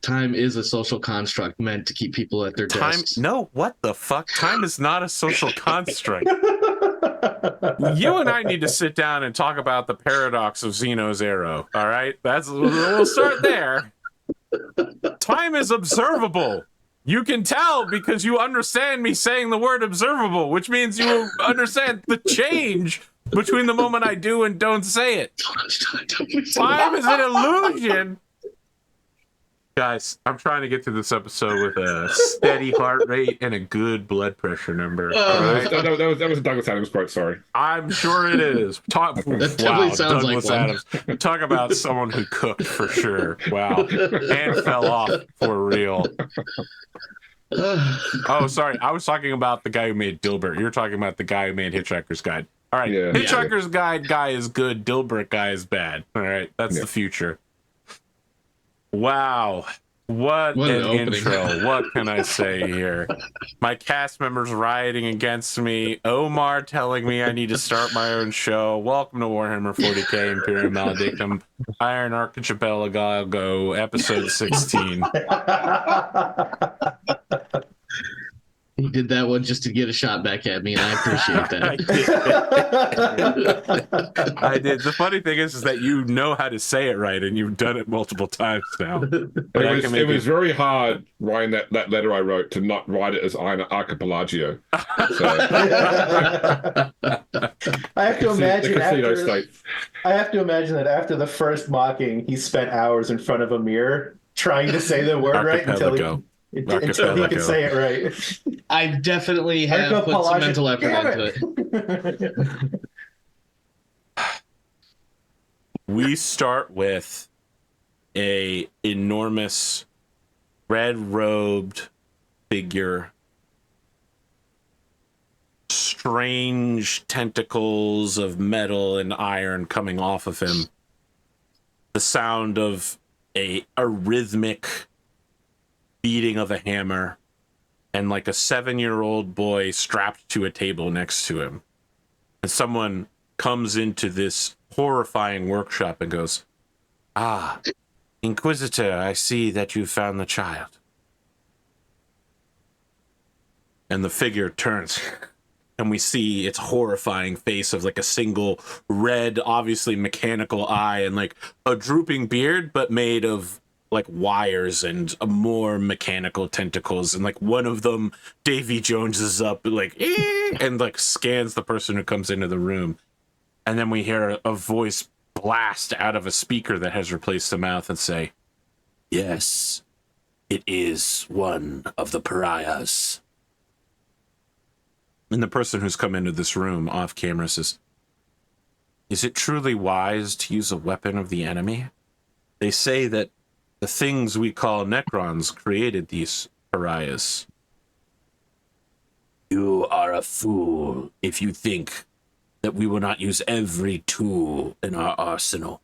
Time is a social construct meant to keep people at their desks. No, what the fuck? Time is not a social construct. You and I need to sit down and talk about the paradox of Zeno's arrow. All right, we'll start there. Time is observable. You can tell because you understand me saying the word observable, which means you understand the change between the moment I do and don't say it. Time is an illusion. Guys, I'm trying to get through this episode with a steady heart rate and a good blood pressure number. Right? That was a Douglas Adams quote, sorry. I'm sure it is. That definitely sounds Douglas like Adams. Talk about someone who cooked for sure. Wow. And fell off for real. Oh, sorry. I was talking about the guy who made Dilbert. You're talking about the guy who made Hitchhiker's Guide. All right. Yeah. Hitchhiker's Guide guy is good. Dilbert guy is bad. All right. That's the future. Wow. What an intro. What can I say here? My cast members rioting against me. Omar telling me I need to start my own show. Welcome to Warhammer 40K Imperium Maledictum. Iron Archipelago, episode 16. He did that one just to get a shot back at me, and I appreciate that. I did. The funny thing is that you know how to say it right, and you've done it multiple times now. It was very hard writing that letter I wrote to not write it as Iron Archipelago. So. I have to imagine that after the first mocking, he spent hours in front of a mirror trying to say the word right until he can say it right. I definitely have put some mental effort into it. We start with a enormous red-robed figure, strange tentacles of metal and iron coming off of him, the sound of a rhythmic beating of a hammer, and like a 7-year-old boy strapped to a table next to him. And someone comes into this horrifying workshop and goes, "Ah, Inquisitor, I see that you found the child." And the figure turns, and we see its horrifying face of like a single red, obviously mechanical eye and like a drooping beard, but made of like wires and more mechanical tentacles, and like one of them Davy Jones is up like and like scans the person who comes into the room, and then we hear a voice blast out of a speaker that has replaced the mouth and say, "Yes, it is one of the pariahs." And the person who's come into this room off camera says, "Is it truly wise to use a weapon of the enemy? They say that the things we call Necrons created these pariahs." "You are a fool if you think that we will not use every tool in our arsenal.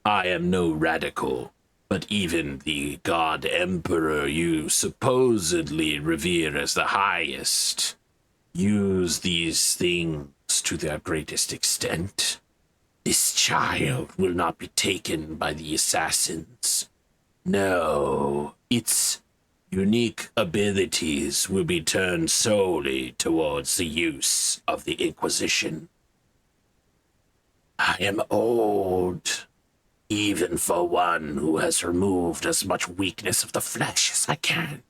I am no radical, but even the God Emperor you supposedly revere as the highest use these things to their greatest extent. This child will not be taken by the assassins. No, its unique abilities will be turned solely towards the use of the Inquisition. I am old, even for one who has removed as much weakness of the flesh as I can.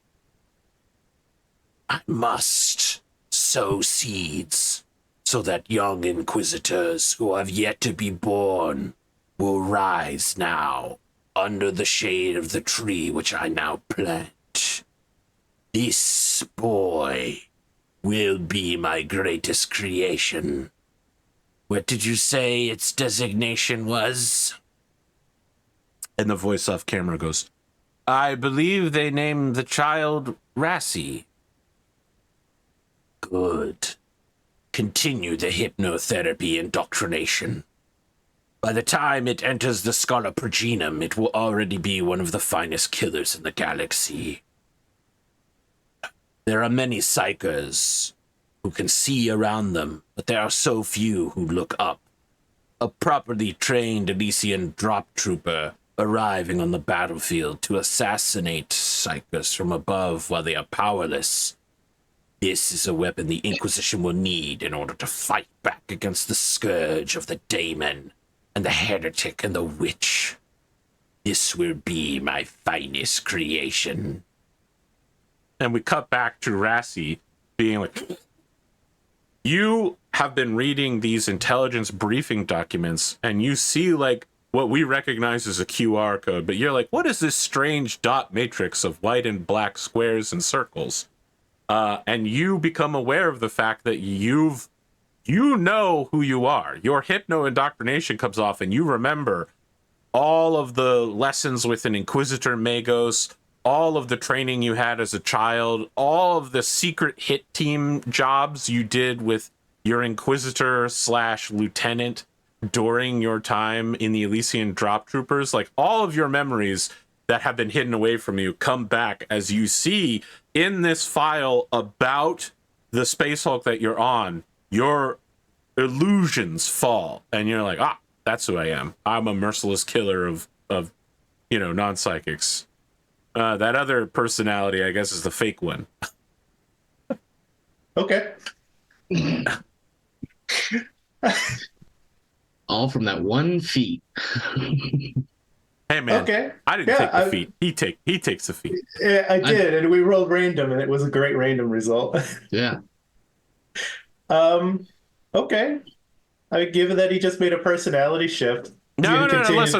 I must sow seeds so that young Inquisitors who have yet to be born will rise now under the shade of the tree which I now plant. This boy will be my greatest creation. What did you say its designation was?" And the voice off camera goes, "I believe they named the child Rassie." "Good. Continue the hypnotherapy indoctrination. By the time it enters the Scholar Progenum, it will already be one of the finest killers in the galaxy. There are many psychers who can see around them, but there are so few who look up. A properly trained Elysian drop trooper arriving on the battlefield to assassinate psychers from above while they are powerless. This is a weapon the Inquisition will need in order to fight back against the scourge of the daemon and the heretic and the witch. This will be my finest creation. And we cut back to Rassie being like, you have been reading these intelligence briefing documents, and you see like what we recognize as a QR code, but you're like, what is this strange dot matrix of white and black squares and circles? And you become aware of the fact that you know who you are. Your hypno indoctrination comes off, and you remember all of the lessons with an Inquisitor Magos, all of the training you had as a child, all of the secret hit team jobs you did with your Inquisitor/Lieutenant during your time in the Elysian Drop Troopers. Like, all of your memories that have been hidden away from you come back as you see in this file about the Space Hulk that you're on. Your illusions fall, and you're like, that's who I am. I'm a merciless killer of non-psychics. That other personality, I guess, is the fake one. Okay. All from that one feat. Hey man, okay. I didn't take the feat. He takes the feat. Yeah, I did, and we rolled random, and it was a great random result. Yeah. Okay. I mean, given that he just made a personality shift. No,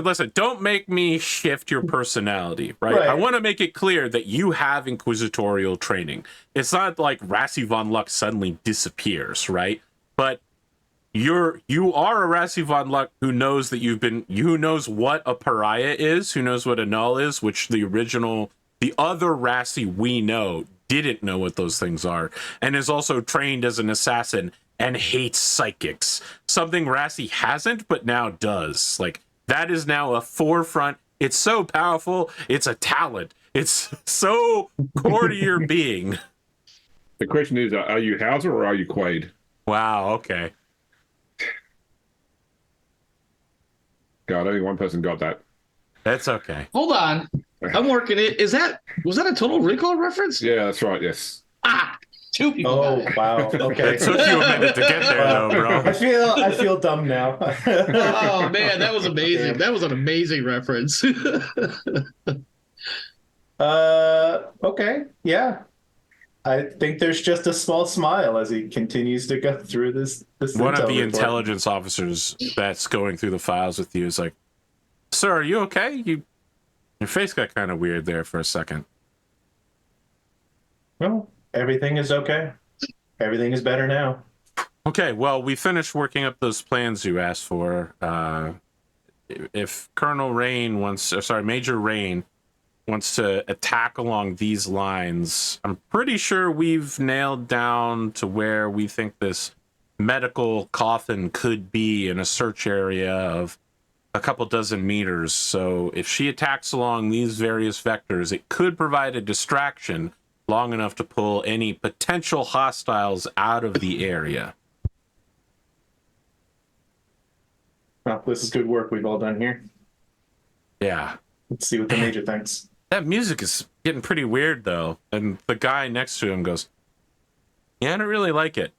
listen. Don't make me shift your personality, right? I want to make it clear that you have inquisitorial training. It's not like Rassie von Luck suddenly disappears, right? But you are a Rassie von Luck who knows that who knows what a pariah is, who knows what a null is, which the other Rassie we know didn't know what those things are, and is also trained as an assassin and hates psychics. Something Rassie hasn't, but now does. Like, that is now a forefront. It's so powerful. It's a talent. It's so core to your being. The question is, are you Hauser or are you Quaid? Wow, okay. God, only one person got that. That's okay. Hold on. I'm working it. Was that a Total Recall reference? Yeah, that's right, yes. Two people. Oh, wow. Okay. It took you a minute to get there, though, bro. I feel dumb now. Oh man, that was amazing. That was an amazing reference. Okay. Yeah. I think there's just a small smile as he continues to go through this One of the report. intelligence officers that's going through the files with you is like, "Sir, are you okay? Your face got kind of weird there for a second." Well, everything is okay. Everything is better now. Okay, well, we finished working up those plans you asked for. If Major Rain wants to attack along these lines, I'm pretty sure we've nailed down to where we think this medical coffin could be in a search area of a couple dozen meters. So if she attacks along these various vectors, it could provide a distraction long enough to pull any potential hostiles out of the area. Well, this is good work we've all done here. Yeah. Let's see what the major thinks. That music is getting pretty weird, though. And the guy next to him goes, "Yeah, I don't really like it."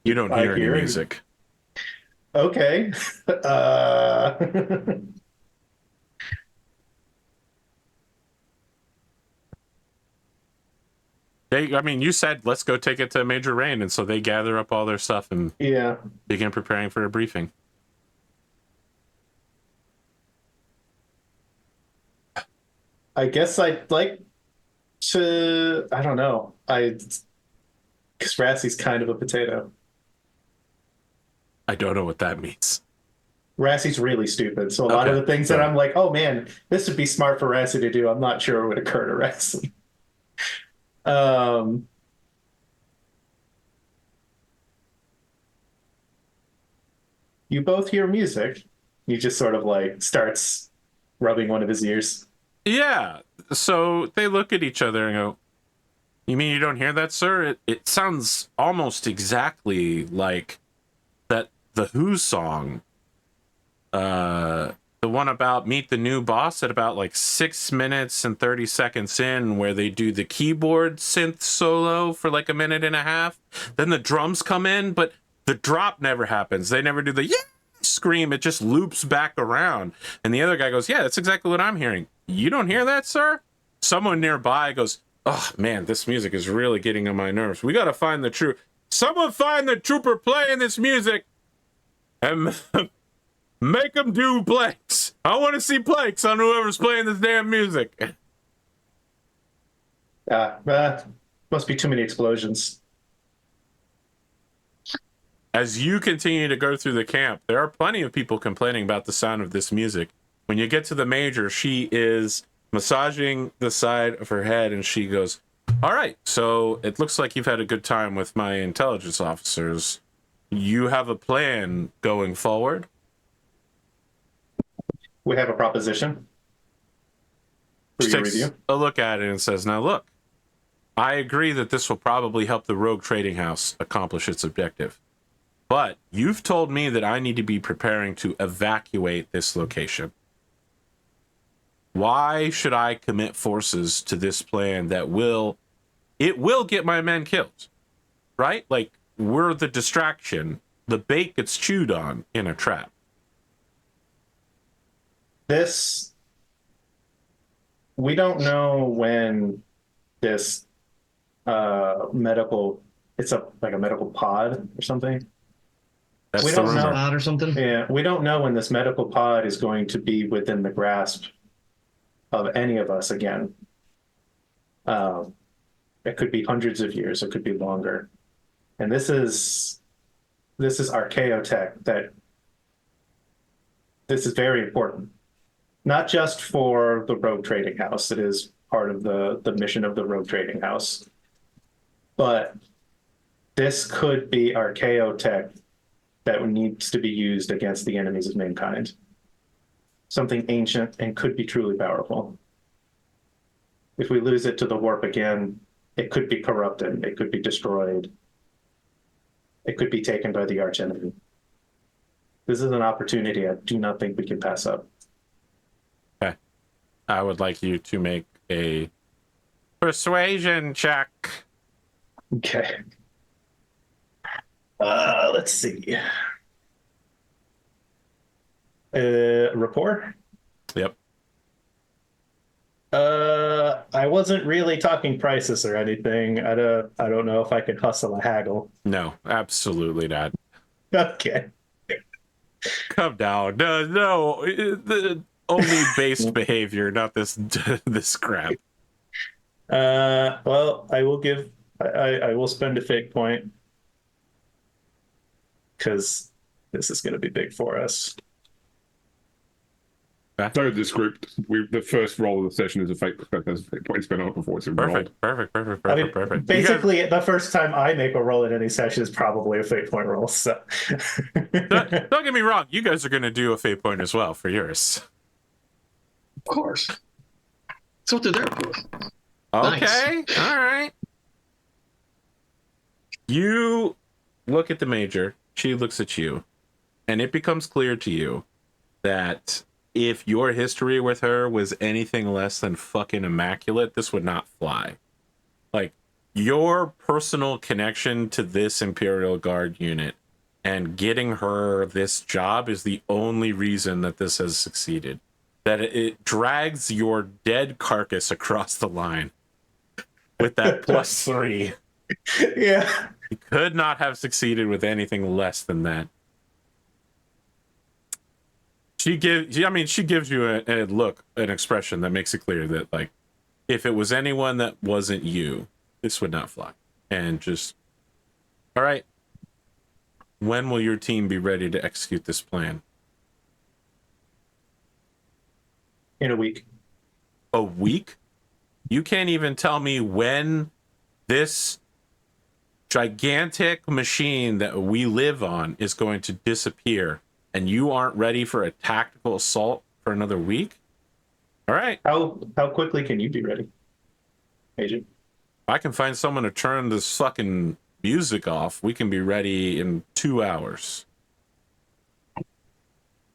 You don't hear any music. Okay. You said, let's go take it to Major Rain, and so they gather up all their stuff and begin preparing for a briefing. I guess I'd like to, I don't know. Because Rassie's kind of a potato. I don't know what that means. Rassie's really stupid. So a lot of the things that I'm like, oh man, this would be smart for Rassie to do, I'm not sure would occur to Rassie. You both hear music. He just sort of like starts rubbing one of his ears. Yeah. So they look at each other and go, "You mean you don't hear that, sir? It sounds almost exactly like the Who song The one about meet the new boss at about like 6 minutes and 30 seconds in, where they do the keyboard synth solo for like a minute and a half. Then the drums come in, but the drop never happens. They never do the yeah scream. It just loops back around. And the other guy goes, yeah, that's exactly what I'm hearing. You don't hear that, sir? Someone nearby goes, oh man, this music is really getting on my nerves. We got to find the troop. Someone find the trooper playing this music and make them do planks. I want to see planks on whoever's playing this damn music. Must be too many explosions. As you continue to go through the camp, there are plenty of people complaining about the sound of this music. When you get to the major, she is massaging the side of her head and she goes, all right, so it looks like you've had a good time with my intelligence officers. You have a plan going forward? We have a proposition for She your takes review. a look at it and says, now look, I agree that this will probably help the rogue trading house accomplish its objective. But you've told me that I need to be preparing to evacuate this location. Why should I commit forces to this plan that will get my men killed? Right? Like, we're the distraction. The bait gets chewed on in a trap. We don't know when this medical, it's like a medical pod or something. That's We the don't rumor. know. Out or something. Yeah, we don't know when this medical pod is going to be within the grasp of any of us again. It could be hundreds of years, it could be longer. And this is archaeotech that this is very important. Not just for the rogue trading house, it is part of the mission of the rogue trading house. But this could be archaeotech that needs to be used against the enemies of mankind. Something ancient and could be truly powerful. If we lose it to the warp again, it could be corrupted, it could be destroyed, it could be taken by the archenemy. This is an opportunity I do not think we can pass up. Okay. I would like you to make a persuasion check. Okay. Let's see. Rapport? Yep. I wasn't really talking prices or anything. I don't know if I could hustle a haggle. No, absolutely not. Okay. Come down. No, the only based behavior, not this crap. Well, I will spend a fake point because this is going to be big for us. So this group, the first roll of the session is a fake point spent on it before it's been rolled. Perfect. Basically, the first time I make a roll in any session is probably a fate point roll. So, Don't get me wrong. You guys are going to do a fate point as well for yours. Of course. That's what they're there for. Okay. Nice. All right. You look at the major. She looks at you, and it becomes clear to you that if your history with her was anything less than fucking immaculate, this would not fly. Like, your personal connection to this Imperial Guard unit and getting her this job is the only reason that this has succeeded. That it drags your dead carcass across the line with that +3. yeah. You could not have succeeded with anything less than that. She gives you a look, an expression that makes it clear that, like, if it was anyone that wasn't you, this would not fly. And just, all right, when will your team be ready to execute this plan? In a week. A week? You can't even tell me when this gigantic machine that we live on is going to disappear, and you aren't ready for a tactical assault for another week? All right. How quickly can you be ready, Agent? I can find someone to turn this fucking music off. We can be ready in 2 hours.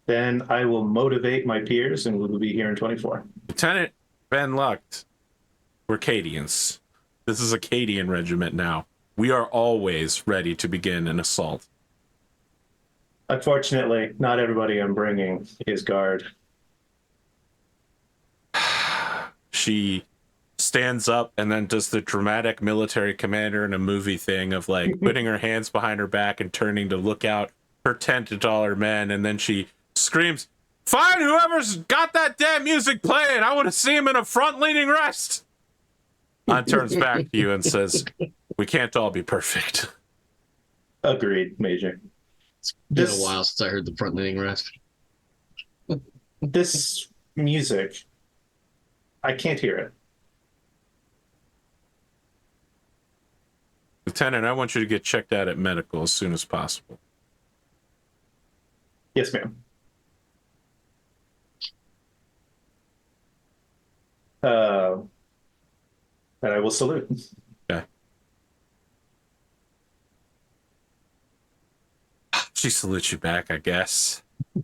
Then I will motivate my peers, and we'll be here in 24. Lieutenant Van Lucht, we're Cadians. This is a Cadian regiment now. We are always ready to begin an assault. Unfortunately, not everybody I'm bringing is guard. She stands up and then does the dramatic military commander in a movie thing of like putting her hands behind her back and turning to look out her $10 men, and then she screams, "Fine, whoever's got that damn music playing, I want to see him in a front-leaning rest." And turns back to you and says, "We can't all be perfect." Agreed, Major. It's been a while since I heard the front leaning rest. This music, I can't hear it. Lieutenant, I want you to get checked out at medical as soon as possible. Yes, ma'am. And I will salute. Okay. She salutes you back, I guess.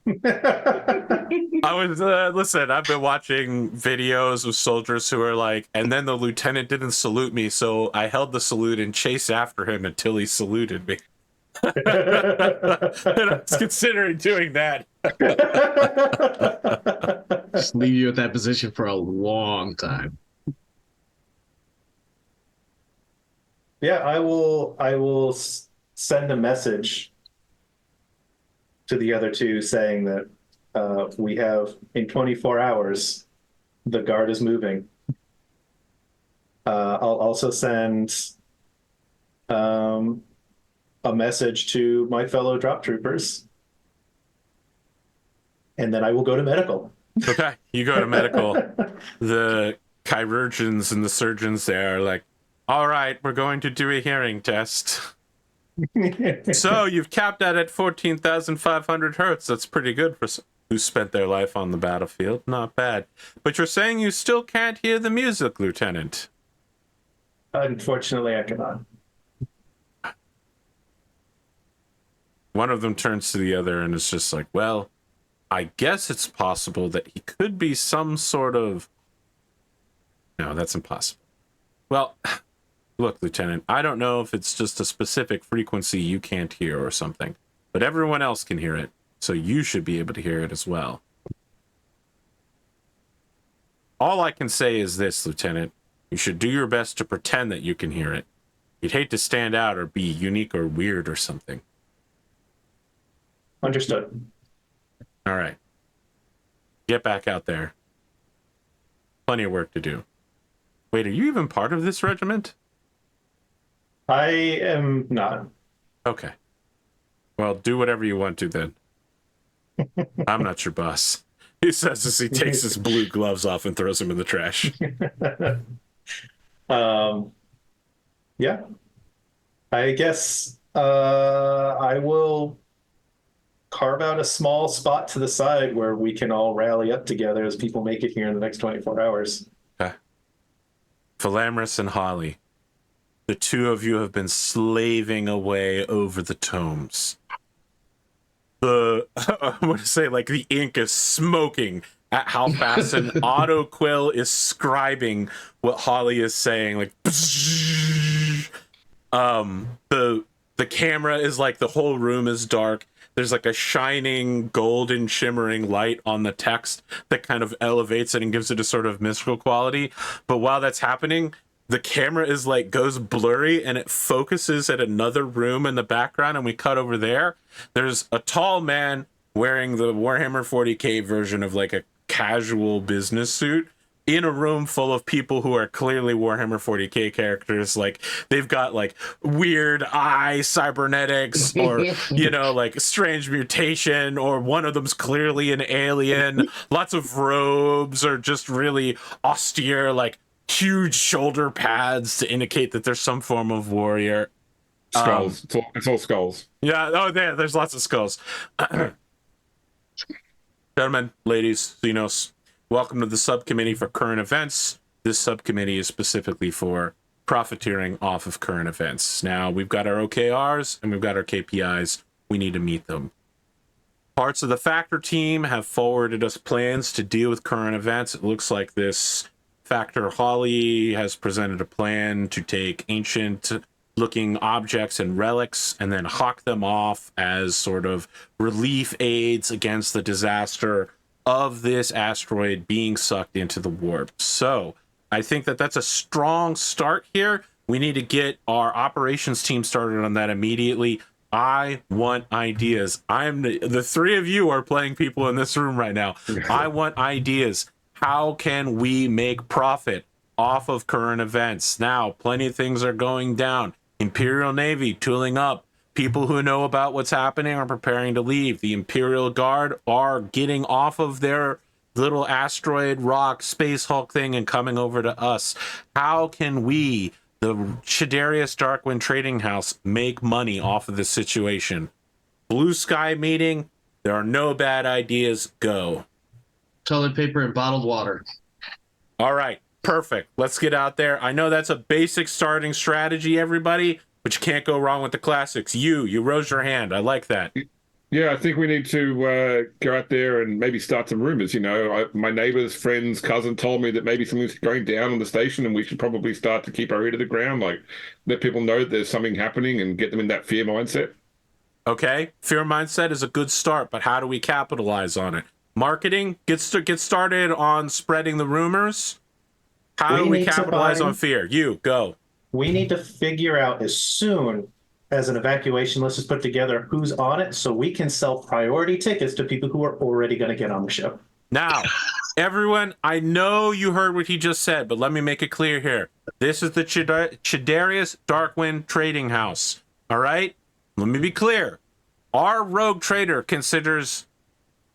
I was listen, I've been watching videos of soldiers who are like, and then the lieutenant didn't salute me, so I held the salute and chased after him until he saluted me. And I was considering doing that. Just leave you at that position for a long time. Yeah, I will send a message to the other two saying that we have, in 24 hours, the guard is moving. I'll also send a message to my fellow drop troopers, and then I will go to medical. Okay, you go to medical. The chirurgeons and the surgeons there are like, "All right, we're going to do a hearing test." So you've capped that at 14,500 hertz. That's pretty good for who spent their life on the battlefield. Not bad. But you're saying you still can't hear the music, Lieutenant? Unfortunately, I cannot. One of them turns to the other and is just like, "Well, I guess it's possible that he could be some sort of..." No, that's impossible. Well, look, Lieutenant, I don't know if it's just a specific frequency you can't hear or something, but everyone else can hear it, so you should be able to hear it as well. All I can say is this, Lieutenant. You should do your best to pretend that you can hear it. You'd hate to stand out or be unique or weird or something. Understood. All right. Get back out there. Plenty of work to do. Wait, are you even part of this regiment? I am not. Okay. Well, do whatever you want to then. I'm not your boss. He says as he takes his blue gloves off and throws them in the trash. Yeah. I guess I will carve out a small spot to the side where we can all rally up together as people make it here in the next 24 hours. Okay. Velamris and Holly, the two of you have been slaving away over the tomes. I want to say, like, the ink is smoking at how fast an autoquill is scribing what Holly is saying. Like, the camera is like, the whole room is dark. There's like a shining, golden, shimmering light on the text that kind of elevates it and gives it a sort of mystical quality. But while that's happening, the camera is like, goes blurry and it focuses at another room in the background, and we cut over there. There's a tall man wearing the Warhammer 40K version of like a casual business suit in a room full of people who are clearly Warhammer 40K characters. Like, they've got like weird eye cybernetics, or, you know, like strange mutation, or one of them's clearly an alien. Lots of robes, or just really austere, like huge shoulder pads to indicate that there's some form of warrior. Skulls. It's all skulls. Yeah, oh, there's lots of skulls. Gentlemen, ladies, Xenos, welcome to the subcommittee for current events. This subcommittee is specifically for profiteering off of current events. Now, we've got our OKRs and we've got our KPIs. We need to meet them. Parts of the Factor team have forwarded us plans to deal with current events. It looks like this Factor Holly has presented a plan to take ancient looking objects and relics and then hawk them off as sort of relief aids against the disaster of this asteroid being sucked into the warp. So I think that that's a strong start here. We need to get our operations team started on that immediately. I want ideas. The three of you are playing people in this room right now. I want ideas. How can we make profit off of current events? Now, plenty of things are going down. Imperial Navy tooling up. People who know about what's happening are preparing to leave. The Imperial Guard are getting off of their little asteroid rock space Hulk thing and coming over to us. How can we, the Chaderius Darkwind Trading House, make money off of this situation? Blue sky meeting. There are no bad ideas. Go. Toilet paper and bottled water. All right. Perfect. Let's get out there. I know that's a basic starting strategy, everybody, but you can't go wrong with the classics. You rose your hand. I like that. Yeah, I think we need to go out there and maybe start some rumors. You know, my neighbor's friend's cousin told me that maybe something's going down on the station and we should probably start to keep our ear to the ground, like let people know that there's something happening and get them in that fear mindset. Okay, fear mindset is a good start, but how do we capitalize on it? Marketing, get started on spreading the rumors. How do we capitalize on fear? You, go. We need to figure out as soon as an evacuation list is put together who's on it so we can sell priority tickets to people who are already going to get on the show. Now, everyone, I know you heard what he just said, but let me make it clear here. This is the Chaderius Darkwind Trading House. All right? Let me be clear. Our rogue trader considers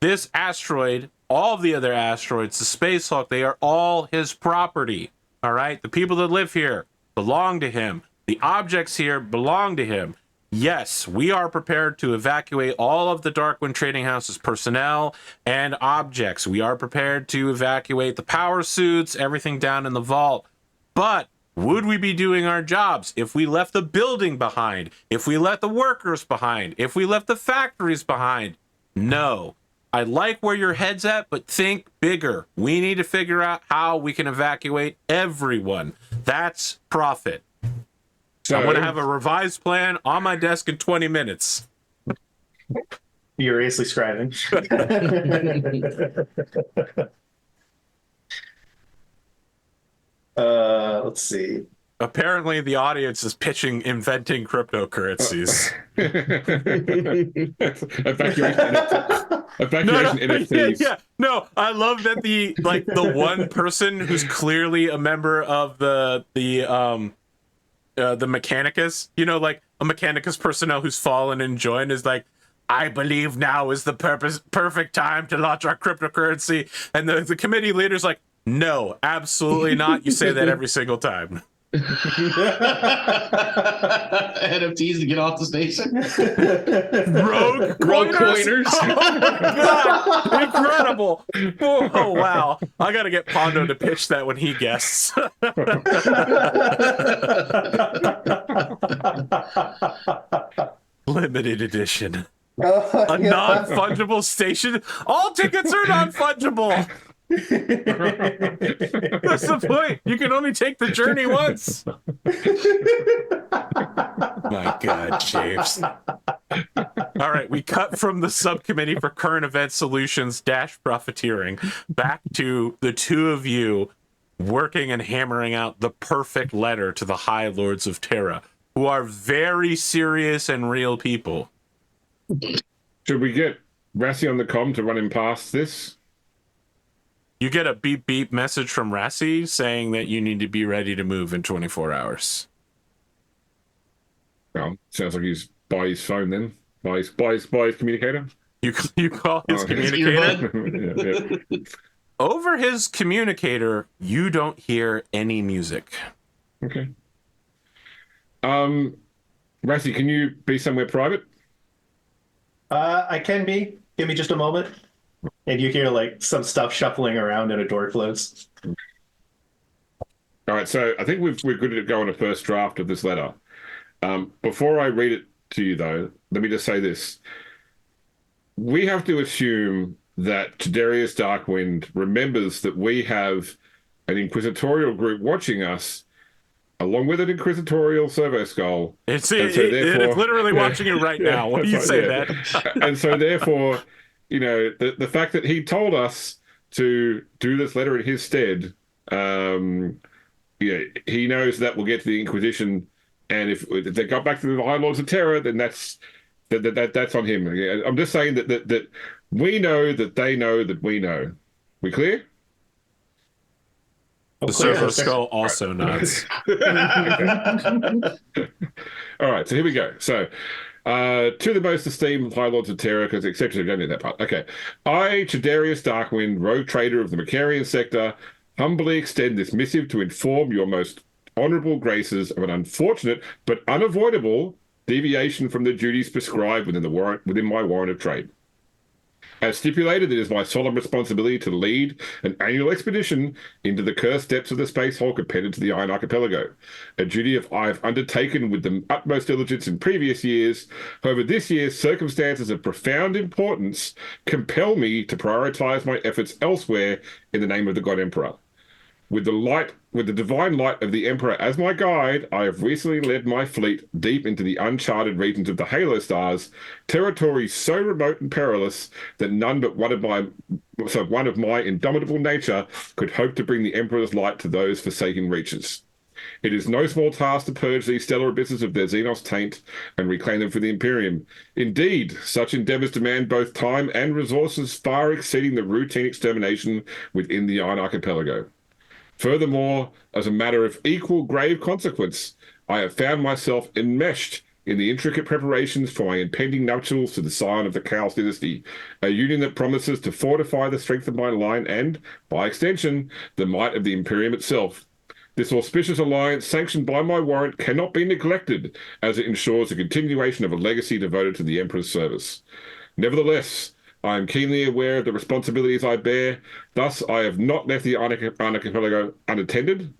this asteroid, all of the other asteroids, the Space Hulk, they are all his property. All right? The people that live here belong to him. The objects here belong to him. Yes, we are prepared to evacuate all of the Darkwind Trading House's personnel and objects. We are prepared to evacuate the power suits, everything down in the vault. But would we be doing our jobs if we left the building behind? If we left the workers behind? If we left the factories behind? No. I like where your head's at, but think bigger. We need to figure out how we can evacuate everyone. That's profit. So, I'm going to have a revised plan on my desk in 20 minutes. Furiously scribing. Let's see. Apparently, the audience is pitching inventing cryptocurrencies. Evacuation NFTs. Yeah, no, I love that the one person who's clearly a member of the Mechanicus, you know, like a Mechanicus personnel who's fallen and joined is like, I believe now is the perfect time to launch our cryptocurrency. And the committee leader's like, no, absolutely not. You say that every single time. NFTs to get off the station. Rogue coiners. Oh my god, incredible! Oh wow, I gotta get Pondo to pitch that when he guests. Limited edition. A non-fungible station. All tickets are non-fungible. That's the point. You can only take the journey once. My God, James. All right, we cut from the subcommittee for current event solutions - profiteering back to the two of you working and hammering out the perfect letter to the High Lords of Terra, who are very serious and real people. Should we get Rassie on the comm to run him past this? You get a beep beep message from Rassie saying that you need to be ready to move in 24 hours. Well, sounds like he's by his phone then. By his communicator. You call his communicator? Yeah. Over his communicator, you don't hear any music. Okay. Rassie, can you be somewhere private? I can be. Give me just a moment. And you hear like some stuff shuffling around and a door closes. All right, so I think we're good to go on a first draft of this letter. Before I read it to you, though, let me just say this. we have to assume that Chaderius Darkwind remembers that we have an inquisitorial group watching us, along with an inquisitorial servo skull. It's therefore, literally watching you right now when you say that. And so therefore, the fact that he told us to do this letter in his stead, he knows that we'll get to the Inquisition, and if they got back to the High Lords of Terror, then that's on him. I'm just saying that we know that they know that we know. We clear? The servo skull also nods. All right, so here we go. So, to the most esteemed High Lords of Terror, because exceptions don't need that part. Okay. I, Chaderius Darkwind, rogue trader of the Macarian sector, humbly extend this missive to inform your most honorable graces of an unfortunate but unavoidable deviation from the duties prescribed within my warrant of trade. As stipulated, it is my solemn responsibility to lead an annual expedition into the cursed depths of the space hulk appended to the Iron Archipelago, a duty I have undertaken with the utmost diligence in previous years. However, this year's circumstances of profound importance compel me to prioritize my efforts elsewhere in the name of the God Emperor. With the divine light of the Emperor as my guide, I have recently led my fleet deep into the uncharted regions of the Halo Stars, territories so remote and perilous that none but one of my indomitable nature could hope to bring the Emperor's light to those forsaken reaches. It is no small task to purge these stellar abysses of their Xenos taint and reclaim them for the Imperium. Indeed, such endeavors demand both time and resources far exceeding the routine extermination within the Iron Archipelago. Furthermore, as a matter of equal grave consequence, I have found myself enmeshed in the intricate preparations for my impending nuptials to the scion of the Chaos Dynasty, a union that promises to fortify the strength of my line and, by extension, the might of the Imperium itself. This auspicious alliance, sanctioned by my warrant, cannot be neglected, as it ensures the continuation of a legacy devoted to the Emperor's service. Nevertheless, I am keenly aware of the responsibilities I bear. Thus, I have not left the Archipelago unattended.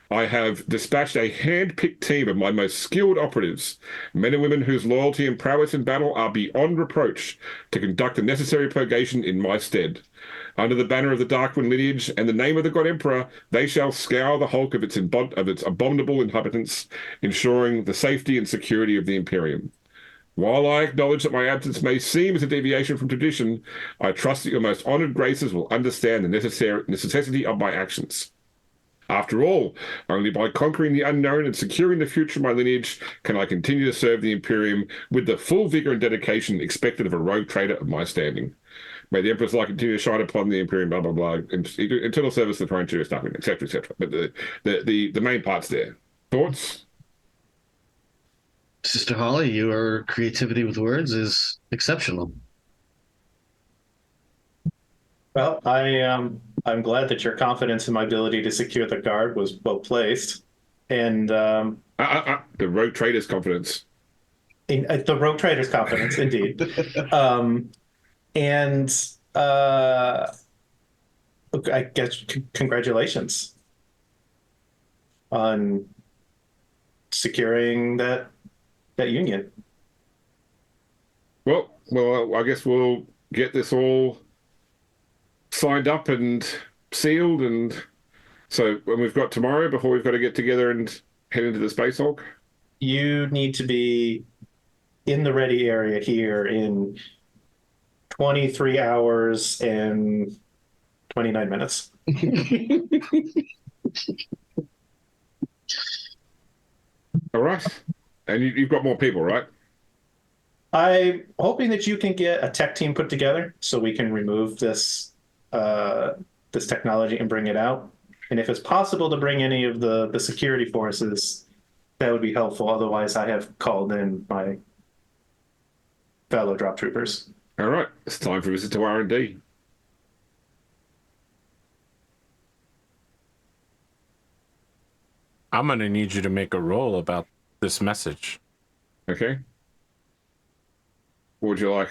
I have dispatched a hand-picked team of my most skilled operatives, men and women whose loyalty and prowess in battle are beyond reproach, to conduct the necessary purgation in my stead. Under the banner of the Darkwind lineage and the name of the God Emperor, they shall scour the hulk of its abominable inhabitants, ensuring the safety and security of the Imperium. While I acknowledge that my absence may seem as a deviation from tradition, I trust that your most honored graces will understand the necessity of my actions. After all, only by conquering the unknown and securing the future of my lineage can I continue to serve the Imperium with the full vigor and dedication expected of a rogue trader of my standing. May the Emperor's light continue to shine upon the Imperium, blah, blah, blah, internal service, the throne, to stuff, etc., etc. But the main part's there. Thoughts? Sister Holly, your creativity with words is exceptional. Well, I'm glad that your confidence in my ability to secure the guard was well placed, and The rogue trader's confidence. the rogue trader's confidence, indeed. I guess congratulations on securing that union. Well, I guess we'll get this all signed up and sealed, and so when we've got tomorrow before we've got to get together and head into the Space Hulk. You need to be in the ready area here in 23 hours and 29 minutes. All right. And you've got more people, right? I'm hoping that you can get a tech team put together so we can remove this technology and bring it out. And if it's possible to bring any of the security forces, that would be helpful. Otherwise, I have called in my fellow drop troopers. All right. It's time for a visit to R&D. I'm going to need you to make a roll about this message. Okay. What would you like?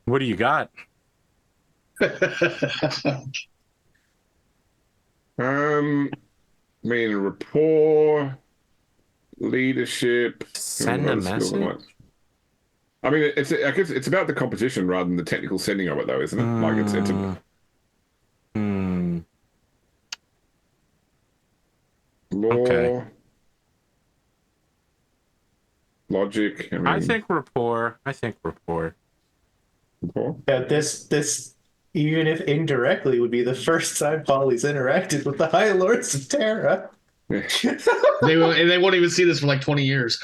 What do you got? Rapport, leadership. Send a message? I mean, I guess it's about the composition rather than the technical setting of it, though, isn't it? Like it's a law, Okay. logic. I mean, I think rapport. I think rapport. rapport. Yeah, this even if indirectly would be the first time Holly's interacted with the High Lords of Terra. Yeah. They won't even see this for like 20 years.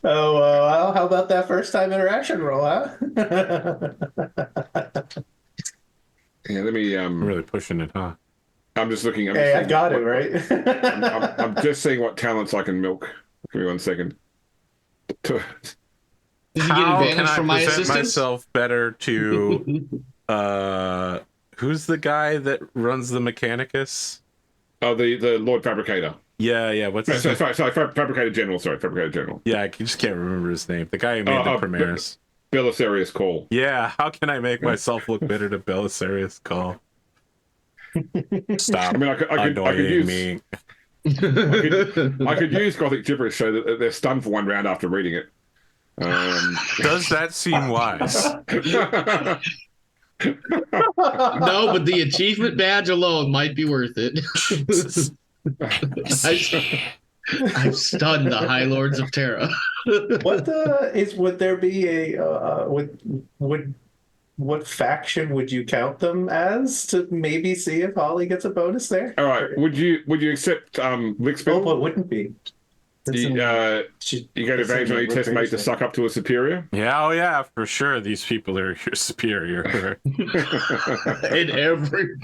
Oh, well, how about that first time interaction roll, huh? Yeah, let me. I'm really pushing it, huh? I'm just looking. Hey, I got it right. I'm just seeing what talents I can milk. Give me 1 second. Did you get How advantage can I from my present assistance? myself better to who's the guy that runs the Mechanicus? Oh, the Lord Fabricator. Yeah, what's his Sorry, name? Fabricator General. Sorry, Fabricator General. Yeah, I just can't remember his name. The guy who made the Primaris. Belisarius Call. Yeah, how can I make myself look better to Belisarius Call? Stop I mean, I could annoying use me. I could use Gothic gibberish so that they're stunned for 1 round after reading it. Does that seem wise? No, but the achievement badge alone might be worth it. Jesus. I've stunned the High Lords of Terra. Would there be a what faction would you count them as to maybe see if Holly gets a bonus there? All right. Would you accept Lickspell? Oh, what wouldn't be? You get advantage on any test made to suck up to a superior. Yeah, oh yeah, for sure. These people are your superior. In every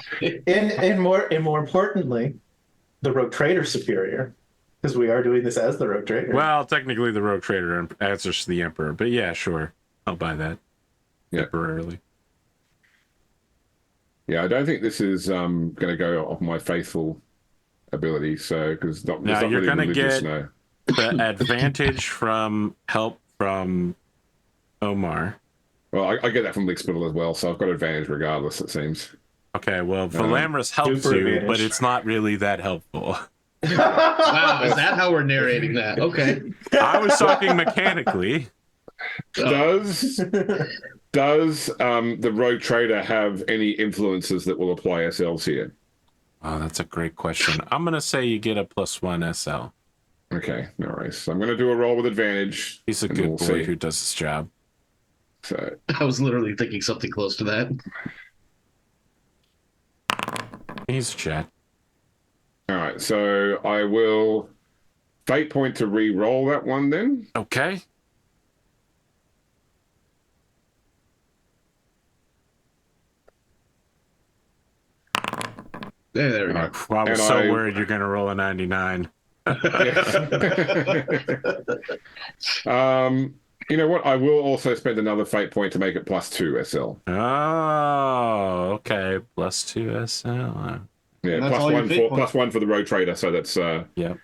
And more importantly, the Rogue Trader superior, because we are doing this as the Rogue Trader. Well, technically, the Rogue Trader answers to the Emperor, but yeah, sure, I'll buy that temporarily. Yeah, I don't think this is going to go off my faithful ability. So because Now not you're really gonna religious, get no. the advantage from help from Omar. Well, I get that from Lickspittle as well, so I've got advantage regardless. It seems. Okay, well, Velamris helps super you, advantage. but it's not really that helpful. wow, is that how we're narrating that? Okay. I was talking mechanically. Does the Rogue Trader have any influences that will apply SLs here? Oh, that's a great question. I'm gonna say you get a +1 SL. Okay, no worries. So I'm going to do a roll with advantage. He's a and good we'll boy see. who does his job. So I was literally thinking something close to that. He's Chad. all right, so I will fate point to re-roll that one then. Okay. There we go. Well, I was And so I- worried you're gonna roll a 99. You know what? I will also spend another fate point to make it +2 SL. Oh, okay. +2 SL. Yeah, And that's all your fate points. +1 for the Road Trader. So that's Yep.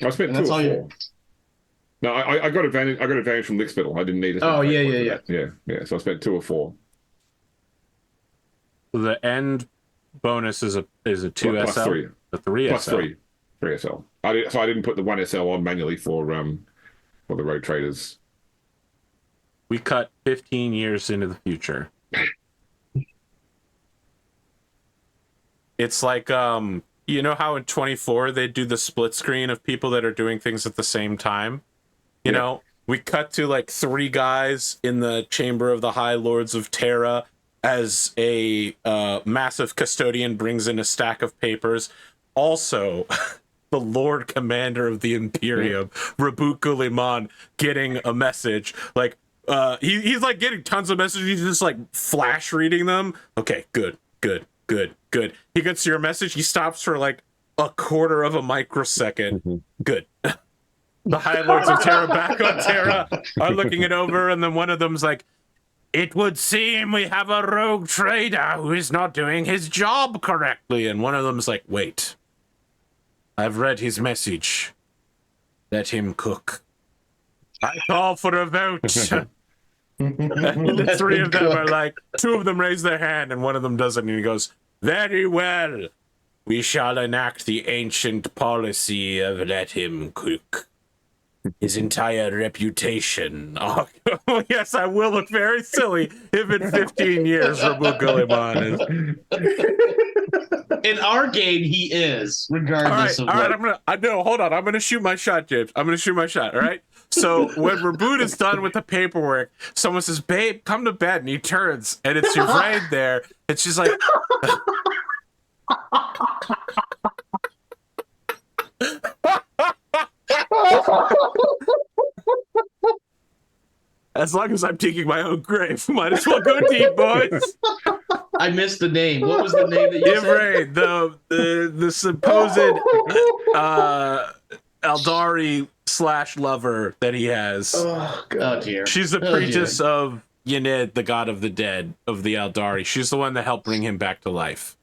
I spent And 2 that's or all 4. No, I got advantage. I got advantage from Lickspittle. I didn't need it. Oh, yeah. Yeah. So I spent 2 or 4. The end bonus is a 2 Plus SL. 3. A 3 Plus SL. 3 SL. So I didn't put the 1 SL on manually for the Road Traders. We cut 15 years into the future. It's like you know how in 24 they do the split screen of people that are doing things at the same time? You know, we cut to like 3 guys in the chamber of the High Lords of Terra as a massive custodian brings in a stack of papers. Also, the Lord Commander of the Imperium, Rabut Guliman, getting a message. Like, he's like getting tons of messages. He's just like flash reading them. Okay, good. He gets your message. He stops for like a quarter of a microsecond. Good. The High Lords of Terra back on Terra are looking it over, and then one of them's like, "It would seem we have a rogue trader who is not doing his job correctly." And one of them's like, "Wait, I've read his message. Let him cook. I call for a vote." And the 3 of them are like, 2 of them raise their hand, and one of them doesn't, and he goes, "Very well. We shall enact the ancient policy of let him cook." his entire reputation. Oh, yes, I will look very silly if in 15 years Rabu Guliman is. In our game, he is, regardless All of right, what. hold on. I'm gonna shoot my shot, James. I'm gonna shoot my shot, all right? So when Raboot is done with the paperwork, someone says, babe, come to bed, and he turns, and it's your brain there, and she's like, as long as I'm digging my own grave, might as well go deep, boys. I missed the name. What was the name that you said? Ivray, the supposed Eldari / lover that he has. Oh, Oh God. dear. She's the Oh, priestess dear. of Yenid, the god of the dead, of the Eldari. She's the one that helped bring him back to life.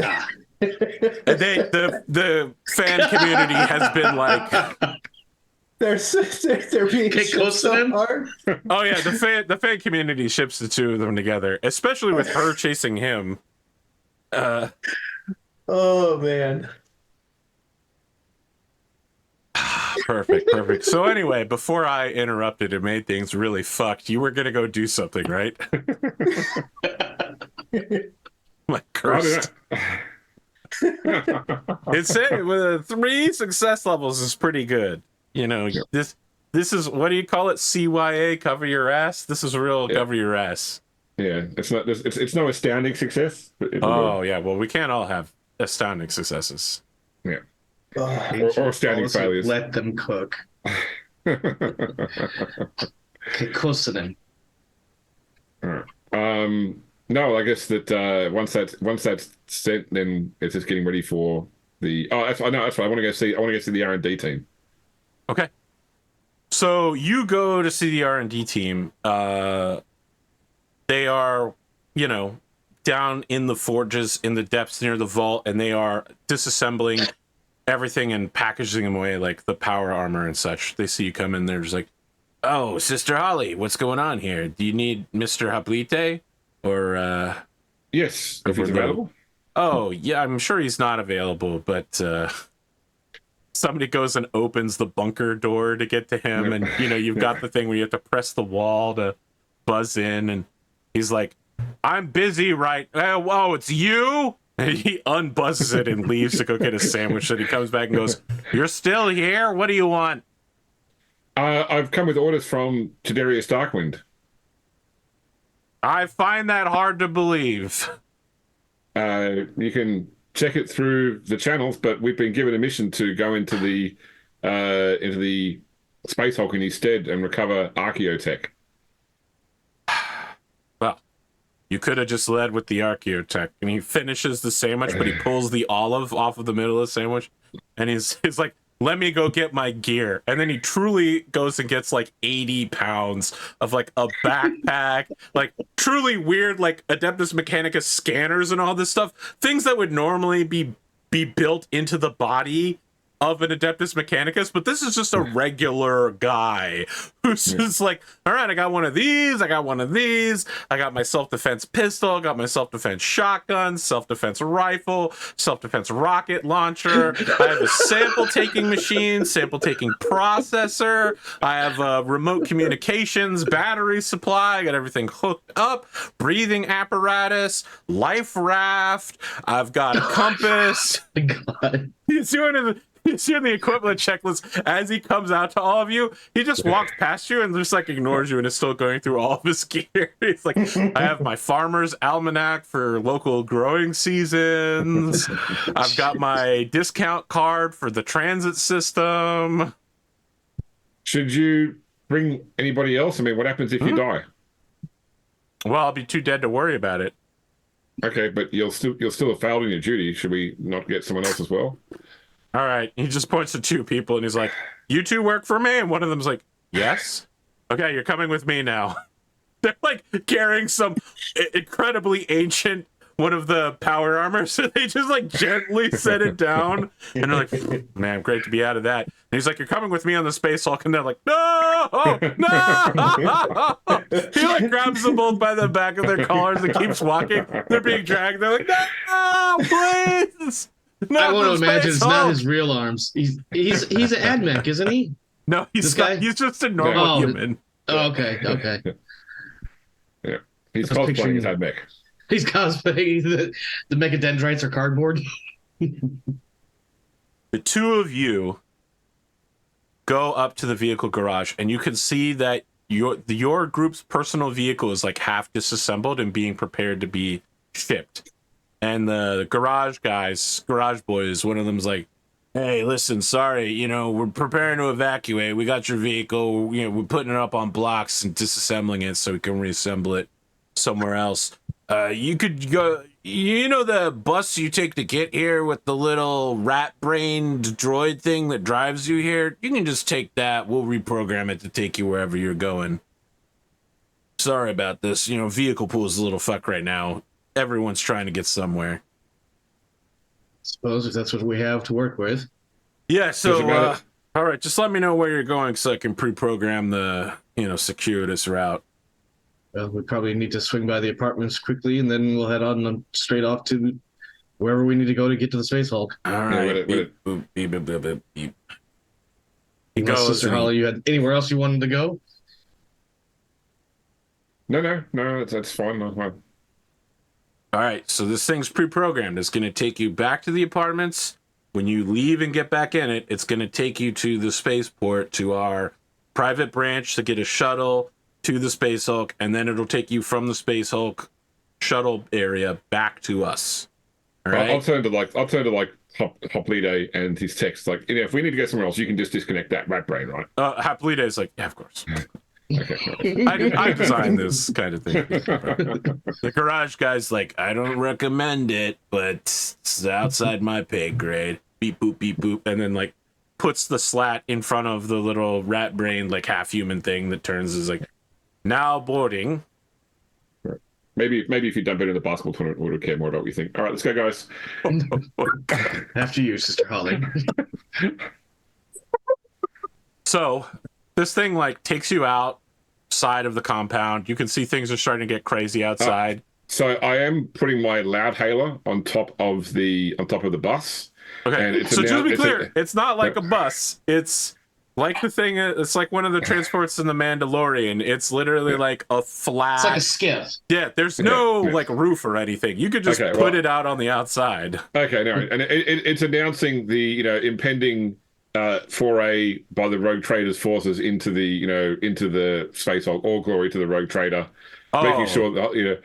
Ah. And the fan community has been like, They're being Get shipped close to so them? hard. oh yeah, the fan community ships the two of them together, especially with her chasing him. Oh, man. Perfect. So anyway, before I interrupted and made things really fucked, you were gonna go do something, right? My cursed. It's it with 3 success levels is pretty good. You know, this is, what do you call it? CYA, cover your ass. This is real cover your ass. Yeah, it's not. It's no astounding success. But Oh yeah, well we can't all have astounding successes. yeah. Oh, Or astounding Also, failures. let them cook. Get close to them. No, I guess that once that's sent, then it's just getting ready for the. Oh, that's right. I want to go see the R&D team. Okay. So you go to see the R&D team. They are, you know, down in the forges in the depths near the vault, and they are disassembling everything and packaging them away, like the power armor and such. They see you come in, they're just like, oh, Sister Holly, what's going on here? Do you need Mr. Hablite? Or, Yes, if he's Over there. available. oh, yeah, I'm sure he's not available, but somebody goes and opens the bunker door to get to him, and, you know, you've got the thing where you have to press the wall to buzz in, and he's like, I'm busy right now. Oh, it's you? And he unbuzzes it and leaves to go get a sandwich, and he comes back and goes, you're still here? What do you want? I've come with orders from Chaderius Darkwind. I find that hard to believe. You can check it through the channels, but we've been given a mission to go into the Space Hulk in his stead and recover archaeotech. Well, you could have just led with the archaeotech. And he finishes the sandwich, but he pulls the olive off of the middle of the sandwich, and he's like, let me go get my gear. And then he truly goes and gets like 80 pounds of like a backpack, like truly weird, like Adeptus Mechanicus scanners and all this stuff. Things that would normally be built into the body of an Adeptus Mechanicus, but this is just a regular guy who's just like, all right, I got one of these, I got one of these, I got my self-defense pistol, got my self-defense shotgun, self-defense rifle, self-defense rocket launcher, I have a sample-taking machine, sample-taking processor, I have a remote communications, battery supply, I got everything hooked up, breathing apparatus, life raft, I've got a compass. God. He's doing the equipment checklist as he comes out to all of you. He just walks past you and just like ignores you and is still going through all of his gear. He's like, I have my farmer's almanac for local growing seasons. I've got my discount card for the transit system. Should you bring anybody else? I mean, what happens if you die? Well, I'll be too dead to worry about it. Okay, but you'll still have failed in your duty. Should we not get someone else as well? All right. He just points to 2 people and he's like, you 2 work for me? And one of them's like, yes. Okay, you're coming with me now. They're like carrying some incredibly ancient one of the power armor, so they just like gently set it down. And they're like, man, great to be out of that. And he's like, you're coming with me on the Space Hulk. And they're like, no, no. He like grabs them both by the back of their collars and keeps walking. They're being dragged. They're like, no, please. I want to imagine it's not his real arms. He's an admech, isn't he? No, This guy? he's just a normal Oh. human. Oh, okay. Yeah. He's I was cosplaying picturing- his head mech. He's cosplaying the mechadendrites are cardboard. The two of you go up to the vehicle garage, and you can see that your group's personal vehicle is like half disassembled and being prepared to be shipped. And the garage boys, one of them's like, "Hey, listen, sorry, we're preparing to evacuate. We got your vehicle. We're putting it up on blocks and disassembling it so we can reassemble it somewhere else. You could go, the bus you take to get here with the little rat-brained droid thing that drives you here? You can just take that. We'll reprogram it to take you wherever you're going. Sorry about this. Vehicle pool is a little fuck right now. Everyone's trying to get somewhere." Suppose if that's what we have to work with. Yeah, Does it so, matter? all right, just let me know where you're going so I can pre-program the, circuitous route. Well, we probably need to swing by the apartments quickly, and then we'll head on straight off to wherever we need to go to get to the Space Hulk. All Yeah, right. wait a- Beep, boop, beep, beep, beep, beep, beep. He Unless, goes Sister and- Holly, you had anywhere else you wanted to go? No, that's fine. That's fine. All right, so this thing's pre-programmed. It's going to take you back to the apartments. When you leave and get back in it, it's going to take you to the spaceport, to our private branch to get a shuttle to the Space Hulk, and then it'll take you from the Space Hulk shuttle area back to us. All right? I'll turn to Hoplite and his text. Like, if we need to go somewhere else, you can just disconnect that rat brain, right? Haplita is like, yeah, of course. Okay. I designed this kind of thing. The garage guy's like, I don't recommend it, but it's outside my pay grade. Beep, boop, beep, boop. And then, like, puts the slat in front of the little rat brain, like, half-human thing that turns is like, now boarding. Maybe if you'd done better in the basketball tournament, we would care more about what you think. All right, let's go, guys. After you, Sister Holly. So this thing like takes you outside of the compound. You can see things are starting to get crazy outside. So I am putting my loud hailer on top of the bus. And Okay, it's so a just to be it's a- clear, it's not like a bus. It's like the thing. It's like one of the transports in the Mandalorian. It's literally like a flat. It's like a skiff. Yeah, there's no Yeah. like roof or anything. You could just Okay, put well- it out on the outside. Okay, no, and it's announcing the impending foray by the Rogue Traders forces into the Space Hulk. All glory to the Rogue Trader, making sure that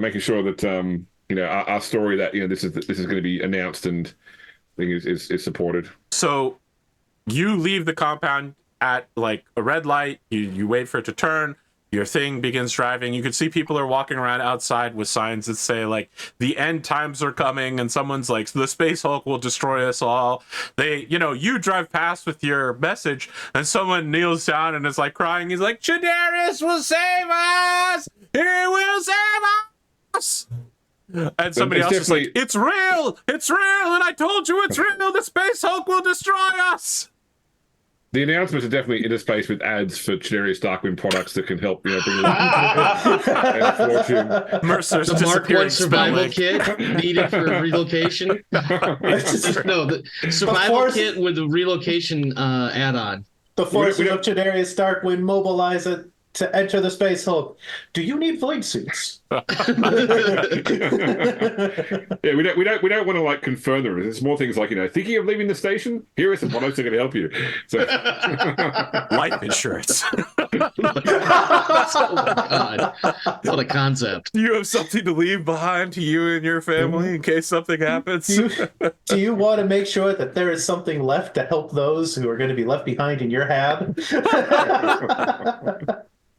making sure that our story that this is going to be announced and is supported. So you leave the compound at like a red light. You wait for it to turn. Your thing begins driving. You can see people are walking around outside with signs that say like the end times are coming, and someone's like, the Space Hulk will destroy us all. You drive past with your message, and someone kneels down and is like crying. He's like, Chaderius will save us. He will save us. And somebody It's else is like, definitely- it's real, and I told you it's real. The Space Hulk will destroy us. The announcements are definitely interspaced with ads for Chaderius Darkwind products that can help bring and fortune. Mercer's The Mark I disappearing survival spelling. kit needed for relocation. No, the survival force- kit with the relocation add-on. The forces we of Chaderius Darkwind mobilize it to enter the Space Hulk. Do you need void suits? Yeah, we don't want to like confirm them. It's more things like thinking of leaving the station. Here are some products that are going to help you. So Life insurance. Oh my god. What a concept. You have something to leave behind to you and your family in case something happens. Do you want to make sure that there is something left to help those who are going to be left behind in your hab?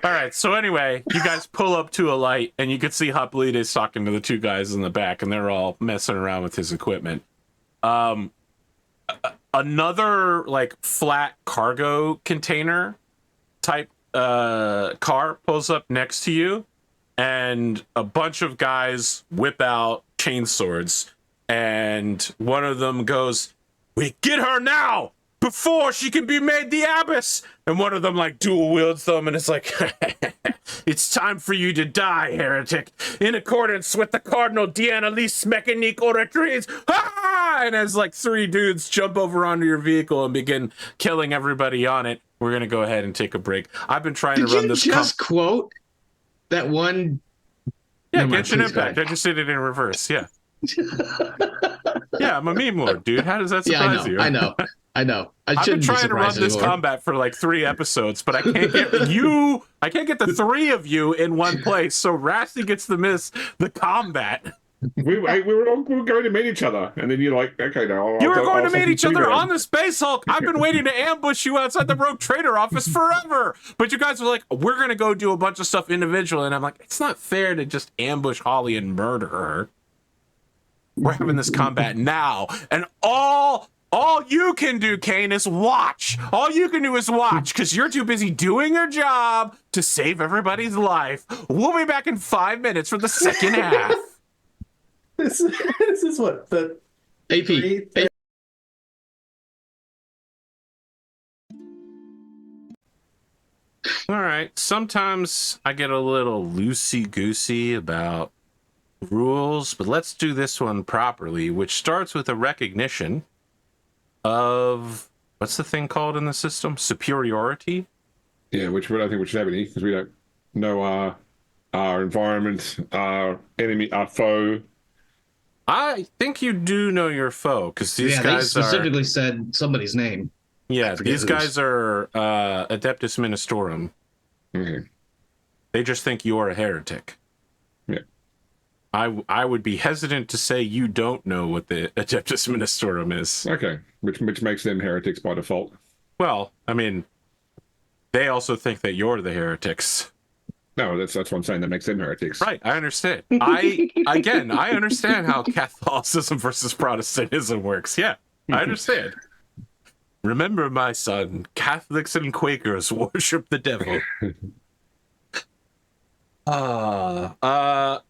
All right, so anyway, you guys pull up to a light, and you can see Hoplites talking to the two guys in the back, and they're all messing around with his equipment. Another like flat cargo container type car pulls up next to you, and a bunch of guys whip out chainswords, and one of them goes, "We get her now before she can be made the abyss." And one of them like dual wields them, and it's like, "It's time for you to die, heretic, in accordance with the Cardinal Dianalis Mechanique Oratrice." Ah! And as like three dudes jump over onto your vehicle and begin killing everybody on it, we're gonna go ahead and take a break. I've been trying Did to run you this. just quote that one? Yeah, Never mind, Genshin please go Impact. ahead. I just did it in reverse. Yeah. Yeah, I'm a meme lord, dude. How does that Yeah, surprise you? I know. I I've been shouldn't be trying to run surprised this anymore. combat for like 3 episodes, but I can't get you. I can't get the 3 of you in one place. So Rassie gets to miss the combat. We were going to meet each other, and then you're like, okay, now You were going to I'll meet each fucking other be there. on the Space Hulk. I've been waiting to ambush you outside the Rogue Trader office forever. But you guys were like, we're going to go do a bunch of stuff individually. And I'm like, it's not fair to just ambush Holly and murder her. We're having this combat now. And all you can do, Kain, is watch. All you can do is watch because you're too busy doing your job to save everybody's life. We'll be back in 5 minutes for the second half. This is what the AP. three- All right. Sometimes I get a little loosey-goosey about rules, but let's do this one properly, which starts with a recognition of what's the thing called in the system? Superiority. Yeah, which I don't think we should have any because we don't know our environment, our enemy, our foe. I think you do know your foe because these Yeah, they guys specifically said somebody's name. Yeah, forget these whose. guys are Adeptus Ministorum. Okay. They just think you're a heretic. Yeah. I would be hesitant to say you don't know what the Adeptus Ministorum is. Okay, which makes them heretics by default. Well, I mean, they also think that you're the heretics. No, that's what I'm saying. That makes them heretics. Right, I understand. I understand how Catholicism versus Protestantism works. Yeah, I understand. Remember, my son, Catholics and Quakers worship the devil.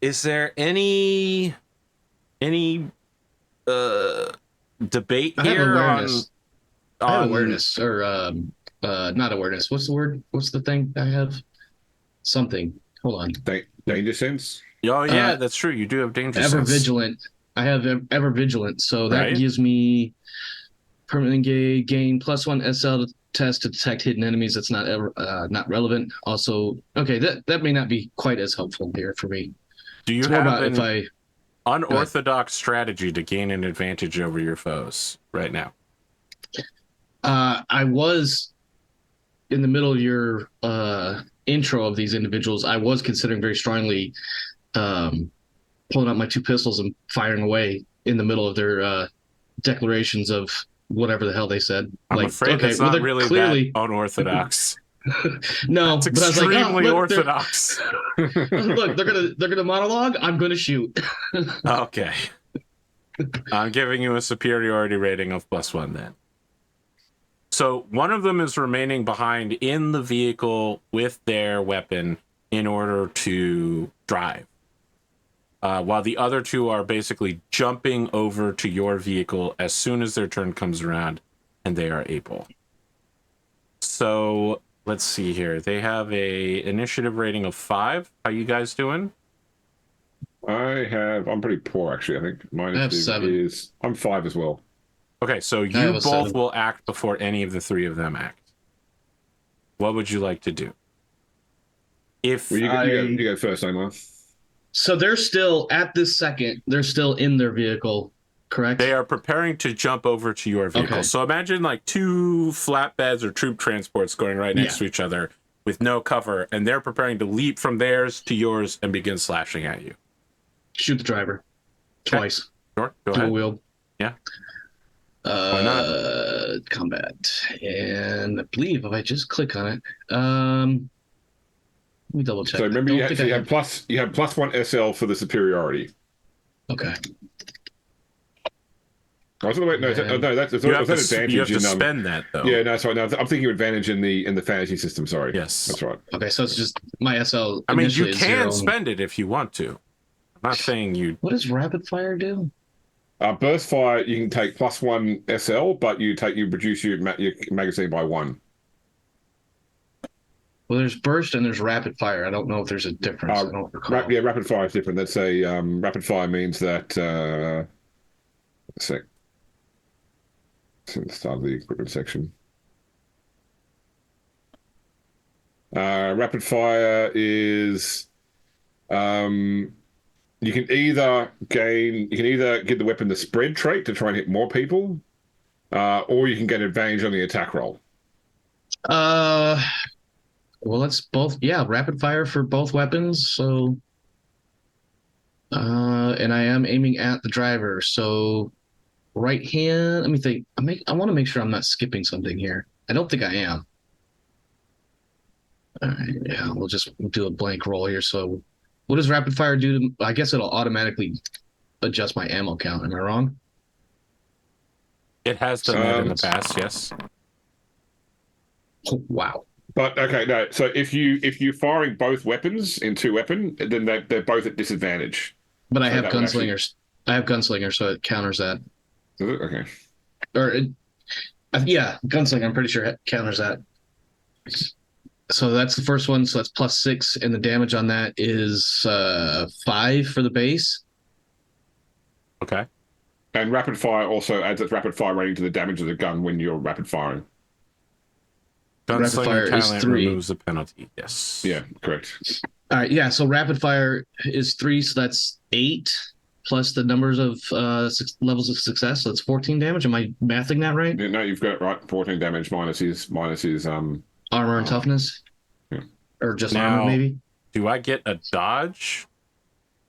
Is there any debate I have here awareness. on I have awareness, or not awareness. What's the word? What's the thing I have? Something. Hold on. Danger sense. Oh yeah, Uh, that's true. You do have danger Ever sense. vigilant. I have ever vigilant, so that Right. gives me permanently gain +1 SL to test to detect hidden enemies. That's not ever not relevant. Also, okay, that may not be quite as helpful here for me. Do you It's more have about an if I unorthodox strategy to gain an advantage over your foes right now? I was in the middle of your intro of these individuals. I was considering very strongly pulling out my 2 pistols and firing away in the middle of their declarations of whatever the hell they said. I'm like, afraid okay, that's well, not they're really clearly that unorthodox. no, It's but I was like, extremely oh, look, orthodox. look, they're gonna monologue. I'm gonna shoot. Okay. I'm giving you a superiority rating of +1 then. So one of them is remaining behind in the vehicle with their weapon in order to drive. While the other 2 are basically jumping over to your vehicle as soon as their turn comes around and they are able. So let's see here. They have a initiative rating of 5. How you guys doing? I'm pretty poor actually. I think my have initiative 7. is I'm 5 as well. Okay, so have you a both 7. will act before any of the 3 of them act. What would you like to do? If Well, you go first, Omar. So they're still at this second. They're still in their vehicle, correct? they are preparing to jump over to your vehicle. Okay. So imagine like 2 flatbeds or troop transports going right next to each other with no cover, and they're preparing to leap from theirs to yours and begin slashing at you. Shoot the driver twice. Sure, go Dual ahead. wield. Yeah. Why not? Combat, and I believe if I just click on it, let me double check. So remember, Don't you think have, I you have +1 SL for the superiority. Okay. Oh, so wait, no, Yeah. no, that's You have, an to, advantage. you have to in, spend that though. Yeah, no, sorry, no, I'm thinking of advantage in the fantasy system. Sorry. Yes. That's right. Okay, so it's just my SL. I mean, you initially is can 0. spend it if you want to. I'm not saying you. What does rapid fire do? Burst fire, you can take +1 SL, but you reduce your magazine by 1. Well, there's burst and there's rapid fire. I don't know if there's a difference. I don't recall. Yeah, rapid fire is different. That's a rapid fire means that. Let's see. Since the start of the equipment section. Rapid fire is you can either give the weapon the spread trait to try and hit more people, or you can get advantage on the attack roll. Well, let's both. Yeah, rapid fire for both weapons. So, and I am aiming at the driver. So, right hand. Let me think. I want to make sure I'm not skipping something here. I don't think I am. All right. Yeah, we'll do a blank roll here. So, what does rapid fire do? I guess it'll automatically adjust my ammo count. Am I wrong? It has done that in the past, yes. Oh, wow. But okay, no. So if you're firing both weapons in two weapon, then they're both at disadvantage. But I So have that would actually- gunslingers. I have gunslinger, so it counters that. Is it? Okay. Yeah, gunslinger. I'm pretty sure it counters that. So that's the first one. So that's +6, and the damage on that is 5 for the base. Okay. And rapid fire also adds its rapid fire rating to the damage of the gun when you're rapid firing. Rapid fire Gunslinger is talent 3. removes the penalty. Yes. Yeah, correct. All right, yeah. So rapid fire is 3, so that's 8 plus the numbers of levels of success. So that's 14 damage. Am I mathing that right? No, you've got it right. 14 damage minus his Armor and toughness, yeah. or just Now- armor, maybe. Do I get a dodge?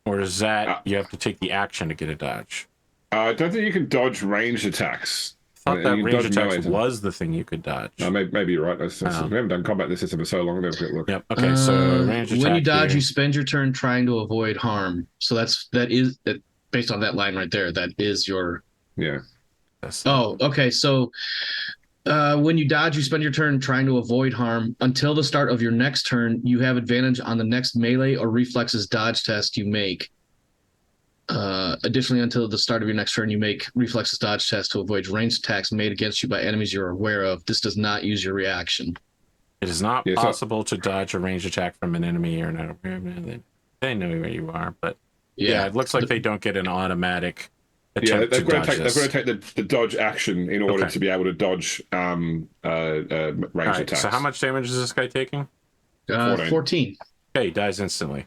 Or is that you have to take the action to get a dodge? I don't think you can dodge ranged attacks. I thought that You can range dodge attacks melee. was the thing you could dodge. Maybe you're right. We Oh. haven't done combat in this system for so long. Never look. Yep. Okay. So range attack. when you dodge, here. you spend your turn trying to avoid harm. So that is based on that line right there. That is your. Yeah. Oh, okay. So when you dodge, you spend your turn trying to avoid harm. Until the start of your next turn, you have advantage on the next melee or reflexes dodge test you make. Additionally, until the start of your next turn, you make reflexes dodge tests to avoid ranged attacks made against you by enemies you're aware of. This does not use your reaction. It is not Yeah, so- possible to dodge a ranged attack from an enemy you're not aware of. They know where you are, but yeah, it looks like they don't get an automatic Yeah, attempt they've to got dodge to take, this. they've got to take the dodge action in order Okay. to be able to dodge ranged All right, attacks. so how much damage is this guy taking? 14. Okay, he dies instantly.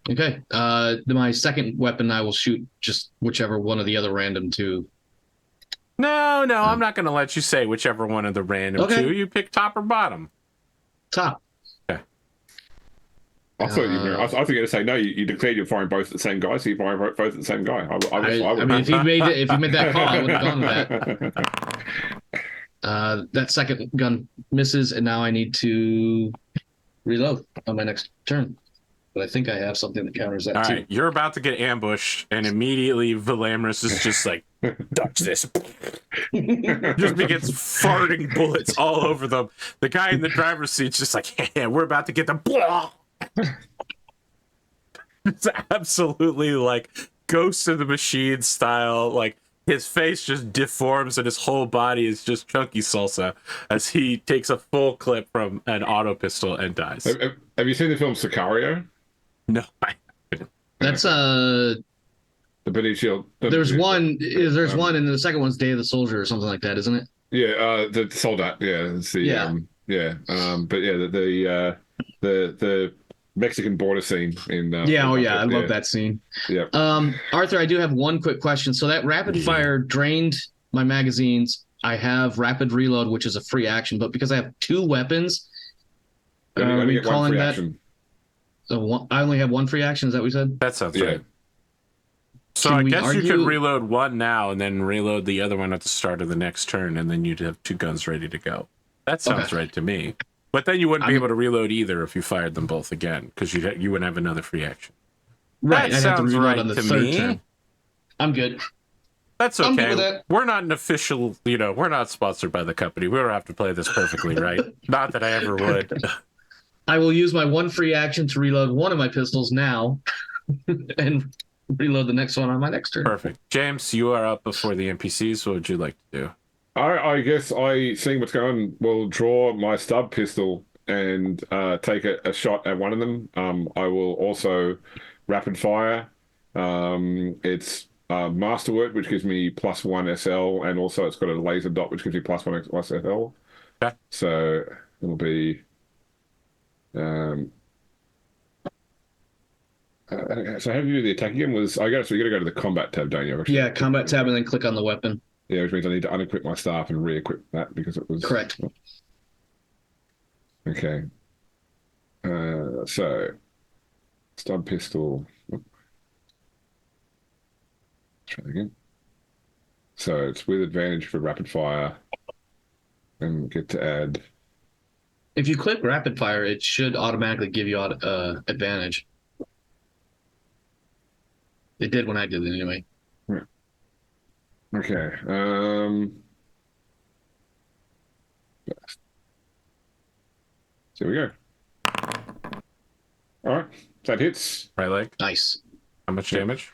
Okay. My second weapon, I will shoot just whichever one of the other random two. No, I'm not going to let you say whichever one of the random Okay. two. You pick top or bottom. Top. I thought you were going to say no. You declared you're firing both at the same guy, so you fire both at the same guy. I mean, if you made that call, I would have gone with that. That second gun misses, and now I need to reload on my next turn. But I think I have something that counters that All too. right, you're about to get ambushed, and immediately Velamris is just like, dodge this. Just begins farting bullets all over them. The guy in the driver's seat's just like, yeah, we're about to get the. It's absolutely like Ghost of the Machine style. Like his face just deforms and his whole body is just chunky salsa as he takes a full clip from an auto pistol and dies. Have you seen the film Sicario? No, That's The Benicio. there's one, and the second one's Day of the Soldier or something like that, isn't it? Yeah, the soldat. Yeah, it's the but yeah, the Mexican border scene in. I love that scene. Yeah. Arthur, I do have one quick question. So that rapid fire drained my magazines. I have rapid reload, which is a free action, but because I have two weapons, You are only we get one calling free that? action. I only have one free action. Is that what you said? that sounds Yeah. right. So Can I we guess you could argue- reload one now and then reload the other one at the start of the next turn, and then you'd have two guns ready to go. That sounds Okay. right to me. But then you wouldn't be I'm- able to reload either if you fired them both again, because you wouldn't have another free action. Right. That I'd have to sounds reload right on the to third me. turn. I'm good. That's I'm good okay. with that. We're not an official, we're not sponsored by the company. We don't have to play this perfectly right. Not that I ever would. I will use my one free action to reload one of my pistols now, and reload the next one on my next turn. Perfect. James, you are up before the NPCs. What would you like to do? I guess seeing what's going on, will draw my stub pistol and take a shot at one of them. I will also rapid fire. It's Masterwork, which gives me +1 SL, and also it's got a laser dot, which gives me +1 SL. Okay. So it'll be So how do you do the attack again? You got to go to the combat tab, don't you? Yeah, combat tab and then click on the weapon. Yeah, which means I need to unequip my staff and re-equip that because it was correct. Okay. So stub pistol. Try that again. So it's with advantage for rapid fire, and get to add. If you click rapid fire, it should automatically give you advantage. It did when I did it anyway. Okay. So here we go. All right. That hits. Right leg. Nice. How much damage?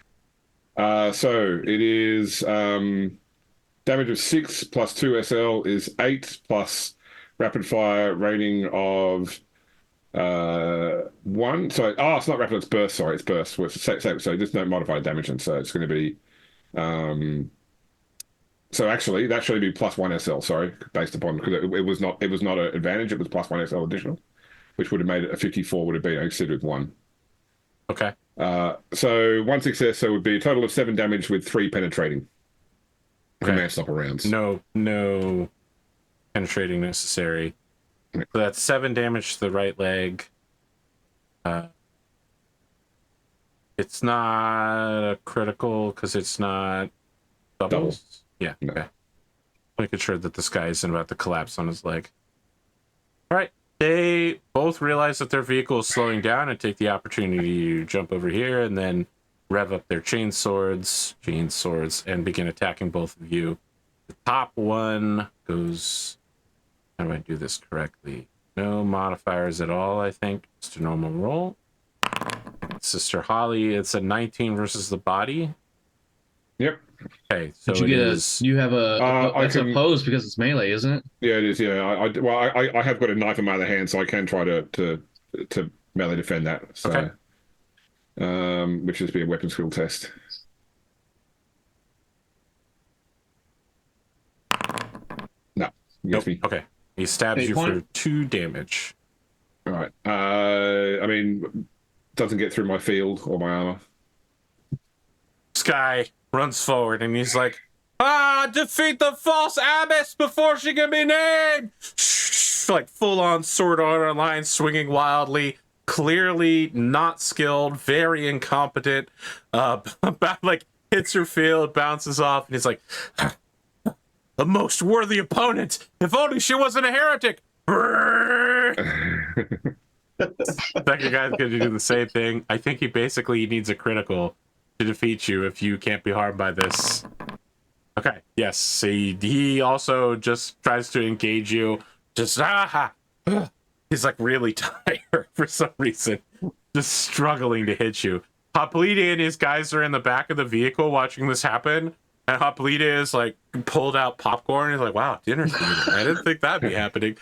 So it is damage of 6 plus 2 SL is 8 plus rapid fire rating of 1. So it's not rapid, it's burst. Sorry, it's burst. So there's no modified damage, and so it's going to be. So actually, that should be plus 1 SL. Sorry, based upon because it was not an advantage. It was plus 1 SL additional, which would have made it a 54. Would have been considered 1. Okay. So 1 success, so it would be a total of 7 damage with 3 penetrating. Command stopper rounds. No penetrating necessary. So that's 7 damage to the right leg. It's not a critical because it's not doubles. Yeah. No. Okay. Making sure that this guy isn't about to collapse on his leg. All right. They both realize that their vehicle is slowing down and take the opportunity to jump over here and then rev up their chain swords, and begin attacking both of you. The top one goes. How do I do this correctly? No modifiers at all, I think. Just a normal roll. Sister Holly, it's a 19 versus the body. Yep. Okay, so you have it's opposed because it's melee, isn't it? Yeah, it is. Yeah, I have got a knife in my other hand, so I can try to melee defend that. So, okay. Which is be a weapon skill test. No, nope. Okay, he stabs you for 2 damage. All right. I mean, doesn't get through my field or my armor. This guy runs forward and he's like, defeat the false abbess before she can be named! Like full-on sword art online, swinging wildly, clearly not skilled, very incompetent, like hits her field, bounces off, and he's like, a most worthy opponent! If only she wasn't a heretic! Second guy's gonna do the same thing. I think he basically needs a critical to defeat you if you can't be harmed by this. Okay, yes, he also just tries to engage you. Just, he's like really tired for some reason. Just struggling to hit you. Hoplita and his guys are in the back of the vehicle watching this happen. And Hoplita is like pulled out popcorn. He's like, wow, dinner's eating. I didn't think that'd be happening.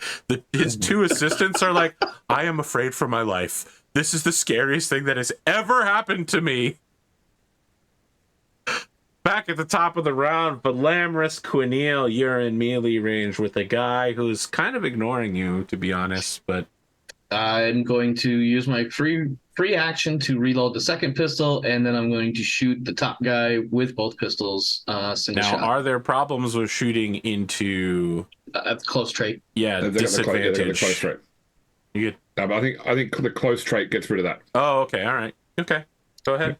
His 2 assistants are like, I am afraid for my life. This is the scariest thing that has ever happened to me. Back at the top of the round, Velamris Quineel, you're in melee range with a guy who's kind of ignoring you, to be honest, but I'm going to use my free action to reload the second pistol, and then I'm going to shoot the top guy with both pistols. Single shot. Are there problems with shooting into close trait? Yeah, disadvantage. The close trait. You get... but I think the close trait gets rid of that. Oh, okay, all right, okay. Go ahead,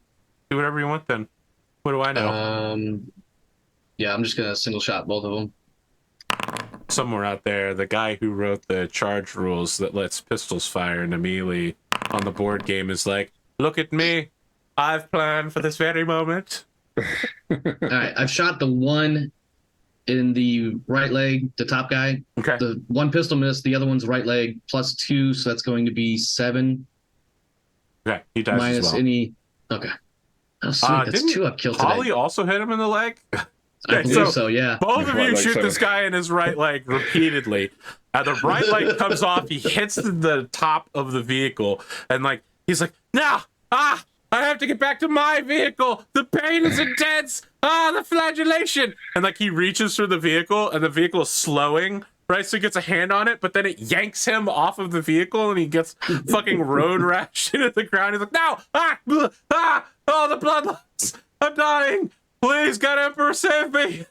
do whatever you want then. What do I know? Yeah, I'm just gonna single shot both of them. Somewhere out there, the guy who wrote the charge rules that lets pistols fire into melee on the board game is like, look at me, I've planned for this very moment. All right, I've shot the one in the right leg, the top guy. Okay. The one pistol missed, the other one's right leg, +2, so that's going to be 7. Okay, he dies minus as well. Any. Okay. Oh, sweet. That's 2 I've killed today. Holly also hit him in the leg? I believe so, yeah. Both of you shoot this guy in his right leg repeatedly. The right leg comes off, he hits the top of the vehicle, and like he's like, no! I have to get back to my vehicle! The pain is intense! The flagellation! And like he reaches for the vehicle, and the vehicle is slowing, right? So he gets a hand on it, but then it yanks him off of the vehicle and he gets fucking road rashed into the ground. He's like, no! Oh, the bloodlines! I'm dying! Please, God Emperor, save me!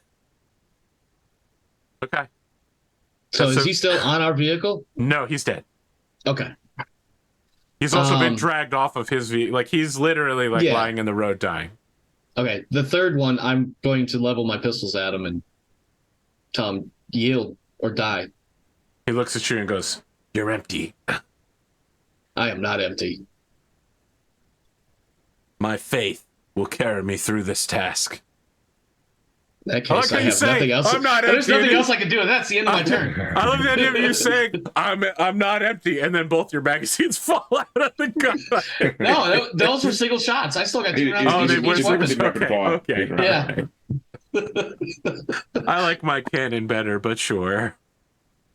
Okay. So is he still on our vehicle? No, he's dead. Okay. He's also been dragged off of his vehicle. Like, he's literally, like, lying in the road dying. Okay. The third one, I'm going to level my pistols at him and tell him, yield or die. He looks at you and goes, you're empty. I am not empty. My faith will carry me through this task. In that case, I have nothing else. I'm not There's empty. nothing else I can do, and that's the end of my turn. I love the idea of you saying, I'm not empty, and then both your magazines fall out of the gun. No, those were single shots. I still got 2 rounds. Oh, they were weapon. Okay. Yeah. I like my cannon better, but sure.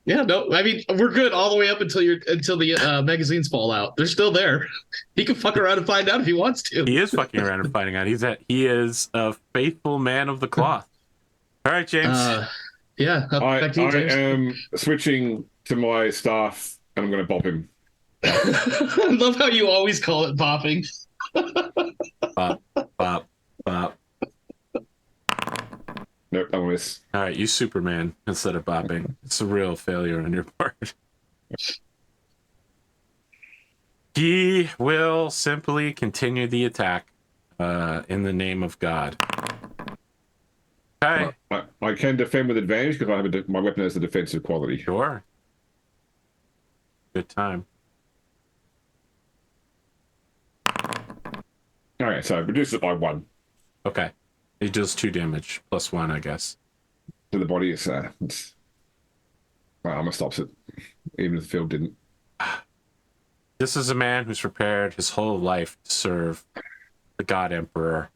Yeah, no, I mean, we're good all the way up until the magazines fall out. They're still there. He can fuck around and find out if he wants to. He is fucking around and finding out. He is a faithful man of the cloth. All right, James. Back to you, James. I am switching to my staff, and I'm going to bop him. I love how you always call it bopping. Bop, bop, bop. Nope, I miss. All right, you Superman instead of bopping. It's a real failure on your part. He will simply continue the attack in the name of God. Okay. I can defend with advantage because I have my weapon has a defensive quality. Sure. Good time. All right, so reduce it by 1 Okay. He does 2 damage, plus 1, I guess. to the body. My armor stops it, even if the field didn't. This is a man who's prepared his whole life to serve the God Emperor.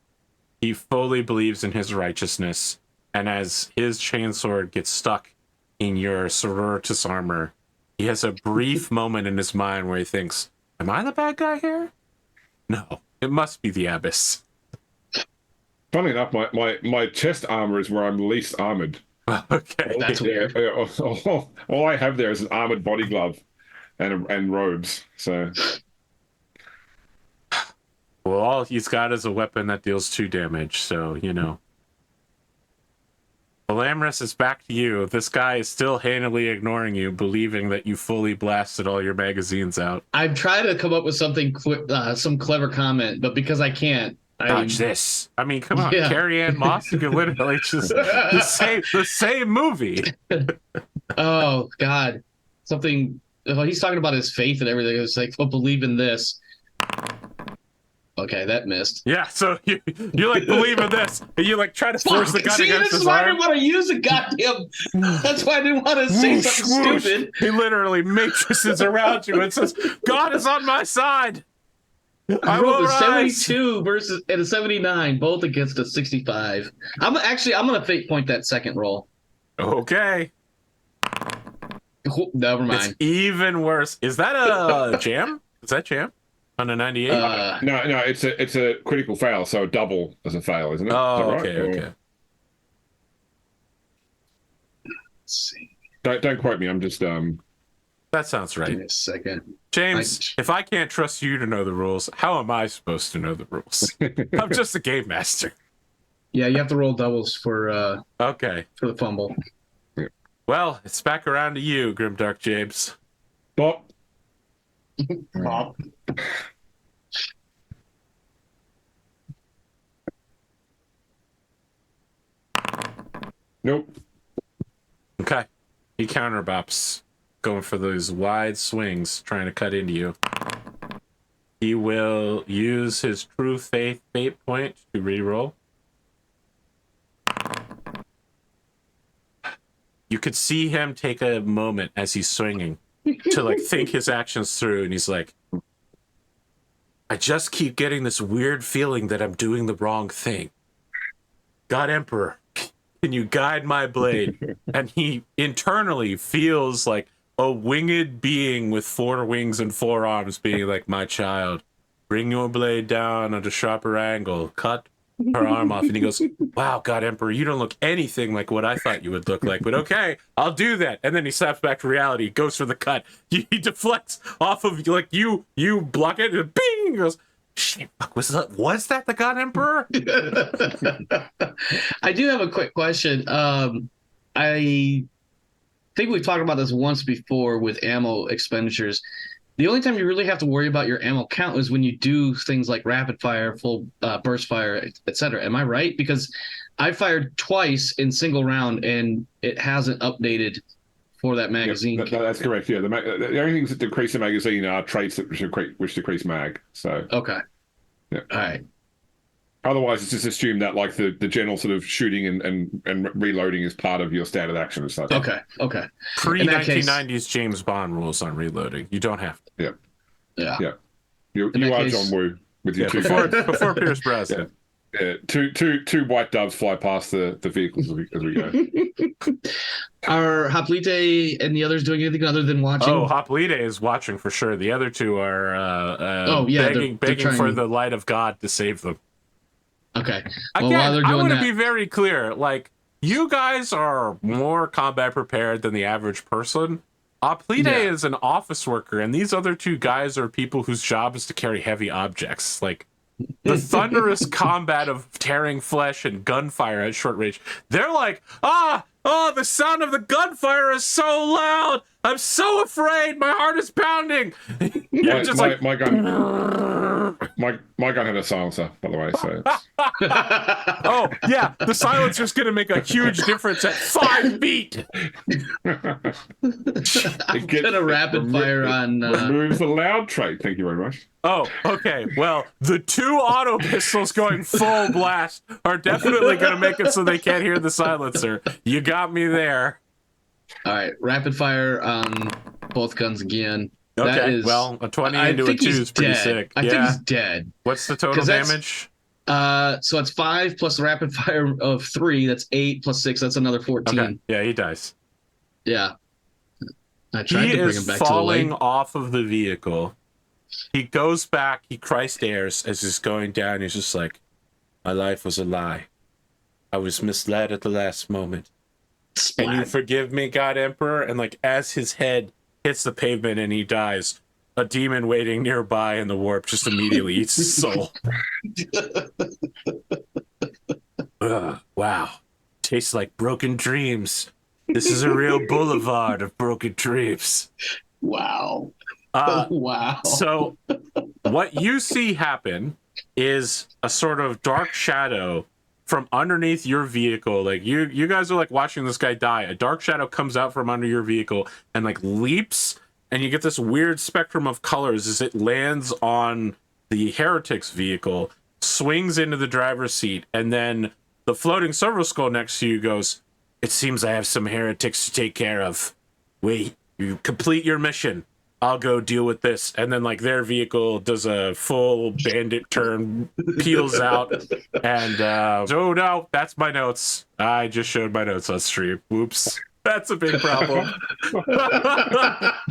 He fully believes in his righteousness, and as his chainsword gets stuck in your sororitas armor, he has a brief moment in his mind where he thinks, am I the bad guy here? No, it must be the Abyss. Funny enough, my chest armor is where I'm least armored. Okay. That's weird. All I have there is an armored body glove and robes. So, Well, all he's got is a weapon that deals 2 damage, so, you know. Velamris, is back to you. This guy is still handily ignoring you, believing that you fully blasted all your magazines out. I'm trying to come up with something, some clever comment, but because I can't, Dodge this. I mean, come on, Yeah. Carrie Ann Moss, you could literally just the same movie. Oh God, something. Well, he's talking about his faith and everything. It's like, well, believe in this. Okay, that missed. Yeah, so you like believe in this, and you like try to force the gun See, against this his is why I arm. didn't want to use a goddamn. That's why I didn't want to say Whoosh, something whoosh. stupid. He literally matrices around you and says, "God is on my side. I will rolled a rise." 72 versus and a 79, both against a 65. I'm gonna fake point that second roll. Okay, Never it's mind. even worse. Is that a jam? Is that jam on a 98? no, it's a critical fail, so a double as a fail, isn't it? Oh, Is that right? okay, Or- okay. Let's see. Don't quote me. I'm just That sounds Give me right. a second. James, if I can't trust you to know the rules, how am I supposed to know the rules? I'm just a game master. Yeah, you have to roll doubles for Okay. the fumble. Well, it's back around to you, Grimdark James. bop. Pop. Nope. Okay. He counterbops, going for those wide swings, trying to cut into you. He will use his true faith fate point to reroll. You could see him take a moment as he's swinging to like think his actions through, and he's like, I just keep getting this weird feeling that I'm doing the wrong thing. God Emperor, can you guide my blade? And he internally feels like a winged being with 4 wings and 4 arms being like, my child, bring your blade down at a sharper angle, cut her arm off, and he goes, "Wow, God Emperor, you don't look anything like what I thought you would look like, but okay, I'll do that." And then he snaps back to reality, goes for the cut. He deflects off of like you block it, and bing, he goes, "Shit, fuck, was that the God Emperor?" I do have a quick question. I think we've talked about this once before with ammo expenditures. The only time you really have to worry about your ammo count is when you do things like rapid fire, full burst fire, etc. Am I right? Because I fired twice in single round and it hasn't updated for that magazine. Yep, that's correct. Yeah, the only things that decrease the magazine are traits which decrease mag. So okay. Yeah. All right. Otherwise, it's just assumed that like the general sort of shooting and reloading is part of your standard action and stuff. Okay. Pre-1990s James Bond rules on reloading. You don't have to. Yeah. You are John Woo with your two before Pierce Brosnan. Yeah, two white doves fly past the vehicles as we go. Are Hoplite and the others doing anything other than watching? Oh, Hoplite is watching for sure. The other two are begging trying for the light of God to save them. Okay. Well, Again, while they're doing I want to that, be very clear. Like, you guys are more combat prepared than the average person. Hoplite is an office worker, and these other two guys are people whose job is to carry heavy objects. Like, the thunderous combat of tearing flesh and gunfire at short range. They're like, the sound of the gunfire is so loud. I'm so afraid. My heart is pounding. You're just my gun had a silencer, by the way. So. Oh yeah, the silencer's gonna make a huge difference at 5 feet. I'm gonna rapid fire on. Removes the loud trait. Thank you very much. Oh, okay. Well, the 2 auto pistols going full blast are definitely going to make it so they can't hear the silencer. You got me there. All right, rapid fire on both guns again. Okay, well, a 20 into a 2 is pretty sick. I think he's dead. What's the total damage? So it's 5 plus the rapid fire of 3. That's 8 plus 6. That's another 14. Okay. Yeah, he dies. Yeah. I tried to bring him back to the falling light. off of the vehicle. He goes back, he Christ stares as he's going down. He's just like, my life was a lie. I was misled at the last moment. Splat. Can you forgive me, God Emperor? And like as his head hits the pavement and he dies, a demon waiting nearby in the warp just immediately eats his soul. Wow. Tastes like broken dreams. This is a real boulevard of broken dreams. Wow. Wow. So what you see happen is a sort of dark shadow from underneath your vehicle. Like you guys are like watching this guy die. A dark shadow comes out from under your vehicle and like leaps, and you get this weird spectrum of colors as it lands on the heretic's vehicle, swings into the driver's seat, and then the floating servo skull next to you goes, "It seems I have some heretics to take care of. Wait, you complete your mission. I'll go deal with this." And then like their vehicle does a full bandit turn, peels out, and oh no, that's my notes. I just showed my notes on stream. Whoops. That's a big problem.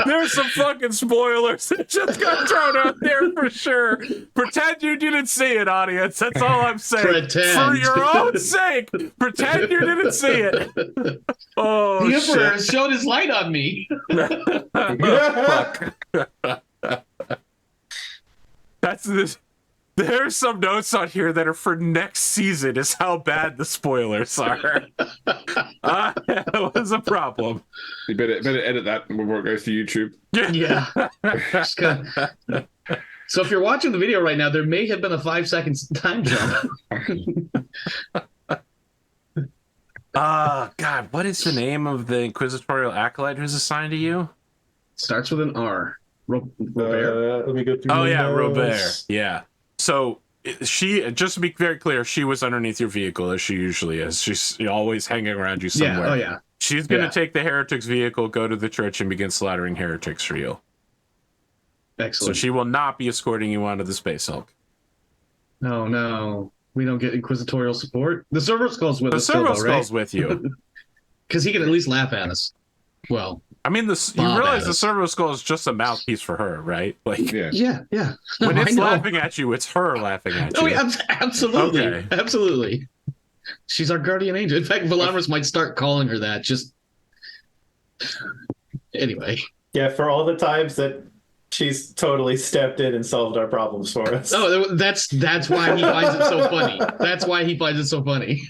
There's some fucking spoilers that just got thrown out there for sure. Pretend you didn't see it, audience. That's all I'm saying. Pretend. For your own sake, pretend you didn't see it. Oh, the Emperor shit. showed his light on me. That's this. There's some notes on here that are for next season, is how bad the spoilers are. That was a problem. You better edit that before it goes to YouTube. Yeah. So if you're watching the video right now, there may have been a 5 seconds time jump. God, what is the name of the Inquisitorial Acolyte who's assigned to you? Starts with an R. Robert. Let me go through. Oh, yeah, notes. Robert. Yeah. So she, just to be very clear, she was underneath your vehicle as she usually is. She's always hanging around you somewhere. Yeah. Oh, yeah. She's going to take the heretic's vehicle, go to the church, and begin slaughtering heretics for you. Excellent. So she will not be escorting you onto the Space Hulk. Oh, no. We don't get inquisitorial support. The servo skull's with us. The servo skull's with you. Because he can at least laugh at us. Well, I mean, this you Bob realize the Addis. servo skull is just a mouthpiece for her, right? Like, Yeah. Yeah. No, when I it's know. laughing at you, it's her laughing at Oh, you. yeah, absolutely. Okay. Absolutely. She's our guardian angel. In fact, Velamris might start calling her that. Just anyway. Yeah, for all the times that she's totally stepped in and solved our problems for us. Oh, that's why he finds it so funny. That's why he finds it so funny.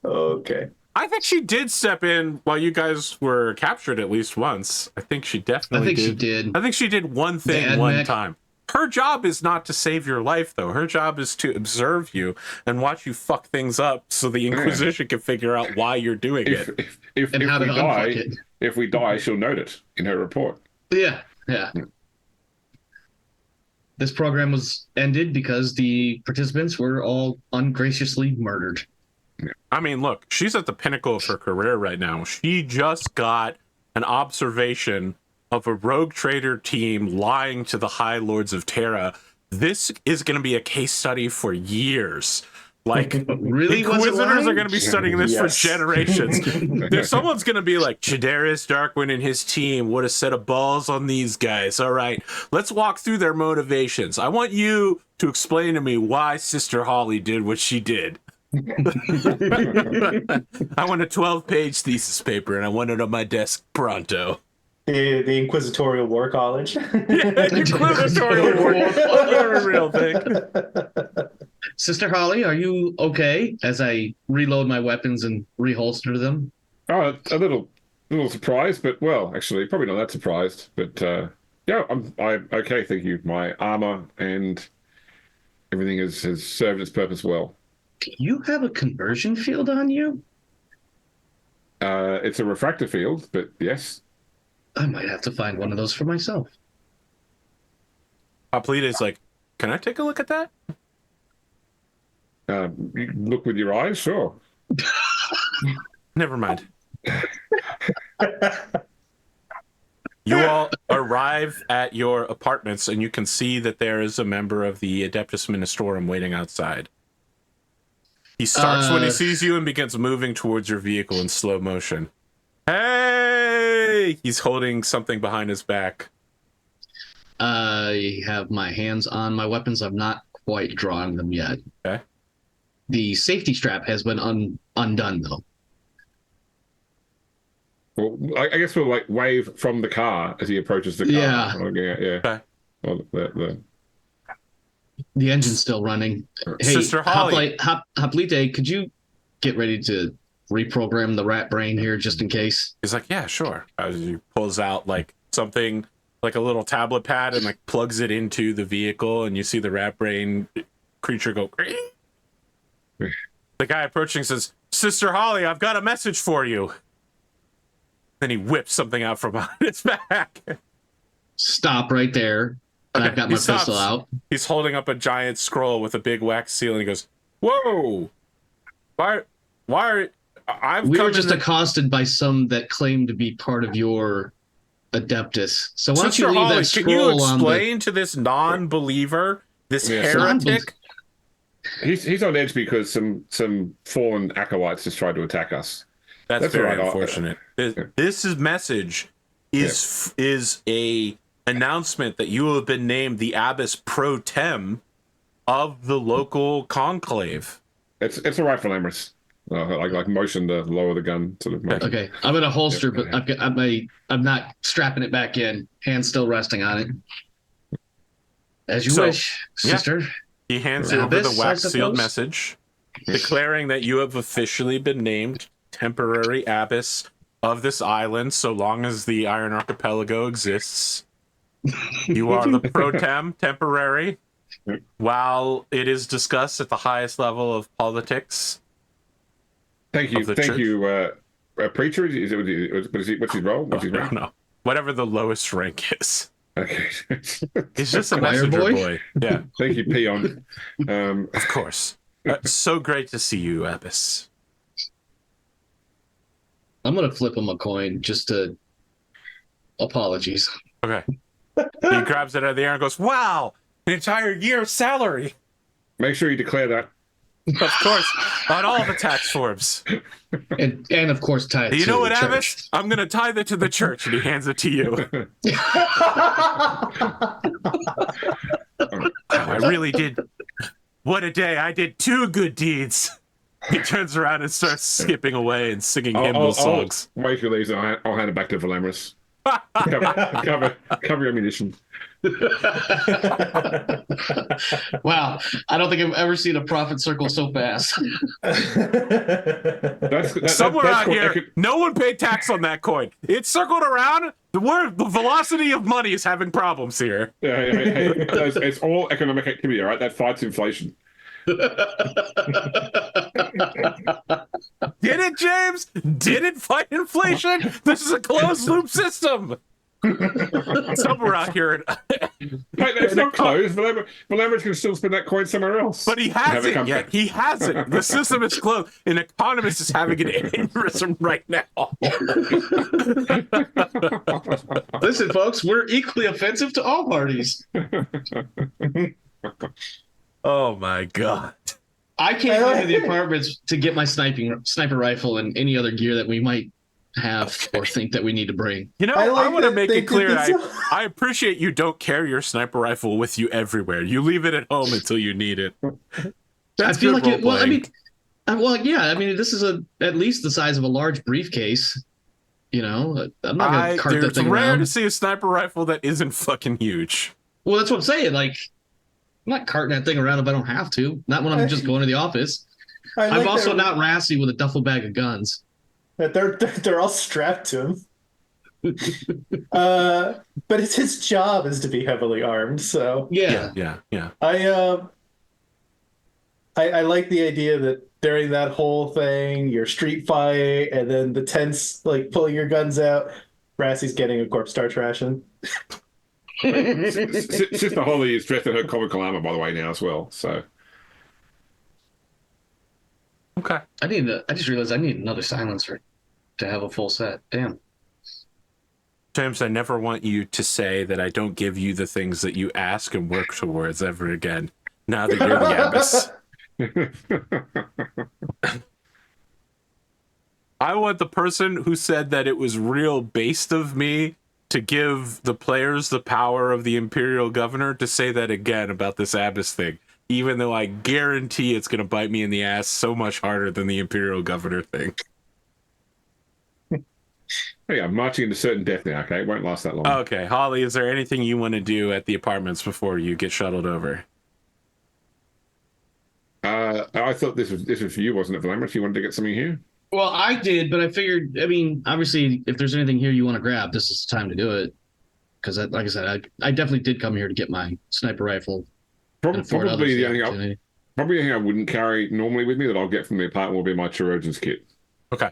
Okay. I think she did step in while you guys were captured at least once. I think she definitely I think she did. I think she did one thing Dad one mech. time. Her job is not to save your life, though. Her job is to observe you and watch you fuck things up so the Inquisition can figure out why you're doing it. If And how we to unfuck die, it. if we die, she'll note it in her report. Yeah. This program was ended because the participants were all ungraciously murdered. I mean, look, she's at the pinnacle of her career right now. She just got an observation of a rogue trader team lying to the High Lords of Terra. This is going to be a case study for years. Like, Really? Was it Inquisitors lying? are going to be studying this Yes. for generations. Someone's going to be like, Chaderius, Darkwind, and his team would have set of balls on these guys. All right, let's walk through their motivations. I want you to explain to me why Sister Holly did what she did. I want a 12-page thesis paper, and I want it on my desk pronto. The Inquisitorial War College. Inquisitorial war, a very real thing. Sister Holly, are you okay? As I reload my weapons and reholster them. Oh, a little surprised, but well, actually, probably not that surprised. But yeah, I'm okay. Thank you. My armor and everything has served its purpose well. Do you have a conversion field on you? It's a refractor field, but yes. I might have to find one of those for myself. Hoplida's like, can I take a look at that? You look with your eyes, sure. Never mind. You all arrive at your apartments, and you can see that there is a member of the Adeptus Ministorum waiting outside. He starts when he sees you and begins moving towards your vehicle in slow motion. Hey! He's holding something behind his back. I have my hands on my weapons. I'm not quite drawing them yet. Okay. The safety strap has been undone, though. Well, I guess we'll like wave from the car as he approaches the car. Yeah. Yeah. Okay. Well, The engine's still running. Hey, Sister Holly. Hoplite, could you get ready to reprogram the rat brain here just in case? He's like, yeah, sure. As he pulls out like something like a little tablet pad and like plugs it into the vehicle, and you see the rat brain creature go. The guy approaching says, Sister Holly, I've got a message for you. Then he whips something out from behind his back. Stop right there. Okay, I've got he my stops. pistol out. He's holding up a giant scroll with a big wax seal, and he goes, whoa! Why are... We were just accosted by some that claim to be part of your Adeptus. So why don't Sister you leave Holly, that can you scroll on the... explain to this non-believer, this Yeah. heretic? he's on edge because some fallen acolytes just tried to attack us. That's very right. unfortunate. This message is a announcement that you have been named the abbess pro tem of the local conclave. It's all right, Velamris. Like motion to lower the gun, sort of. Motion. Okay, I'm in a holster, but I'm not strapping it back in. Hands still resting on it. As you wish, sister. He hands you over Abbess, the I wax-sealed suppose? message, declaring that you have officially been named temporary abbess of this island so long as the Iron Archipelago exists. You are the pro tem, temporary, while it is discussed at the highest level of politics. Thank you, Of the thank church? you. Preacher, what's his role? What's his I rank? don't know. Whatever the lowest rank is. Okay. He's just a Choir messenger boy? boy. Yeah, Thank you, Peon. of course. So great to see you, Abbess. I'm gonna flip him a coin just to apologies. Okay. He grabs it out of the air and goes, wow, an entire year's salary. Make sure you declare that. Of course, on all the tax forms. And of course tie it You to know what, the church. Abbas? I'm gonna tie that to the church, and he hands it to you. I really did. What a day! I did 2 good deeds. He turns around and starts skipping away and singing hymnal songs. Wait till these. I'll hand it back to Velamris. cover your ammunition. Wow, I don't think I've ever seen a profit circle so fast. Somewhere out here, no one paid tax on that coin. It circled around. The velocity of money is having problems here. Yeah, it's all economic activity, all right? That fights inflation. Did it, James? Did it fight inflation? This is a closed loop system. Somewhere out here. Hey, that's not closed. Velamris can still spend that coin somewhere else. But he hasn't yet. He hasn't. The system is closed. An economist is having an aneurysm right now. Listen, folks, we're equally offensive to all parties. Oh my god. I came into the apartments to get my sniper rifle and any other gear that we might have or think that we need to bring. You know, I want to make it clear I appreciate you don't carry your sniper rifle with you everywhere. You leave it at home until you need it. That's I feel like well, I mean, this is at least the size of a large briefcase. You know, I'm not going to cart that thing rare around. to see a sniper rifle that isn't fucking huge. Well, that's what I'm saying. Like, I'm not carting that thing around if I don't have to. Not when I'm just going to the office. I'm also not Rassie with a duffel bag of guns. They're all strapped to him. But it's his job is to be heavily armed. So yeah. I like the idea that during that whole thing, your street fight, and then the tents like pulling your guns out, Rassie's getting a corpse starch ration. Sister Holly is dressed in her comical armor, by the way, now as well. So okay, I just realized I need another silencer to have a full set. Damn. James, I never want you to say that I don't give you the things that you ask and work towards ever again. Now that you're the abbess. I want the person who said that it was real based of me to give the players the power of the Imperial Governor to say that again about this abbess thing, even though I guarantee it's going to bite me in the ass so much harder than the Imperial Governor thing. Hey, I'm marching into certain death now, okay? It won't last that long. Okay, Holly, is there anything you want to do at the apartments before you get shuttled over? I thought this was for you, wasn't it, Velamris? You wanted to get something here? Well, I did, but I figured, I mean, obviously, if there's anything here you want to grab, this is the time to do it. Because, like I said, I definitely did come here to get my sniper rifle. Probably the only thing I wouldn't carry normally with me that I'll get from the apartment will be my Trojan's kit. Okay.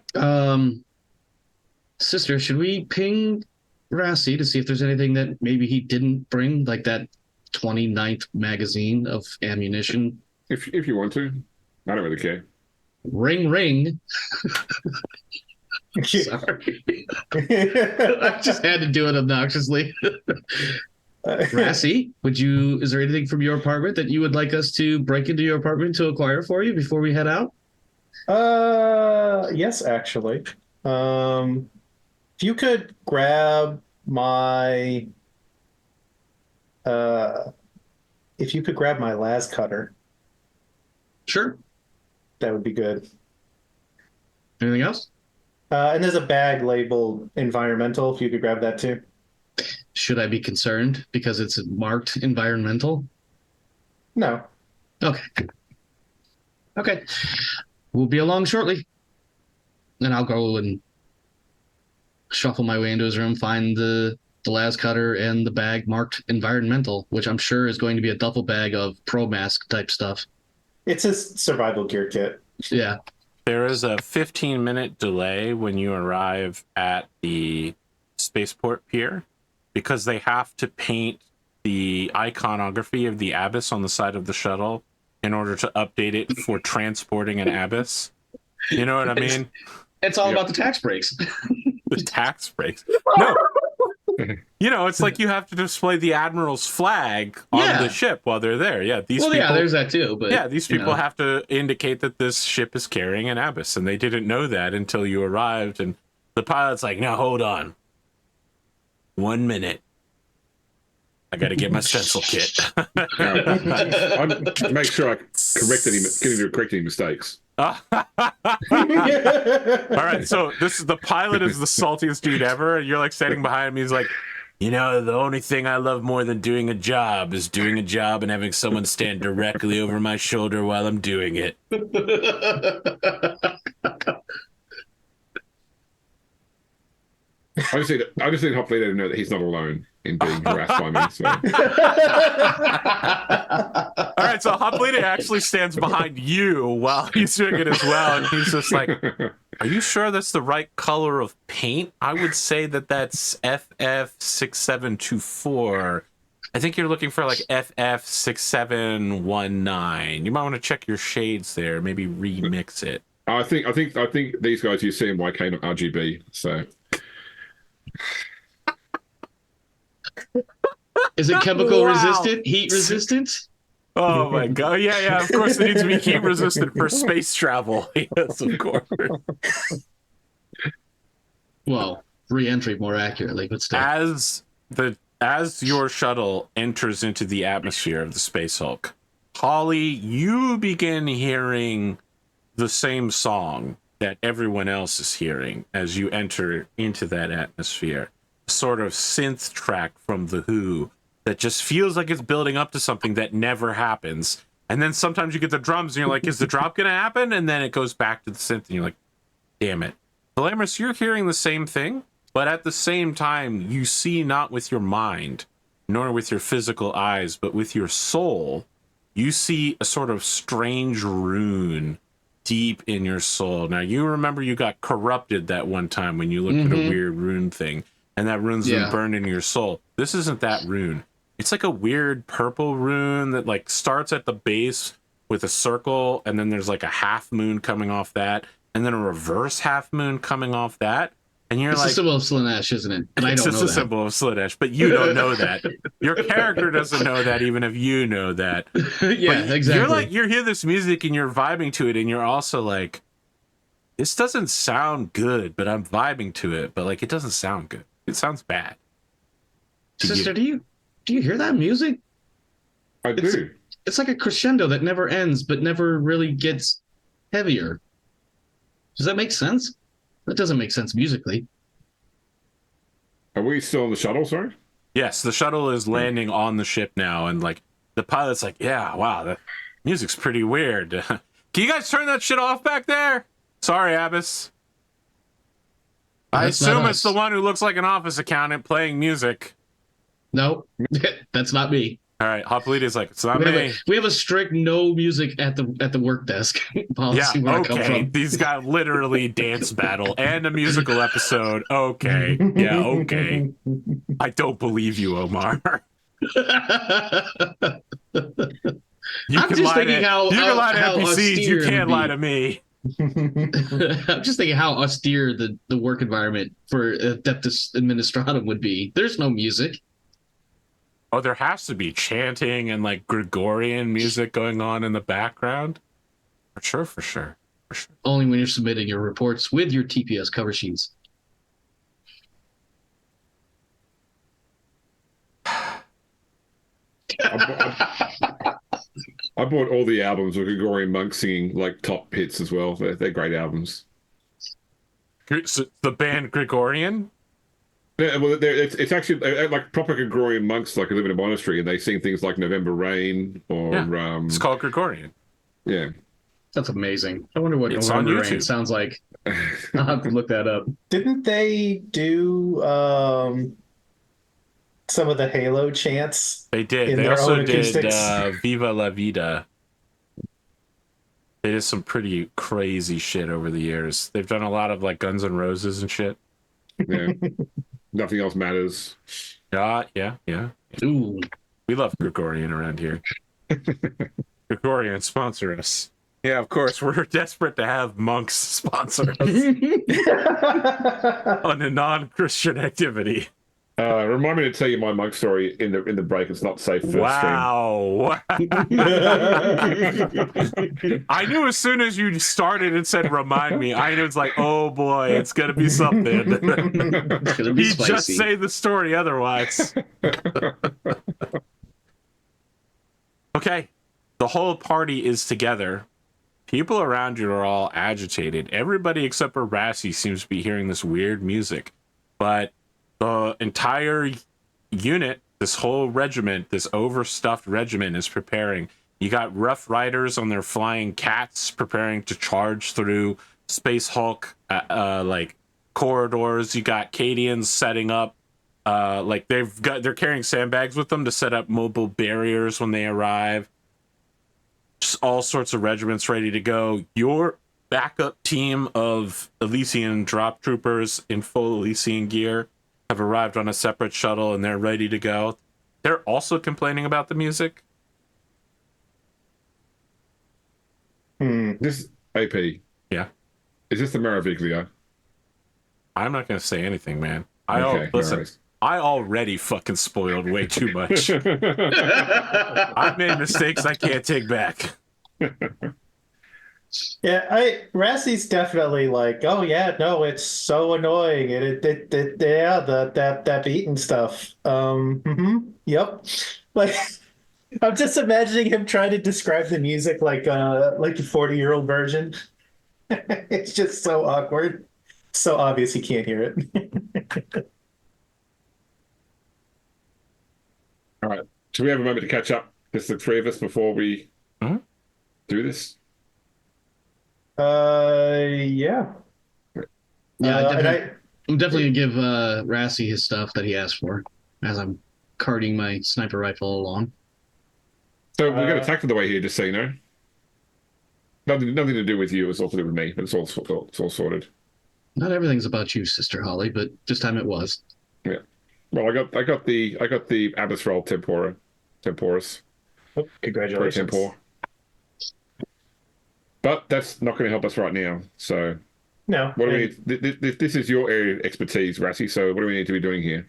Sister, should we ping Rassie to see if there's anything that maybe he didn't bring, like that 29th magazine of ammunition? If you want to. I don't really care. Ring, ring. Sorry. I just had to do it obnoxiously. Rassie, is there anything from your apartment that you would like us to break into your apartment to acquire for you before we head out? Yes, actually. If you could grab my las cutter. Sure. That would be good. Anything else? And there's a bag labeled environmental, if you could grab that too. Should I be concerned because it's marked environmental? No. Okay. We'll be along shortly. Then I'll go and shuffle my way into his room, find the las cutter and the bag marked environmental, which I'm sure is going to be a duffel bag of pro mask type stuff. It's a survival gear kit. Yeah. There is a 15-minute delay when you arrive at the spaceport pier because they have to paint the iconography of the abyss on the side of the shuttle in order to update it for transporting an abyss. You know what I mean? It's all about the tax breaks. The tax breaks. No. You know, it's like you have to display the admiral's flag on the ship while they're there. Yeah, these people. Yeah, there's that too. But yeah, these people have to indicate that this ship is carrying an abyss, and they didn't know that until you arrived. And the pilot's like, "Now hold on, 1 minute. I got to get my stencil kit." I make sure I correct any mistakes. All right, so the pilot is the saltiest dude ever, and you're like standing behind him. He's like, "You know, the only thing I love more than doing a job is doing a job and having someone stand directly over my shoulder while I'm doing it." I just need hopefully to know that he's not alone in being harassed by me. So. All right, so Hoplita actually stands behind you while he's doing it as well, and he's just like, "Are you sure that's the right color of paint? I would say that's FF6724. I think you're looking for like FF6719. You might want to check your shades there, maybe remix it." I think these guys use CMYK, not RGB. So. Is it chemical resistant, heat resistant? Oh my god! Yeah. Of course, it needs to be heat resistant for space travel. Yes, of course. Well, re-entry more accurately, but still. As your shuttle enters into the atmosphere of the Space Hulk, Holly, you begin hearing the same song that everyone else is hearing as you enter into that atmosphere. Sort of synth track from The Who that just feels like it's building up to something that never happens. And then sometimes you get the drums and you're like, is the drop going to happen? And then it goes back to the synth and you're like, damn it. Velamris, you're hearing the same thing, but at the same time, you see not with your mind, nor with your physical eyes, but with your soul. You see a sort of strange rune deep in your soul. Now, you remember you got corrupted that one time when you looked at a weird rune thing, and that rune's been burned into your soul. This isn't that rune. It's like a weird purple rune that like starts at the base with a circle, and then there's like a half moon coming off that, and then a reverse half moon coming off that. And you're it's like, a symbol of Slaanesh, isn't it? And it's just a symbol of Slaanesh, but you don't know that. Your character doesn't know that, even if you know that. Yeah, but exactly. You're like, you hear this music and you're vibing to it, and you're also like, this doesn't sound good, but I'm vibing to it. But like, it doesn't sound good. It sounds bad. Sister, do you hear that music? I do. It's like a crescendo that never ends, but never really gets heavier. Does that make sense? That doesn't make sense musically. Are we still on the shuttle, sorry? Yes, the shuttle is landing on the ship now, and like the pilot's like, yeah, wow, the music's pretty weird. Can you guys turn that shit off back there? Sorry, Abbas. I assume it's the one who looks like an office accountant playing music. No, that's not me. All right, Hoplita's like, it's not me. We have a strict no music at the work desk policy. Yeah, okay. These got literally dance battle and a musical episode. Okay, yeah, okay. I don't believe you, Omar. You can lie to NPCs. You can't lie to me. I'm just thinking how austere the work environment for Adeptus Administratum would be. There's no music. Oh, there has to be chanting and like Gregorian music going on in the background. For sure. Only when you're submitting your reports with your TPS cover sheets. I bought all the albums of Gregorian monks singing like top hits as well. They're great albums. So the band Gregorian? Yeah, well, it's actually like proper Gregorian monks, like who live in a monastery, and they sing things like November Rain or it's called Gregorian. Yeah, that's amazing. I wonder what it's November on YouTube. Rain sounds like. I'll have to look that up. Didn't they do some of the Halo chants? They did. They also did Viva la Vida. They did some pretty crazy shit over the years. They've done a lot of like Guns N' Roses and shit. Yeah. Nothing else matters. Yeah. Ooh. We love Gregorian around here. Gregorian, sponsor us. Yeah, of course. We're desperate to have monks sponsor us on a non-Christian activity. Remind me to tell you my monk story in the break. It's not safe for stream. Wow. I knew as soon as you started and said remind me, I knew it's like, oh boy, it's gonna be something. It's gonna be He spicy. just say the story otherwise. Okay. The whole party is together. People around you are all agitated. Everybody except for Rassie seems to be hearing this weird music. But the entire unit, this whole regiment, this overstuffed regiment is preparing. You got Rough Riders on their flying cats preparing to charge through Space Hulk like corridors. You got Cadians setting up like they're carrying sandbags with them to set up mobile barriers when they arrive. Just all sorts of regiments ready to go. Your backup team of Elysian drop troopers in full Elysian gear have arrived on a separate shuttle and they're ready to go. They're also complaining about the music. This AP. Yeah. Is this the Meraviglia? I'm not going to say anything, man. Okay, Listen, no I already fucking spoiled way too much. I've made mistakes I can't take back. Yeah, Rassie's definitely like, oh yeah, no, it's so annoying, and yeah, that beat and stuff. Yep. Like, I'm just imagining him trying to describe the music like a 40-year-old version. It's just so awkward, so obvious he can't hear it. All right. Do we have a moment to catch up? Just the three of us before we do this? Yeah. Yeah, I'm definitely gonna give Rassie his stuff that he asked for as I'm carting my sniper rifle along. So we're going to attack the way here, just so you know. Nothing to do with you. It's all to do with me. But it's all sorted. Not everything's about you, Sister Holly, but this time it was. Yeah. Well, I got the Abbas roll temporis. Oh, congratulations. Tempor. But that's not going to help us right now. So No. what do we need? This is your area of expertise, Rassie. So what do we need to be doing here?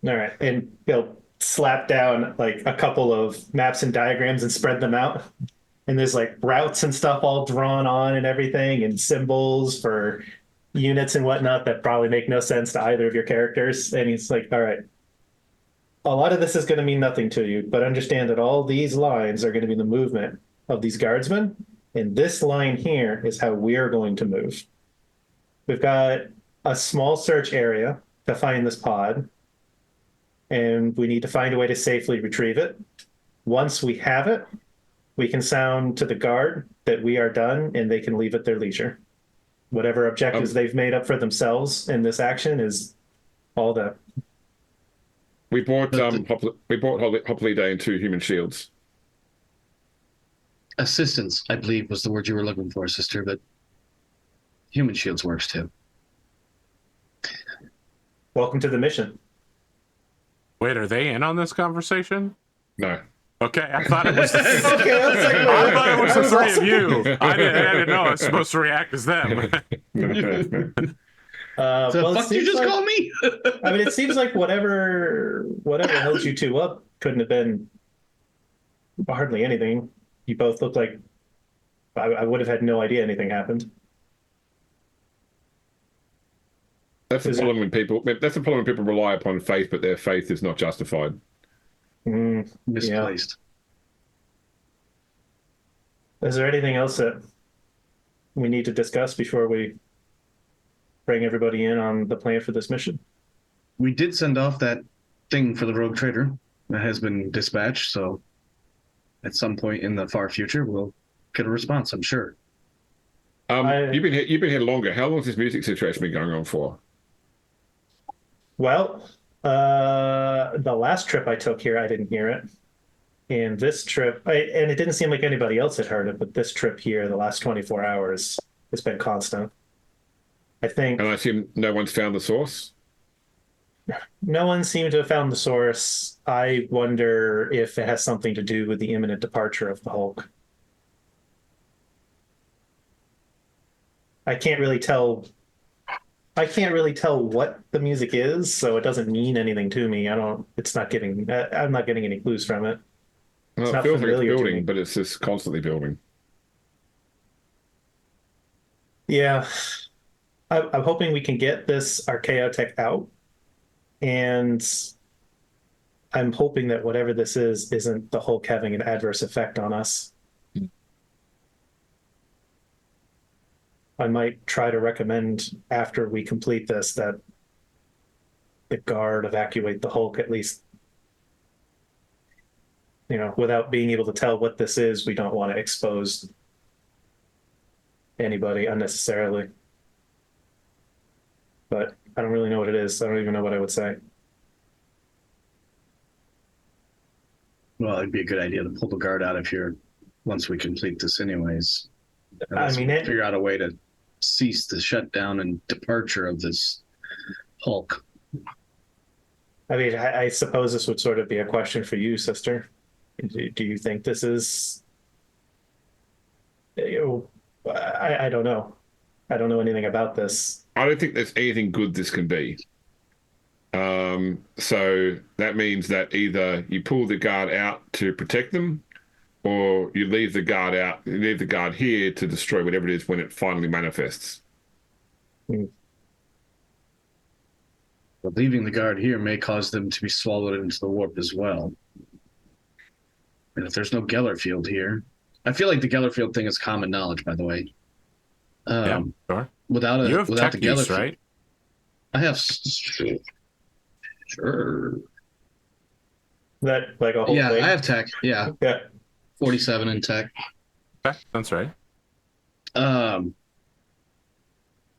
All right, and he'll slap down like a couple of maps and diagrams and spread them out. And there's like routes and stuff all drawn on and everything, and symbols for units and whatnot that probably make no sense to either of your characters. And he's like, all right, a lot of this is going to mean nothing to you, but understand that all these lines are going to be the movement of these guardsmen. And this line here is how we're going to move. We've got a small search area to find this pod, and we need to find a way to safely retrieve it. Once we have it, we can sound to the guard that we are done, and they can leave at their leisure. Whatever objectives they've made up for themselves in this action is all that. We bought Hopley Day and 2 human shields. Assistance, I believe, was the word you were looking for, sister, but human shields works too. Welcome to the mission. Wait, are they in on this conversation? No. Okay, I thought it was. Okay, I was like, I thought it was the three of you. I didn't know I was supposed to react as them. So fuck you just call me? I mean, it seems like whatever held you two up couldn't have been hardly anything. You both look like I would have had no idea anything happened. That's the problem when people rely upon faith, but their faith is not justified. Misplaced. Yeah. Is there anything else that we need to discuss before we bring everybody in on the plan for this mission? We did send off that thing for the rogue trader that has been dispatched, so at some point in the far future we'll get a response, I'm sure. You've been here longer. How long has this music situation been going on for? Well, the last trip I took here, I didn't hear it. And this trip, and it didn't seem like anybody else had heard it, but this trip here, the last 24 hours, it's been constant. I think. And I assume no one's found the source? No one seemed to have found the source. I wonder if it has something to do with the imminent departure of the Hulk. I can't really tell I can't really tell what the music is, so it doesn't mean anything to me. I don't. It's not giving. I'm not getting any clues from it. Well, It's it not feels like it's familiar to me. building, but it's just constantly building. Yeah, I'm hoping we can get this Archaeotech out, and I'm hoping that whatever this is isn't the Hulk having an adverse effect on us. I might try to recommend after we complete this that the guard evacuate the Hulk at least. You know, without being able to tell what this is, we don't want to expose anybody unnecessarily. But I don't really know what it is. I don't even know what I would say. Well, it'd be a good idea to pull the guard out of here once we complete this, anyways. I mean, Figure out a way to cease the shutdown and departure of this Hulk. I suppose this would sort of be a question for you, sister. Do you think this is? I don't know. I don't know anything about this. I don't think there's anything good this can be. So that means that either you pull the guard out to protect them, or you leave the guard out, you leave the guard here to destroy whatever it is when it finally manifests. But leaving the guard here may cause them to be swallowed into the warp as well. And if there's no Geller field here, I feel like the Geller field thing is common knowledge, by the way. Yeah, sure. Without You have without tech the Geller use, field, right? I have sure. That like a whole Yeah, thing? I have tech. Yeah, Yeah. 47 in tech. Okay, that's right.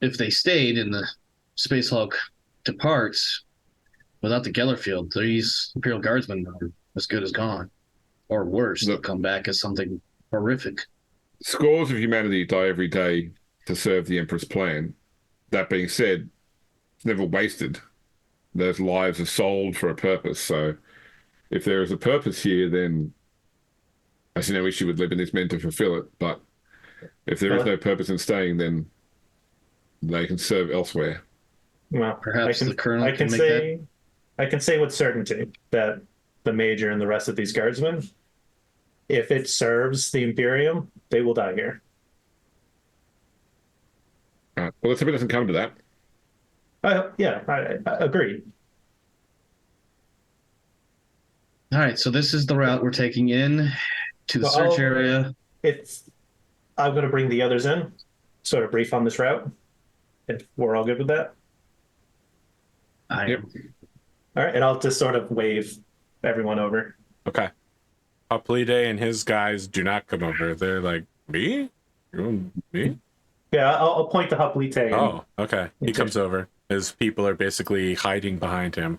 If they stayed in the Space Hulk departs without the Geller field, these Imperial Guardsmen are as good as gone, or worse. They'll come back as something horrific. Scores of humanity die every day to serve the Emperor's plan. That being said, it's never wasted. Those lives are sold for a purpose. So if there is a purpose here, then I see no issue with leaving these men to fulfill it. But if there is no purpose in staying, then they can serve elsewhere. Well, Perhaps the Colonel I can can make say, I can say with certainty that the Major and the rest of these guardsmen, if it serves the Imperium, they will die here. Well, let's hope it doesn't come to that. I agree. All right, so this is the route we're taking in to the search area. I'm going to bring the others in, sort of brief on this route, if we're all good with that. Yep. All right, and I'll just sort of wave everyone over. Okay. Hoplite and his guys do not come over. They're like, me? Me? Yeah, I'll point to Hoplite. Oh, okay. He comes over. His people are basically hiding behind him.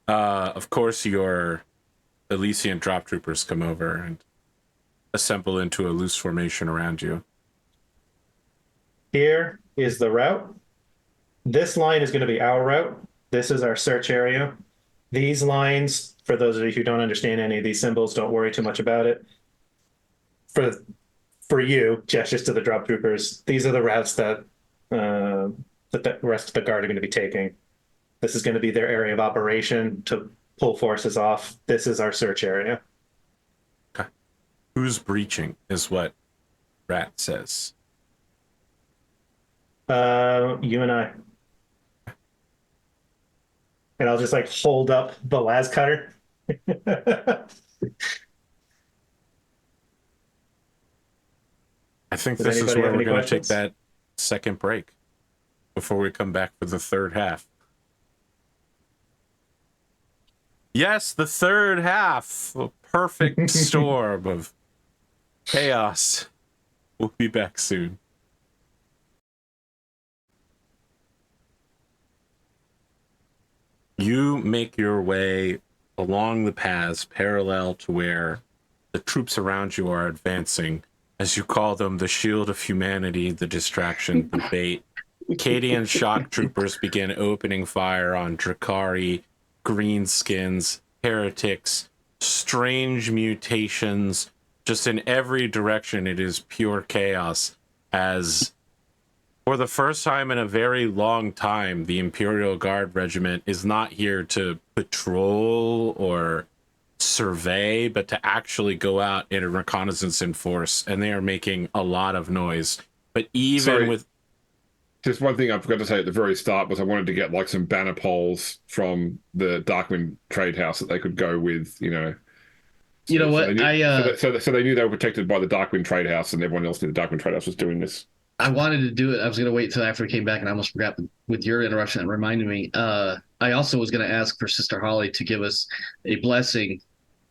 Of course, your Elysian drop troopers come over and assemble into a loose formation around you. Here is the route. This line is going to be our route. This is our search area. These lines, for those of you who don't understand any of these symbols, don't worry too much about it. For you, gestures to the drop troopers, these are the routes that the rest of the guard are going to be taking. This is going to be their area of operation to pull forces off. This is our search area. Okay. Who's breaching is what Rat says. You and I. And I'll just like hold up the las cutter. I think Does this is anybody where have we're any going to take questions? that second break before we come back for the third half. Yes, the third half. A perfect storm of chaos. We'll be back soon. You make your way along the paths parallel to where the troops around you are advancing. As you call them, the shield of humanity, the distraction, the bait. Cadian shock troopers begin opening fire on Drakari, greenskins, heretics, strange mutations. Just in every direction, it is pure chaos as For the first time in a very long time, the Imperial Guard Regiment is not here to patrol or survey, but to actually go out in a reconnaissance in force, and they are making a lot of noise. But even Sorry. with... Just one thing I forgot to say at the very start was I wanted to get like some banner poles from the Darkwind trade house that they could go with, you know. You know what? They knew, so they knew they were protected by the Darkwind trade house, and everyone else knew the Darkwind trade house was doing this. I wanted to do it. I was going to wait until after we came back, and I almost forgot with your interruption. It reminded me. I also was going to ask for Sister Holly to give us a blessing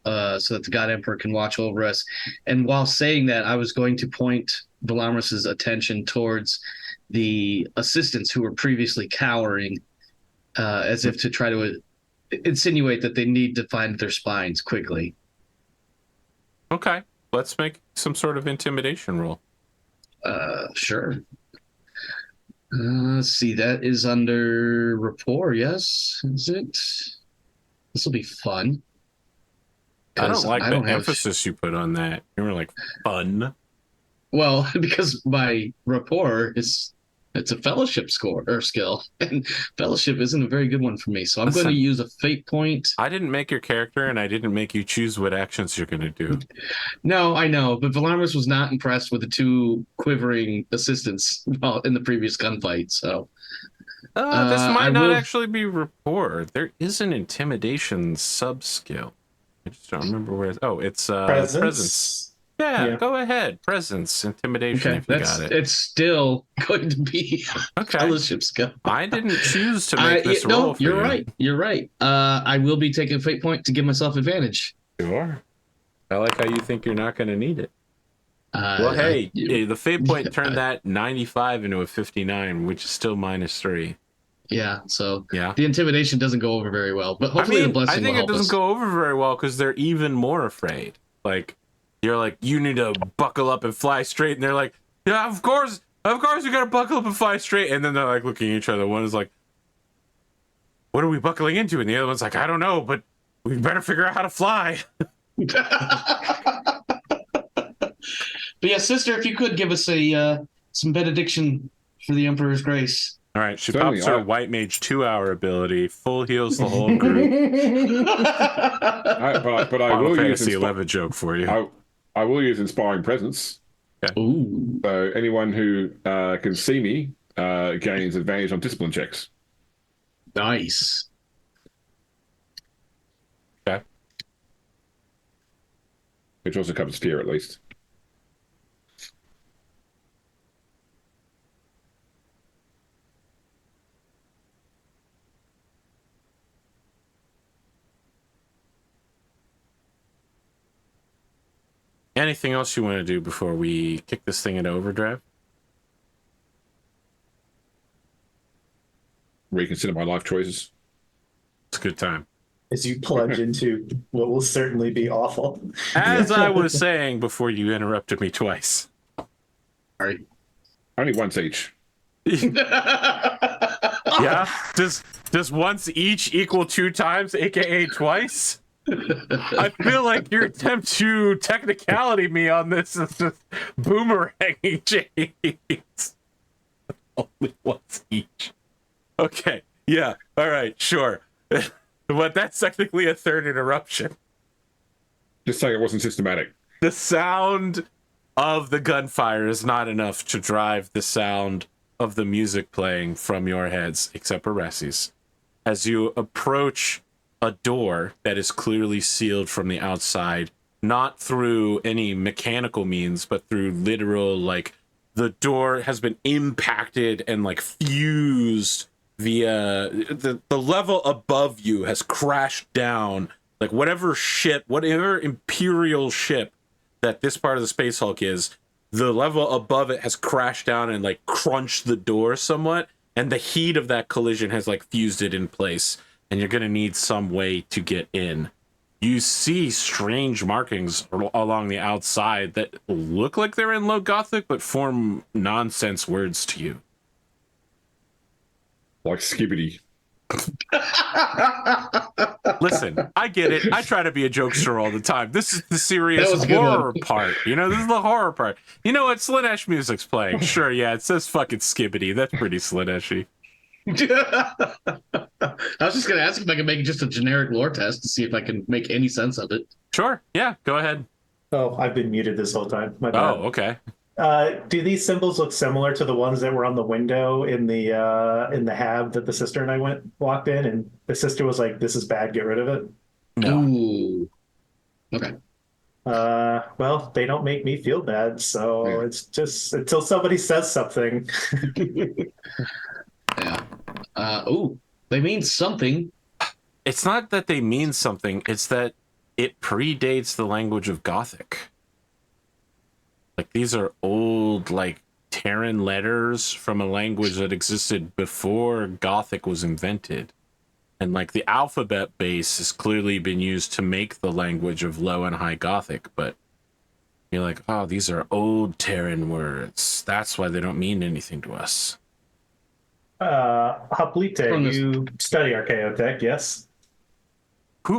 so that the God Emperor can watch over us. And while saying that, I was going to point Velamris's attention towards the assistants who were previously cowering, as if to try to insinuate that they need to find their spines quickly. Okay, let's make some sort of intimidation roll. Sure. Let's see. That is under rapport. Yes, is it? This will be fun. I don't like the emphasis you put on that. You were like fun. Well, because my rapport it's a fellowship score or skill, and fellowship isn't a very good one for me. So I'm going to use a fate point. I didn't make your character, and I didn't make you choose what actions you're going to do. No, I know, but Velamris was not impressed with the two quivering assistants in the previous gunfight. So this might not actually be rapport. There is an intimidation sub skill. I just don't remember where. It's presence. Yeah, go ahead. Presence, intimidation. Okay, if you got it. It's still going to be fellowship skill. I didn't choose to make this roll. No, you're right. You're right. I will be taking a fate point to give myself advantage. Sure. I like how you think you're not going to need it. Well, hey, the fate point turned that 95 into a 59, which is still -3. Yeah, so yeah, the intimidation doesn't go over very well, but hopefully the blessing will help us. I think it doesn't go over very well because they're even more afraid. Like, you're like, you need to buckle up and fly straight, and they're like, yeah, of course you gotta buckle up and fly straight, and then they're like looking at each other. One is like, what are we buckling into? And the other one's like, I don't know, but we better figure out how to fly. But yeah, sister, if you could give us some benediction for the Emperor's grace. All right, she pops her White Mage 2-hour ability, full heals the whole group. But I will use 11 joke for you. I will use Inspiring Presence. Okay. Ooh. So anyone who can see me gains advantage on discipline checks. Nice. Okay. Which also covers fear, at least. Anything else you want to do before we kick this thing into overdrive? Reconsider my life choices. It's a good time. As you plunge into what will certainly be awful. As I was saying before you interrupted me twice. All right. Only once each. Yeah? Does once each equal 2 times, aka twice? I feel like your attempt to technicality me on this is just boomeranging, James. Only once each. Okay, yeah, all right, sure. But that's technically a third interruption. Just saying it wasn't systematic. The sound of the gunfire is not enough to drive the sound of the music playing from your heads, except for Rassie's. As you approach a door that is clearly sealed from the outside, not through any mechanical means, but through literal, like, the door has been impacted and, like, fused via the level above you has crashed down. Like, whatever Imperial ship that this part of the Space Hulk is, the level above it has crashed down and, like, crunched the door somewhat, and the heat of that collision has, like, fused it in place. And you're going to need some way to get in. You see strange markings along the outside that look like they're in Low Gothic, but form nonsense words to you. Like skibbity. Listen, I get it. I try to be a jokester all the time. This is the serious That was a good horror one. part. You know, this is the horror part. You know what? Slaanesh music's playing. Sure, yeah, it says fucking skibbity. That's pretty Slaaneshy. I was just gonna ask if I could make just a generic lore test to see if I can make any sense of it. Sure, yeah, go ahead. Oh, I've been muted this whole time. My bad. Oh, okay. Do these symbols look similar to the ones that were on the window in the hab that the sister and I walked in, and the sister was like, "This is bad. Get rid of it." No. Ooh. Okay. Well, they don't make me feel bad, so Yeah. it's just until somebody says something. Yeah. Ooh. They mean something. It's not that they mean something, it's that it predates the language of Gothic. Like, these are old, like, Terran letters from a language that existed before Gothic was invented. And, like, the alphabet base has clearly been used to make the language of Low and High Gothic, but you're like, oh, these are old Terran words. That's why they don't mean anything to us. Hoplite, you study Archaeotech, yes?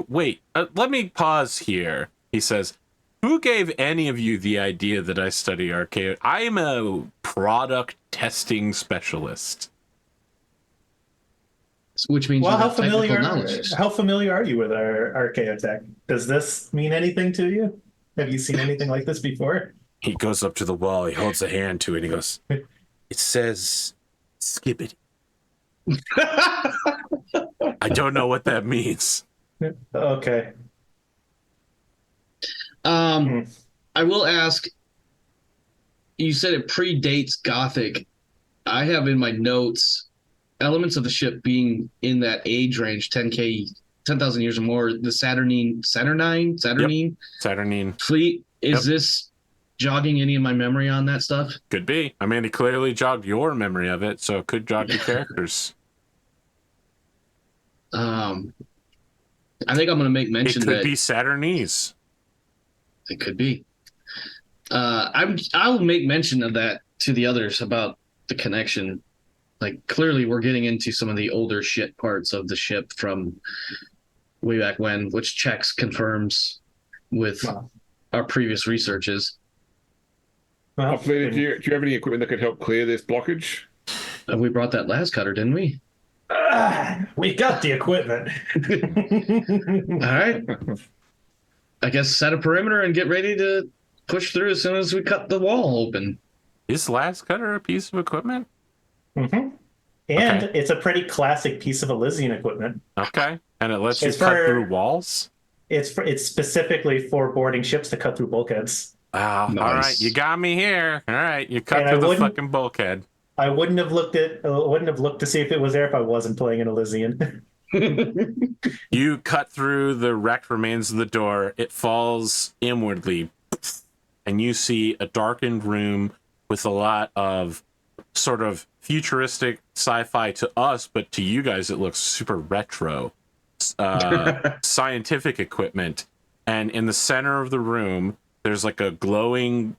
Wait, let me pause here. He says, who gave any of you the idea that I study Archaeotech? I am a product testing specialist. Which means Well, you how have technical familiar knowledge. how familiar are you with our Archaeotech? Does this mean anything to you? Have you seen anything like this before? He goes up to the wall, he holds a hand to it, and he goes, it says skibbity. I don't know what that means. Okay. I will ask, you said it predates Gothic. I have in my notes elements of the ship being in that age range, 10,000 years or more. The Saturnine fleet. Is this jogging any of my memory on that stuff? Could be. I mean, he clearly jogged your memory of it, so it could jog your characters. I think I'm going to make mention It could that be Saturnese. it could be. I'll make mention of that to the others about the connection. Like, clearly we're getting into some of the older shit parts of the ship from way back when, which confirms with our previous researches. Well, Hoplite, do you have any equipment that could help clear this blockage? We brought that last cutter, didn't we? we got the equipment. All right. I guess set a perimeter and get ready to push through as soon as we cut the wall open. Is last cutter a piece of equipment? And it's a pretty classic piece of Elysian equipment. Okay. And it lets you It's cut for- through walls? It's specifically for boarding ships to cut through bulkheads. Ah, Nice. all right. You got me here. All right. You cut And I through the wouldn't- fucking bulkhead. I wouldn't have looked to see if it was there if I wasn't playing an Elysian. You cut through the wrecked remains of the door. It falls inwardly, and you see a darkened room with a lot of sort of futuristic sci-fi to us, but to you guys it looks super retro. Scientific equipment, and in the center of the room there's like a glowing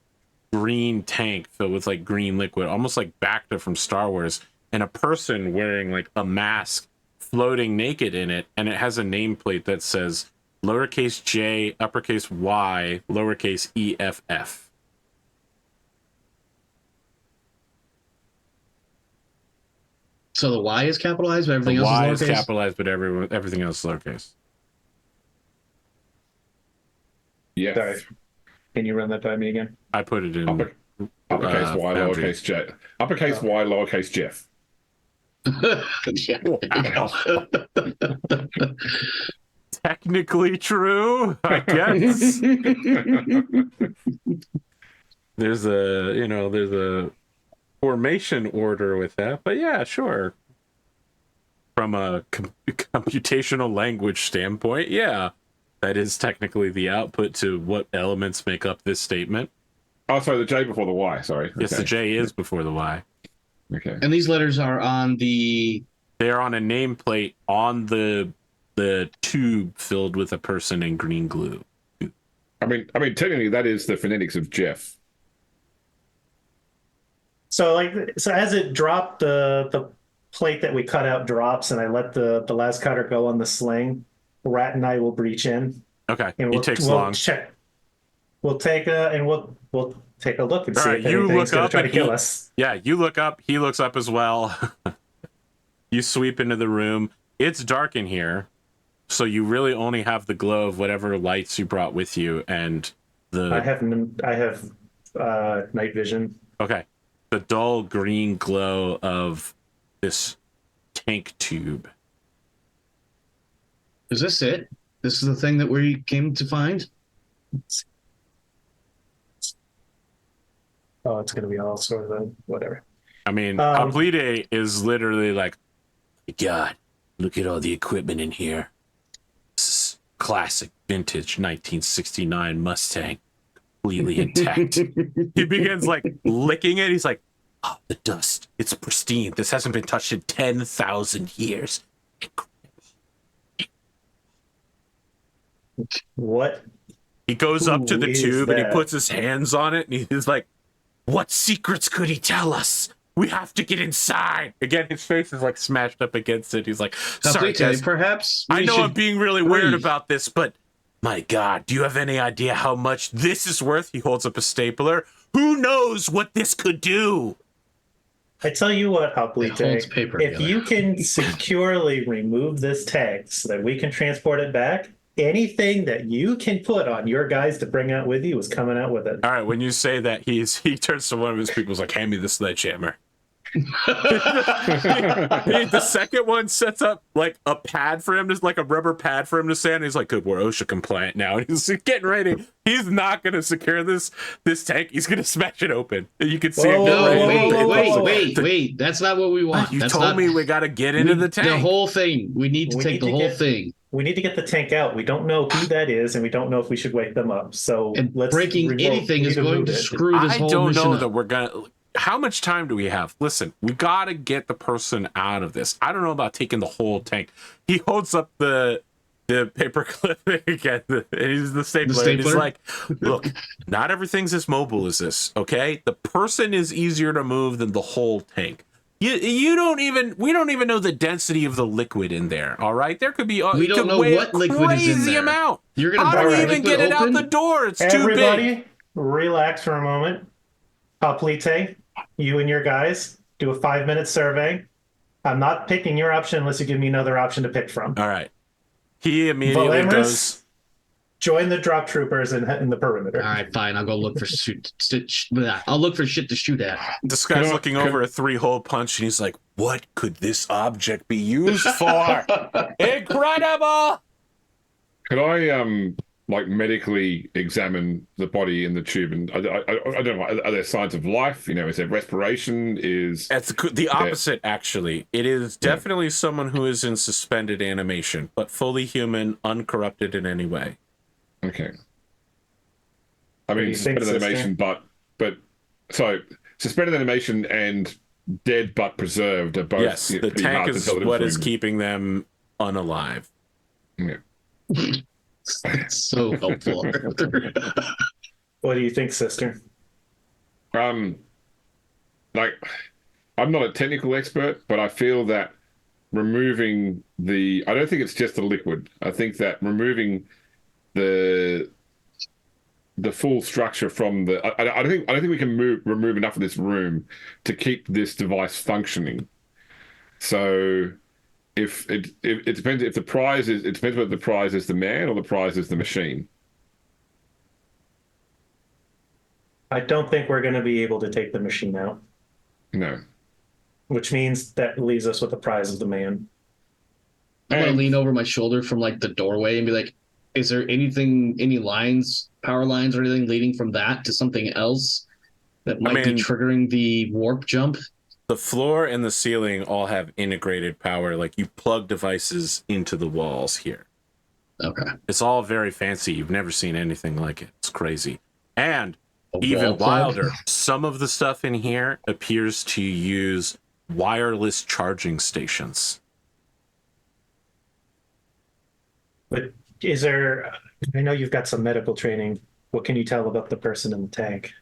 green tank filled with like green liquid, almost like Bacta from Star Wars, and a person wearing like a mask floating naked in it, and it has a nameplate that says lowercase j, uppercase y, lowercase EFF. So the Y is capitalized, but The everything else y is is lowercase? capitalized, but everything else is lowercase. Yes. Sorry. Can you run that by me again? I put it in Uppercase Y, Foundry. lowercase J. Uppercase Y, lowercase Jeff. Yeah, there you go. Technically true, I guess. there's a formation order with that, but yeah, sure. From a computational language standpoint, yeah, that is technically the output to what elements make up this statement. Oh, sorry, the J before the Y. Sorry. Yes, the J is before the Y. Okay. And these letters are on the... They're on a nameplate on the tube filled with a person in green glue. I mean, technically, that is the phonetics of Jeff. So as it dropped the plate that we cut out drops and I let the last cutter go on the sling, Rat and I will breach in. Okay, And it takes long. Check. We'll take a look and All see right, if you anything's look going up to try and to kill us. Yeah, you look up. He looks up as well. You sweep into the room. It's dark in here, so you really only have the glow of whatever lights you brought with you, and the. I have night vision. Okay, the dull green glow of this tank tube. Is this it? This is the thing that we came to find? Oh, it's going to be all sort of whatever. I mean, Aplide is literally like, God, look at all the equipment in here. This is classic vintage 1969 Mustang, completely intact. He begins like licking it. He's like, oh, the dust. It's pristine. This hasn't been touched in 10,000 years. What? He goes up to the tube and he that? puts his hands on it and he's like, what secrets could he tell us? We have to get inside. Again, his face is like smashed up against it. He's like, sorry, guys. Perhaps I know I'm should being really weird breathe. about this, but my God, do you have any idea how much this is worth? He holds up a stapler. Who knows what this could do? I tell you what, It holds Hoplite, paper if together. you can securely remove this tank so that we can transport it back, anything that you can put on your guys to bring out with you is coming out with it. All right, when you say that, he turns to one of his people, he's like, hand me the sledgehammer. The second one sets up like a pad for him, just like a rubber pad for him to stand. He's like, good, we're OSHA compliant now. And he's getting ready. He's not going to secure this tank. He's going to smash it open. And you can see him. No, wait. That's not what we want. You That's told not, me we got to get into the tank. The whole thing. We need to take the whole thing. We need to get the tank out. We don't know who that is, and we don't know if we should wake them up. So And let's breaking anything is going to screw this I whole don't mission know up. that we're going to... How much time do we have? Listen, we got to get the person out of this. I don't know about taking the whole tank. He holds up the paper clip again. He's the stapler. And he's like, look, not everything's as mobile as this, okay? The person is easier to move than the whole tank. We don't even know the density of the liquid in there, all right? There could be we don't know what liquid is in crazy there. amount. You're gonna How do we bar even liquid get it out open? the door? It's too Everybody, big. relax for a moment. Hoplite, you and your guys do a 5-minute survey. I'm not picking your option unless you give me another option to pick from. All right. He immediately Velamris, goes... join the drop troopers in the perimeter. All right, fine. I'll go look for I'll look for shit to shoot at. This guy's looking over a 3-hole punch and he's like, what could this object be used for? Incredible! Could I like medically examine the body in the tube? And I don't know. Are there signs of life? You know, is there respiration? It's the opposite, actually. It is definitely someone who is in suspended animation, but fully human, uncorrupted in any way. Okay. I mean, you think, suspended animation, but so suspended animation and dead but preserved are both. Yes, the pretty tank hard to is tell the what is difference. keeping them unalive. Yeah. So helpful. What do you think, sister? Like, I'm not a technical expert, but I feel that removing I don't think it's just the liquid. I think that removing the full structure from I don't think we can remove enough of this room to keep this device functioning. So if it depends if the prize is, it depends whether the prize is the man or the prize is the machine. I don't think we're going to be able to take the machine out, No. which means that leaves us with the prize of the man. I'm gonna lean over my shoulder from like the doorway and be like, is there any lines, power lines or anything leading from that to something else that might be triggering the warp jump? The floor and the ceiling all have integrated power. Like, you plug devices into the walls here. Okay. It's all very fancy. You've never seen anything like it. It's crazy. And even wall plug? wilder, some of the stuff in here appears to use wireless charging stations. But is there, I know you've got some medical training. What can you tell about the person in the tank?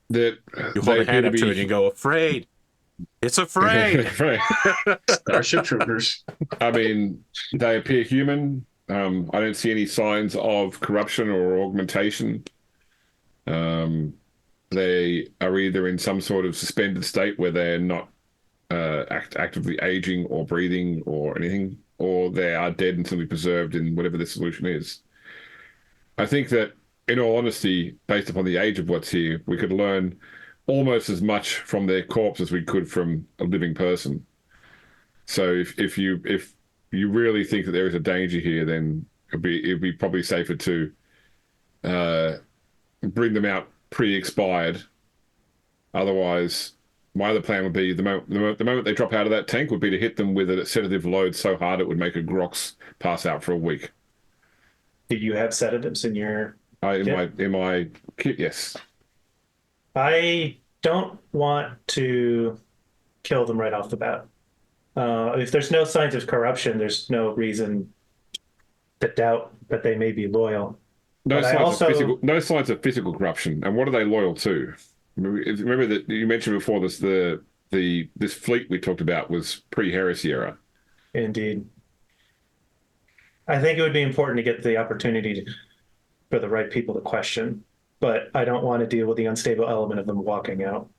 That You hold a hand up to it and you go, afraid, It's afraid. Starship Troopers. I mean, they appear human. I don't see any signs of corruption or augmentation. They are either in some sort of suspended state where they're not actively aging or breathing or anything, or they are dead and simply preserved in whatever the solution is. I think that, in all honesty, based upon the age of what's here, we could learn almost as much from their corpse as we could from a living person. So if you really think that there is a danger here, then it'd be probably safer to bring them out pre-expired. Otherwise, my other plan would be the moment they drop out of that tank would be to hit them with a sedative load so hard it would make a Grox pass out for a week. Do you have sedatives in your in my kit? Yes. I don't want to kill them right off the bat. If there's no signs of corruption, there's no reason to doubt that they may be loyal. No signs of physical corruption. And what are they loyal to? Remember that you mentioned before this this fleet we talked about was pre-heresy era. Indeed. I think it would be important to get the opportunity for the right people to question, but I don't want to deal with the unstable element of them walking out.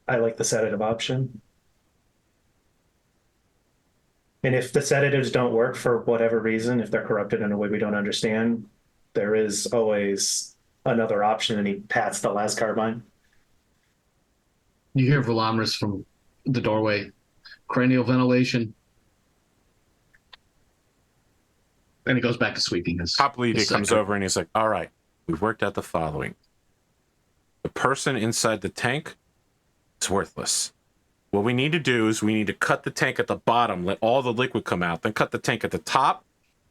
I like the sedative option. And if the sedatives don't work for whatever reason, if they're corrupted in a way we don't understand, there is always another option, and he pats the last carbine. You hear Velamris from the doorway. Cranial ventilation. And he goes back to sweeping his. Top lead comes over and he's like, all right, we've worked out the following. The person inside the tank is worthless. What we need to do is we need to cut the tank at the bottom, let all the liquid come out, then cut the tank at the top,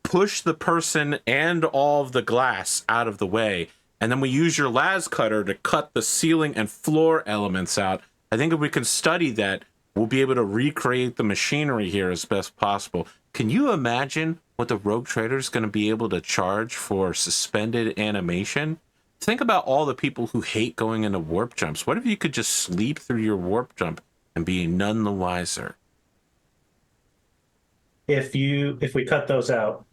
push the person and all of the glass out of the way, and then we use your las cutter to cut the ceiling and floor elements out. I think if we can study that, we'll be able to recreate the machinery here as best possible. Can you imagine what the Rogue Trader is going to be able to charge for suspended animation? Think about all the people who hate going into warp jumps. What if you could just sleep through your warp jump and be none the wiser? If we cut those out,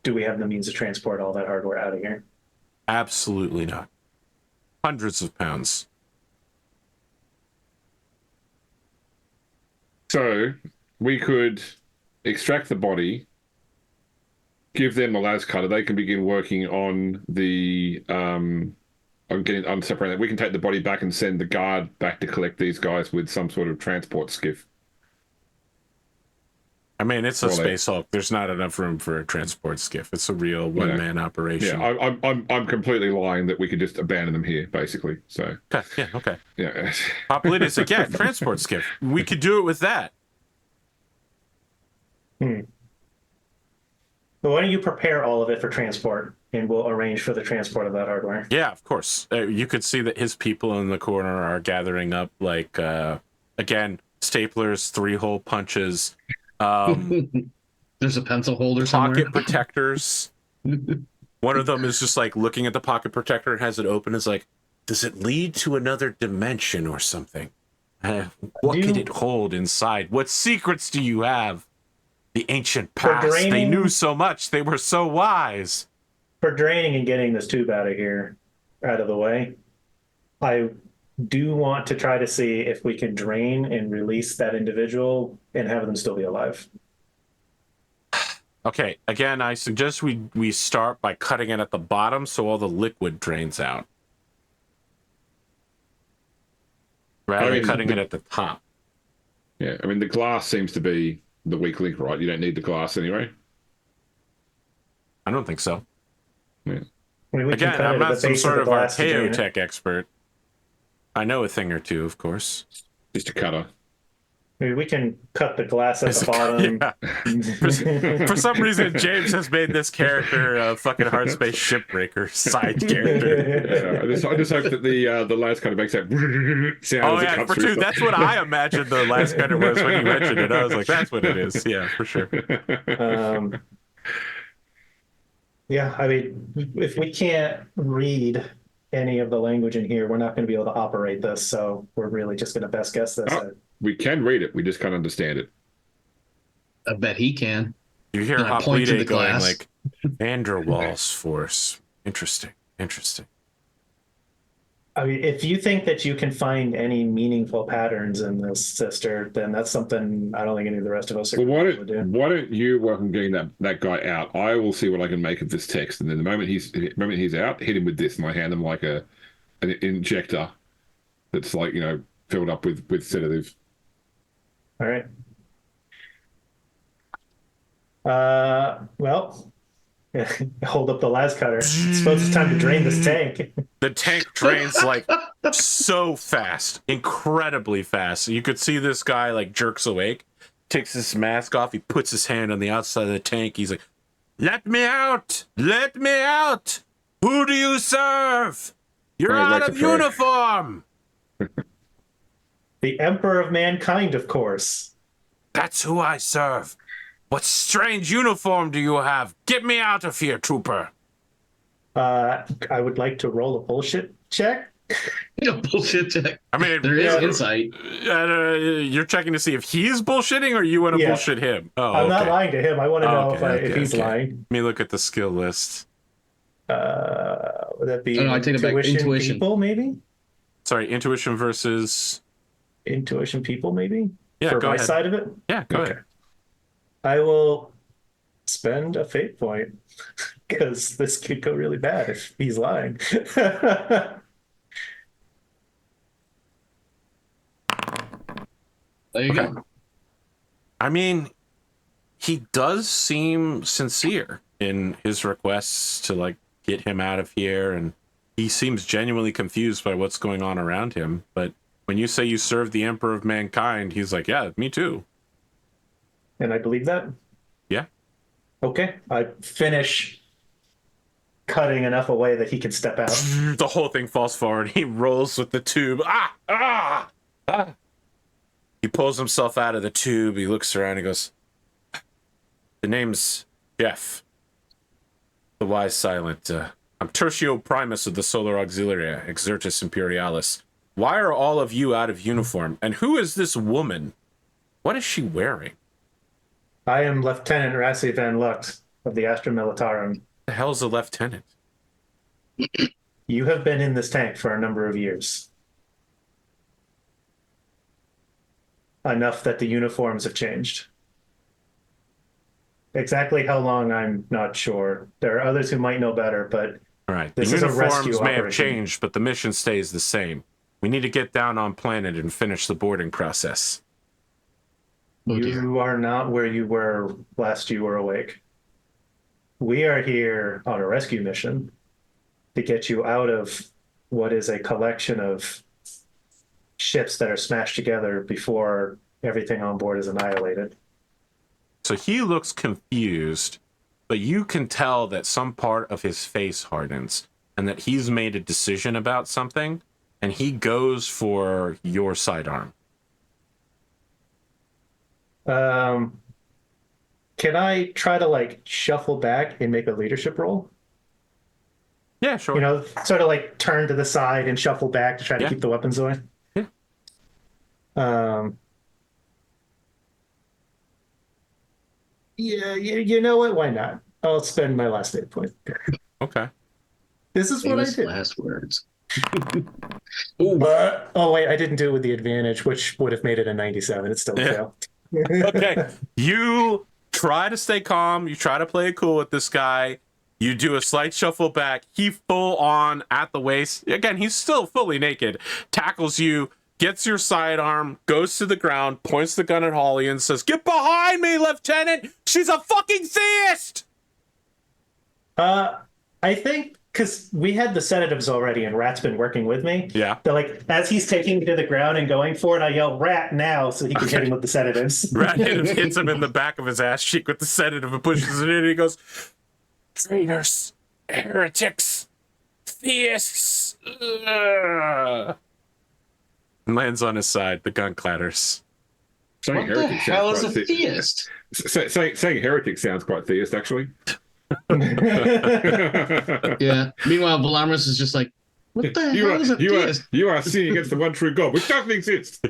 do we have the means to transport all that hardware out of here? Absolutely not. Hundreds of pounds. So we could extract the body, give them the las cutter. They can begin working on the on separating. We can take the body back and send the guard back to collect these guys with some sort of transport skiff. I mean, it's a Space Hulk. There's not enough room for a transport skiff. It's a real one-man operation. Yeah, I'm completely lying that we could just abandon them here, basically. So okay. Yeah. Populate like, yeah, transport skiff. We could do it with that. But why don't you prepare all of it for transport, and we'll arrange for the transport of that hardware. Yeah, of course. You could see that his people in the corner are gathering up, like, again, staplers, 3-hole punches. There's a pencil holder somewhere. Pocket protectors. One of them is just like looking at the pocket protector and has it open. It's like, does it lead to another dimension or something? What could it hold inside? What secrets do you have? The ancient past. They knew so much. They were so wise. For draining and getting this tube out of the way, I do want to try to see if we can drain and release that individual and have them still be alive. Okay, again, I suggest we start by cutting it at the bottom so all the liquid drains out. Rather than cutting it at the top. Yeah, I mean, the glass seems to be the weak link, right? You don't need the glass anyway. I don't think so. Yeah. I mean, again, I'm not some sort of archaeotech expert. I know a thing or two, of course. Just a cutter. Maybe we can cut the glass at the bottom. Yeah. For some reason, James has made this character a fucking hard space shipbreaker side character. Yeah, I just hope that the last cutter makes that sound. Oh yeah, for two, that's what I imagined the last cutter was when you mentioned it. I was like, that's what it is. Yeah, for sure. Yeah, I mean, if we can't read any of the language in here, we're not going to be able to operate this. So we're really just going to best guess this. we can read it. We just can't understand it. I bet he can. You hear And I point to Hoplite the going glass. like, Vanderwall's force. Interesting. I mean, if you think that you can find any meaningful patterns in this, sister, then that's something I don't think any of the rest of us are Well, going to do. why don't you work on getting that guy out? I will see what I can make of this text, and then the moment he's out, hit him with this, and I hand him like an injector that's like filled up with sedative. All right. Well, hold up the las cutter. I suppose it's time to drain this tank. The tank drains like so fast, incredibly fast. You could see this guy like jerks awake, takes his mask off, he puts his hand on the outside of the tank. He's like, "Let me out! Let me out! Who do you serve? You're out of uniform!" The Emperor of Mankind, of course. That's who I serve. What strange uniform do you have? Get me out of here, trooper. I would like to roll a bullshit check. Bullshit check. I mean, There is insight. You're checking to see if he's bullshitting or you want to bullshit him. Oh, I'm not lying to him. I want to know if he's okay. lying. Let me look at the skill list. Would that be I take it back. Intuition. people, maybe? Sorry, intuition versus... Intuition people, maybe? Yeah, For go my ahead. side of it? Yeah, go ahead. I will spend a fate point because this could go really bad if he's lying. There you go. I mean, he does seem sincere in his requests to like get him out of here, and he seems genuinely confused by what's going on around him. But when you say you serve the Emperor of Mankind, he's like, "Yeah, me too." And I believe that? Yeah. Okay. I finish cutting enough away that he can step out. The whole thing falls forward. He rolls with the tube. Ah! He pulls himself out of the tube. He looks around. He goes, "The name's Jeff. The Wise Silent. I'm Tertio Primus of the Solar Auxiliary, Exertus Imperialis. Why are all of you out of uniform? And who is this woman? What is she wearing? I am Lieutenant Rassie van Lucht of the Astra Militarum. The hell's a lieutenant?" You have been in this tank for a number of years. Enough that the uniforms have changed. Exactly how long, I'm not sure. There are others who might know better, but All right. this The is a rescue uniforms may have operation. changed, but the mission stays the same. We need to get down on planet and finish the boarding process. Oh, dear. You are not where you were last you were awake. We are here on a rescue mission to get you out of what is a collection of ships that are smashed together before everything on board is annihilated. So he looks confused, but you can tell that some part of his face hardens and that he's made a decision about something, and he goes for your sidearm. Can I try to like shuffle back and make a leadership roll? Yeah, sure. You know, sort of like turn to the side and shuffle back to try to Yeah. keep the weapons away. Yeah. Yeah, you know what? Why not? I'll spend my last 8 point. Okay. This is what I Famous did. last words. But oh wait, I didn't do it with the advantage, which would have made it a 97. It's still a Yeah. fail. Okay. You try to stay calm. You try to play it cool with this guy. You do a slight shuffle back. He full on at the waist. Again, he's still fully naked. Tackles you, gets your sidearm, goes to the ground, points the gun at Holly and says, "Get behind me, Lieutenant! She's a fucking theist!" I think because we had the sedatives already and Rat's been working with me. Yeah. They're like, as he's taking me to the ground and going for it, I yell Rat now so he can hit him with the sedatives. Rat hits him in the back of his ass cheek with the sedative and pushes it in, and he goes, "Traitors, heretics, theists." Ugh. And lands on his side. The gun clatters. Saying What the heretic hell sounds is a quite theist? saying heretic sounds quite theist, actually. Yeah. Meanwhile, Velamris is just like, What the hell is a theist? You are sinning against the one true God, which doesn't exist.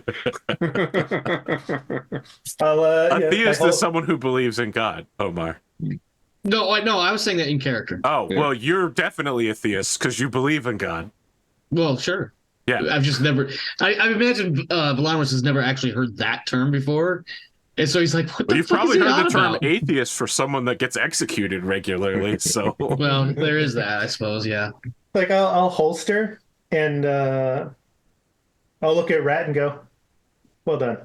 A theist is someone who believes in God, Omar. No, I was saying that in character. Oh, yeah. Well, you're definitely a theist because you believe in God. Well, sure. Yeah. I've just never... I imagine Velamris has never actually heard that term before. And so he's like, what the you've fuck probably is he heard on the term about? atheist for someone that gets executed regularly, so... Well, there is that, I suppose, yeah. Like, I'll holster, and I'll look at Rat and go, well done.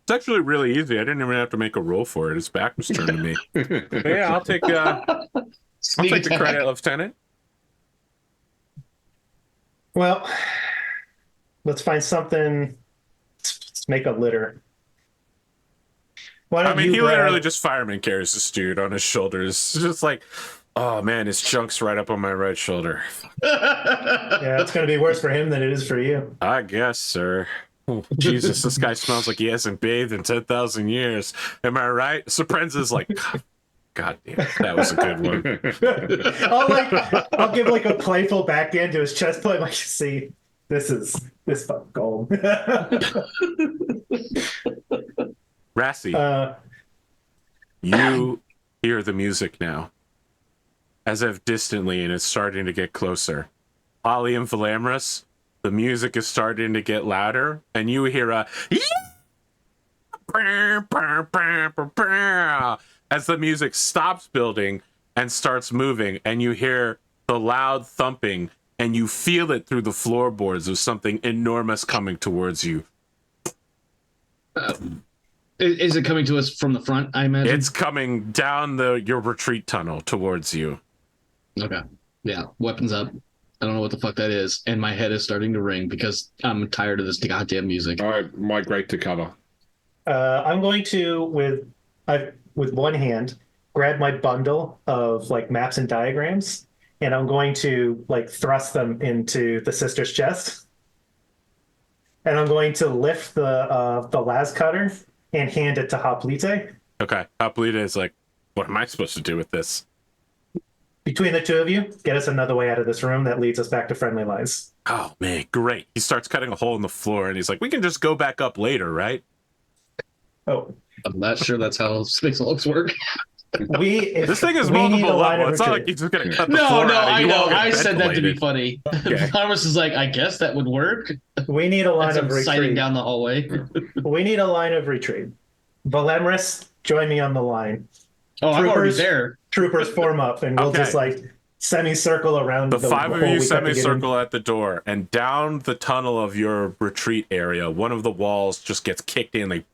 It's actually really easy. I didn't even have to make a roll for it. His back was turned to me. Yeah, I'll take the credit, Lieutenant. Well, let's find something. Let's make a litter. I mean, he literally just fireman carries this dude on his shoulders. It's just like, oh man, his junk's right up on my right shoulder. Yeah, it's going to be worse for him than it is for you. I guess, sir. Oh, Jesus, this guy smells like he hasn't bathed in 10,000 years. Am I right? Surprenza's like, God damn, that was a good one. I'll give like a playful backhand to his chest plate. Like, see, this fucking gold. Rassie, you hear the music now, as if distantly, and it's starting to get closer. Holly and Velamris, the music is starting to get louder, and you hear a as the music stops building and starts moving, and you hear the loud thumping, and you feel it through the floorboards of something enormous coming towards you. Is it coming to us from the front, I imagine? It's coming down your retreat tunnel towards you. Okay. Yeah, weapons up. I don't know what the fuck that is, and my head is starting to ring because I'm tired of this goddamn music. All right, migrate to cover. I'm going to, with one hand, grab my bundle of like maps and diagrams, and I'm going to like thrust them into the sister's chest, and I'm going to lift the las cutter and hand it to Hoplite. Okay, Hoplite is like, what am I supposed to do with this? Between the two of you, get us another way out of this room that leads us back to friendly lines. Oh man, great. He starts cutting a hole in the floor, and he's like, we can just go back up later, right? Oh, I'm not sure that's how space hulks work. This thing is multiple level. It's not like he's just gonna cut the floor out. I know. I said said that to be funny. Okay. Thomas is like, I guess that would work. We need a line of retreat. Sighting down the hallway. We need a line of retreat. Velamris, join me on the line. Oh, I'm already there. Troopers form up, and we'll just like semicircle around the five of you semicircle at the door, and down the tunnel of your retreat area, one of the walls just gets kicked in, like,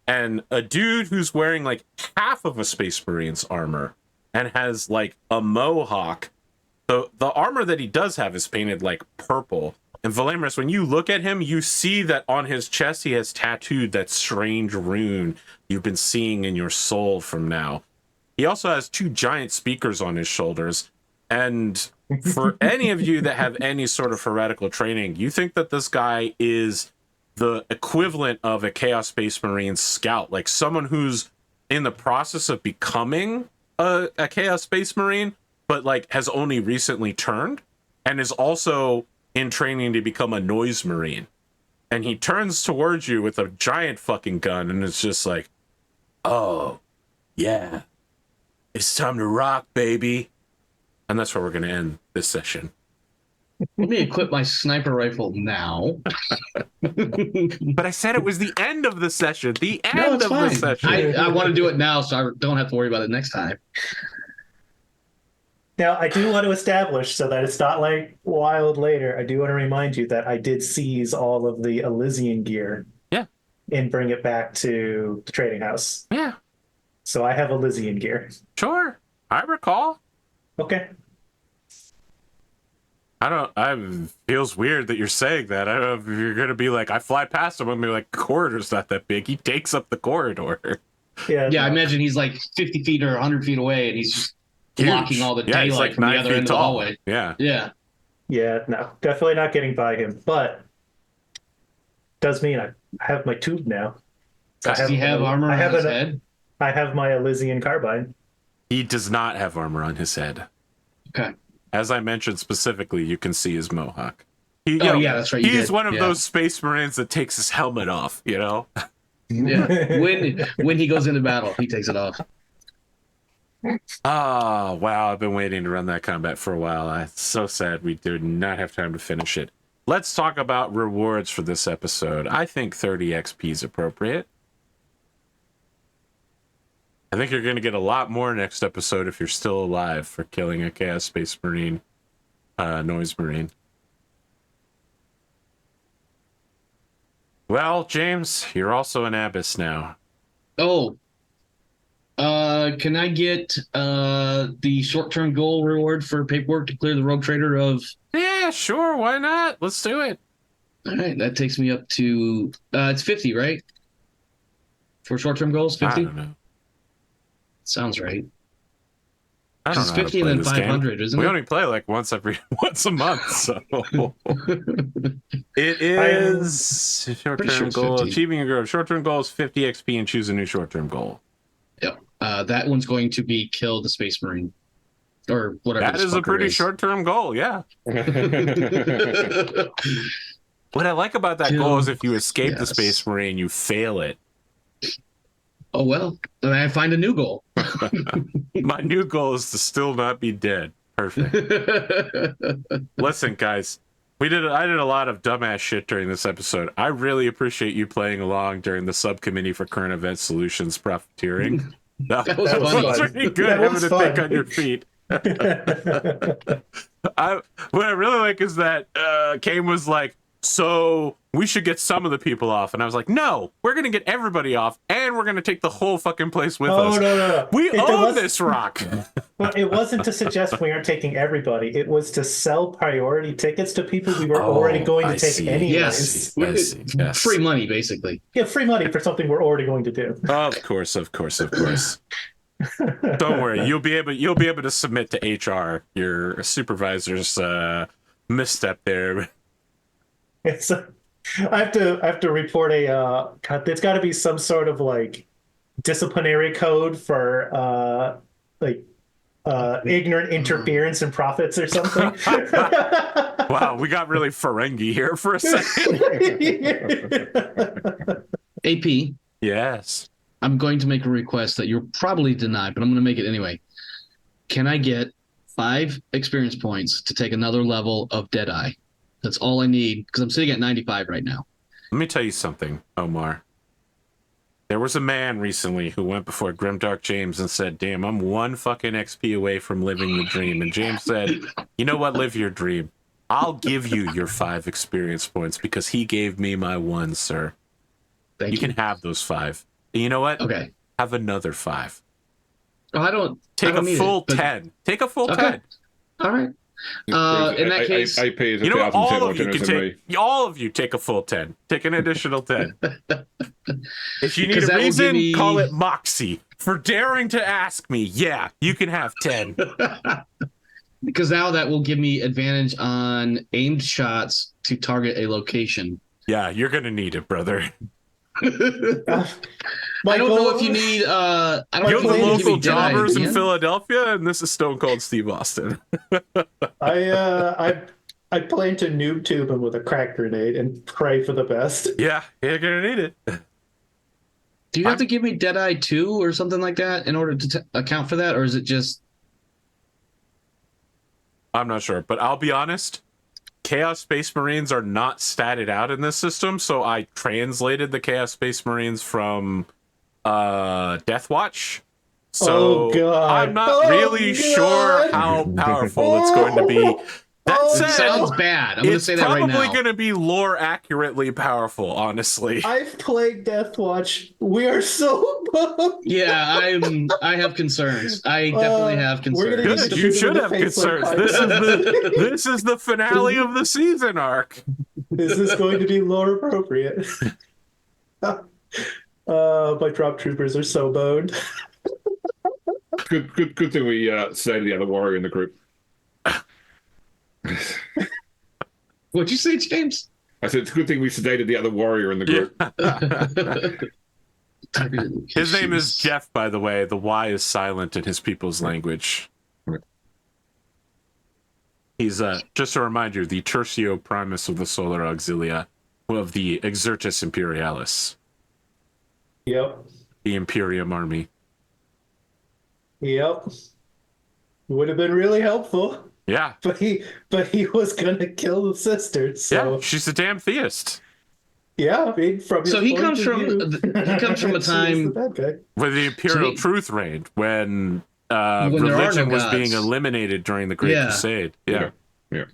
and a dude who's wearing like half of a Space Marine's armor and has like a mohawk. The armor that he does have is painted like purple. And Velamris, when you look at him, you see that on his chest he has tattooed that strange rune you've been seeing in your soul from now. He also has two giant speakers on his shoulders. And for any of you that have any sort of heretical training, you think that this guy is the equivalent of a Chaos Space Marine scout, like someone who's in the process of becoming a Chaos Space Marine, but like has only recently turned and is also in training to become a Noise Marine. And he turns towards you with a giant fucking gun, and it's just like, oh, yeah, it's time to rock, baby. And that's where we're going to end this session. Let me equip my sniper rifle now. But I said it was the end of the session. The end of the session. I want to do it now so I don't have to worry about it next time. Now, I do want to establish, so that it's not like wild later, I do want to remind you that I did seize all of the Elysian gear. Yeah. And bring it back to the trading house. Yeah. So I have Elysian gear. Sure. I recall. Okay. Feels weird that you're saying that. I don't know if you're going to be like, I fly past him and be like, the corridor's not that big. He takes up the corridor. Yeah, I imagine he's like 50 feet or 100 feet away, and he's just blocking all the daylight like from the other end of the hallway. Yeah. Yeah, no, definitely not getting by him, but does mean I have my tube now. Does he have armor on his head? I have my Elysian carbine. He does not have armor on his head. Okay. as I mentioned specifically, you can see his mohawk. He, Oh, yeah, that's right, you He's did. one of Yeah. those Space Marines that takes his helmet off, you know? Yeah. When he goes into battle, he takes it off. Ah, wow, I've been waiting to run that combat for a while. I'm so sad we did not have time to finish it. Let's talk about rewards for this episode. I think 30 XP is appropriate. I think you're going to get a lot more next episode if you're still alive for killing a Chaos Space Marine, Noise Marine. Well, James, you're also an Abyss now. Oh, can I get the short-term goal reward for paperwork to clear the rogue trader of? Yeah, sure, why not? Let's do it. All right, that takes me up to it's 50, right? For short-term goals, I 50 don't know. sounds right. I don't It's know. 50 how to and play then this game. 500, isn't We it? only play like once a month, so it is short-term sure it's goal. 50. Achieving your short-term goal is 50 XP and choose a new short-term goal. Yep. That one's going to be kill the Space Marine, or whatever. That this is a fucker pretty is. short-term goal, yeah. What I like about that Kill- goal is if you escape the yes. Space Marine, you fail it. Oh well, then I find a new goal. My new goal is to still not be dead. Perfect. Listen, guys, I did a lot of dumbass shit during this episode. I really appreciate you playing along during the subcommittee for current event solutions profiteering. That was fun. pretty good That having was to fun. think on your feet. What I really like is that Kain was like, so we should get some of the people off. And I was like, no, we're going to get everybody off, and we're going to take the whole fucking place with us. No. We It own was- this rock. But it wasn't to suggest we aren't taking everybody. It was to sell priority tickets to people we were already going to I take see. anyways. Yes. I see. Yes. Free money, basically. Yeah, free money for something we're already going to do. Of course. Don't worry, you'll be able to submit to HR your supervisor's misstep there. It's I have to report a God, there's got to be some sort of like disciplinary code for ignorant interference in profits or something. Wow, we got really Ferengi here for a second. AP, Yes. I'm going to make a request that you'll probably deny, but I'm going to make it anyway. Can I get 5 experience points to take another level of Deadeye? That's all I need, because I'm sitting at 95 right now. Let me tell you something, Omar. There was a man recently who went before Grimdark James and said, damn, I'm 1 fucking XP away from living the dream. And James said, you know what, live your dream. I'll give you your 5 experience points because he gave me my 1, sir. Thank You you. can have those 5. And you know what? Okay. Have another 5. Oh, I don't Take a need full it, but- 10. Take a full Okay. 10. All right. In that case, AP is You know what? 1,000 All more of you generous can than me. take. All of you take a full 10. Take an additional 10. If you need 'Cause a that will reason, give me- call it Moxie for daring to ask me. Yeah, you can have 10. because now that will give me advantage on aimed shots to target a location. Yeah, you're gonna need it, brother. I don't know if you need. I don't You're know the if you need to local give me Deadeye jobbers in again. Philadelphia, and this is Stone Cold Steve Austin. I plan to noob tube him with a crack grenade and pray for the best. Yeah, you're gonna need it. Do you have to give me Deadeye 2 or something like that in order to account for that, or is it just? I'm not sure, but I'll be honest. Chaos Space Marines are not statted out in this system, so I translated the Chaos Space Marines from Death Watch. So Oh, God. I'm not Oh, really sure God. how powerful it's going to be. That Oh, It said, sounds bad. I'm going to it's say that right probably now. going to be lore accurately powerful, honestly. I've played Death Watch. We are so bummed. Yeah, I have concerns. I definitely have we're gonna concerns. get Good, you shoot should him in have the face like concerns. This is the finale of the season arc. Is this going to be lore appropriate? My drop troopers are so boned. Good thing we sedated the other warrior in the group. What'd you say, James? I said it's a good thing we sedated the other warrior in the group. His name is Jeff, by the way. The Y is silent in his people's language. He's just to remind you, the Tertio Primus of the Solar Auxilia, of the Exertus Imperialis, Yep. the Imperium army. Yep. Would have been really helpful. Yeah. But he was gonna kill the sisters. So Yeah, she's a damn theist. yeah, I mean, from So his he point comes of from view, he comes from a she is time the bad guy. Where the Imperial he- Truth reigned, when there are no religion was gods. being eliminated during the Great Yeah. Crusade. Yeah.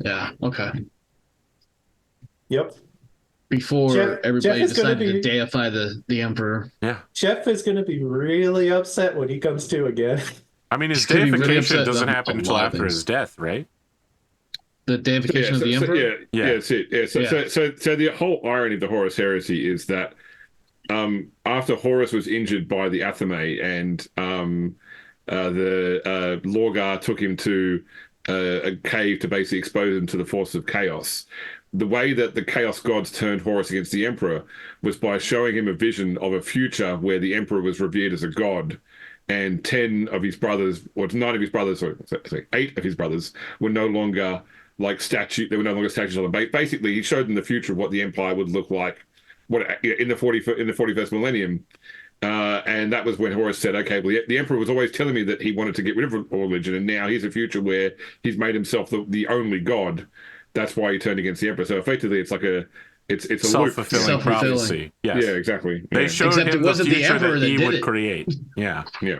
yeah, okay. Yep. Before Jeff everybody is gonna decided to be- deify the emperor. Yeah. Jeff is gonna be really upset when he comes to again. I mean, his He's gonna be really deification upset doesn't about happen a until lot of after things. his death, right? The deification of the emperor. Yeah. That's it. Yeah. So the whole irony of the Horus heresy is that after Horus was injured by the Athame and the Lorgar took him to a cave to basically expose him to the forces of chaos. The way that the Chaos Gods turned Horus against the Emperor was by showing him a vision of a future where the Emperor was revered as a god, and 10 of his brothers, or 9 of his brothers, or sorry, 8 of his brothers were no longer like they were no longer statues on them. Basically, he showed them the future of what the Empire would look like, in the 41st millennium. And that was when Horus said, okay, well, the Emperor was always telling me that he wanted to get rid of religion, and now here's a future where he's made himself the only god. That's why he turned against the Emperor. So effectively, it's like it's a Self-fulfilling Self-fulfilling. prophecy. Yes. Yeah, exactly. They Yeah. showed Except him it the wasn't the future Emperor that that he did would it. create. Yeah. Yeah.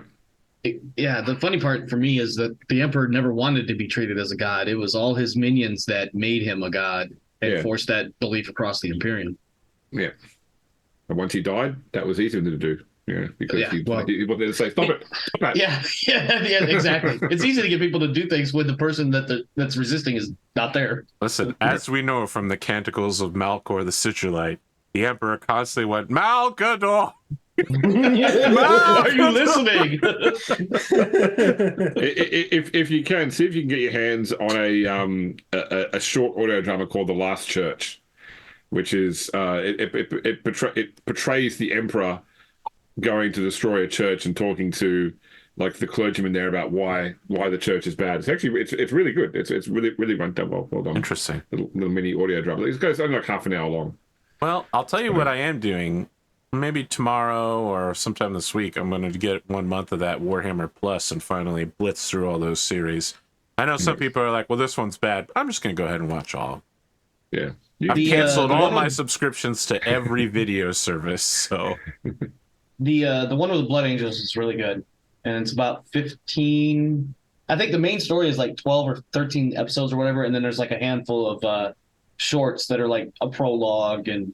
Yeah, the funny part for me is that the emperor never wanted to be treated as a god. It was all his minions that made him a god and Yeah. forced that belief across the Imperium. Yeah. And once he died, that was easier to do. Yeah, because Yeah, he well- wanted to say, stop it. Stop that. Yeah, exactly. It's easy to get people to do things when the person that's resisting is not there. Listen, as we know from the Canticles of Malcor the Sigillite, the Emperor constantly went, Malcador! Are you listening? If you can, see if you can get your hands on a short audio drama called The Last Church, which is it portrays the Emperor going to destroy a church and talking to like the clergyman there about why the church is bad. It's actually it's really good. It's really run done well done. Interesting. Little mini audio drama. It's only like half an hour long. Well, I'll tell you what I am doing. Maybe tomorrow or sometime this week, I'm going to get 1 month of that Warhammer Plus and finally blitz through all those series. I know some people are like, well, this one's bad. I'm just going to go ahead and watch all. Yeah. I've The, canceled the all one my with- subscriptions to every video service, so... The one with the Blood Angels is really good, and it's about 15. I think the main story is like 12 or 13 episodes or whatever, and then there's like a handful of shorts that are like a prologue and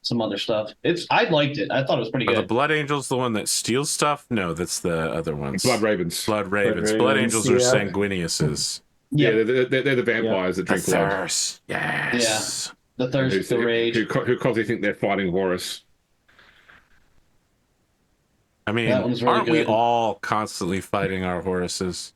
some other stuff. I liked it. I thought it was pretty Are the good. Blood Angels the one that steals stuff? No, that's the other ones. Blood Ravens. Blood Ravens. Blood Blood Ravens, Angels are yeah. Sanguiniuses. Yeah, Yeah, they're the vampires that The drink blood. thirst. Yes. the thirst, the rage. Who constantly think they're fighting Horus. I mean, That one's really aren't we good. all constantly fighting our Horuses?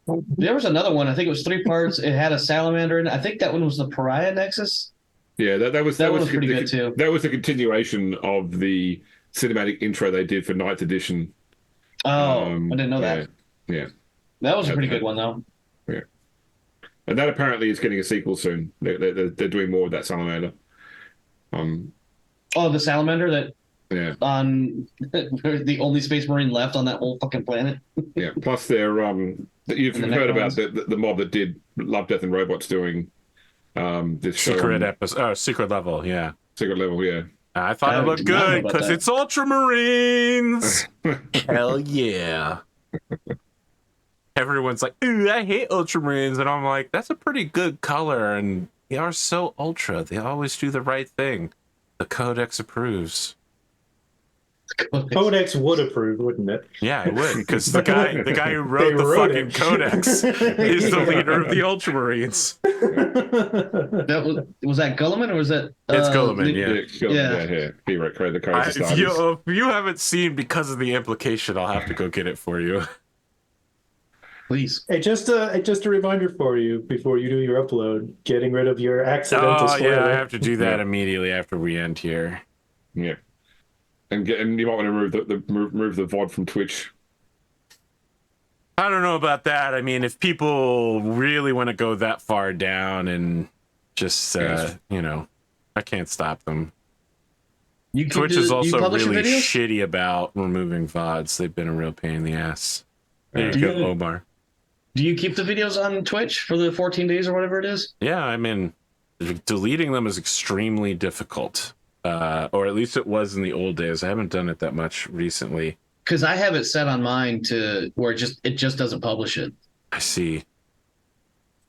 There was another one. I think it was 3 parts. It had a salamander in it. I think that one was the Pariah Nexus. Yeah, that was That one was pretty good, too. That was the continuation of the cinematic intro they did for 9th edition. Oh, I didn't know that. Yeah. That was a pretty good one, though. And that apparently is getting a sequel soon. They're doing more with that salamander. Oh, the salamander that Yeah, on the only Space Marine left on that whole fucking planet. yeah. Plus, they're you've And the heard about Necrons. the mob that did Love, Death, and Robots doing this show Secret on episode. Oh, secret level. Yeah. Secret Level. Yeah, I thought I it looked did not know good about because that. it's Ultramarines. Hell yeah. Everyone's like, ooh, I hate Ultramarines. And I'm like, that's a pretty good color. And they are so ultra. They always do the right thing. The Codex approves. Codex would approve, wouldn't it? Yeah, it would. Because the guy who wrote They the wrote fucking it. Codex is the leader of the Ultramarines. That was that Gulliman or was that? It's Gulliman, yeah. yeah. He wrote the Codex of If Stardust. you haven't seen because of the implication, I'll have to go get it for you. Please. Hey, just a reminder for you before you do your upload, getting rid of your accidental Oh, spoiler. yeah, I have to do that Yeah. immediately after we end here. Yeah, and you might want to remove the VOD from Twitch. I don't know about that. I mean, if people really want to go that far down and just, you know, I can't stop them. Twitch is also really shitty about removing VODs. They've been a real pain in the ass. There you go, Omar. Do you keep the videos on Twitch for the 14 days or whatever it is? Yeah, I mean, deleting them is extremely difficult. Or at least it was in the old days. I haven't done it that much recently. Because I have it set on mine to where it just doesn't publish it. I see.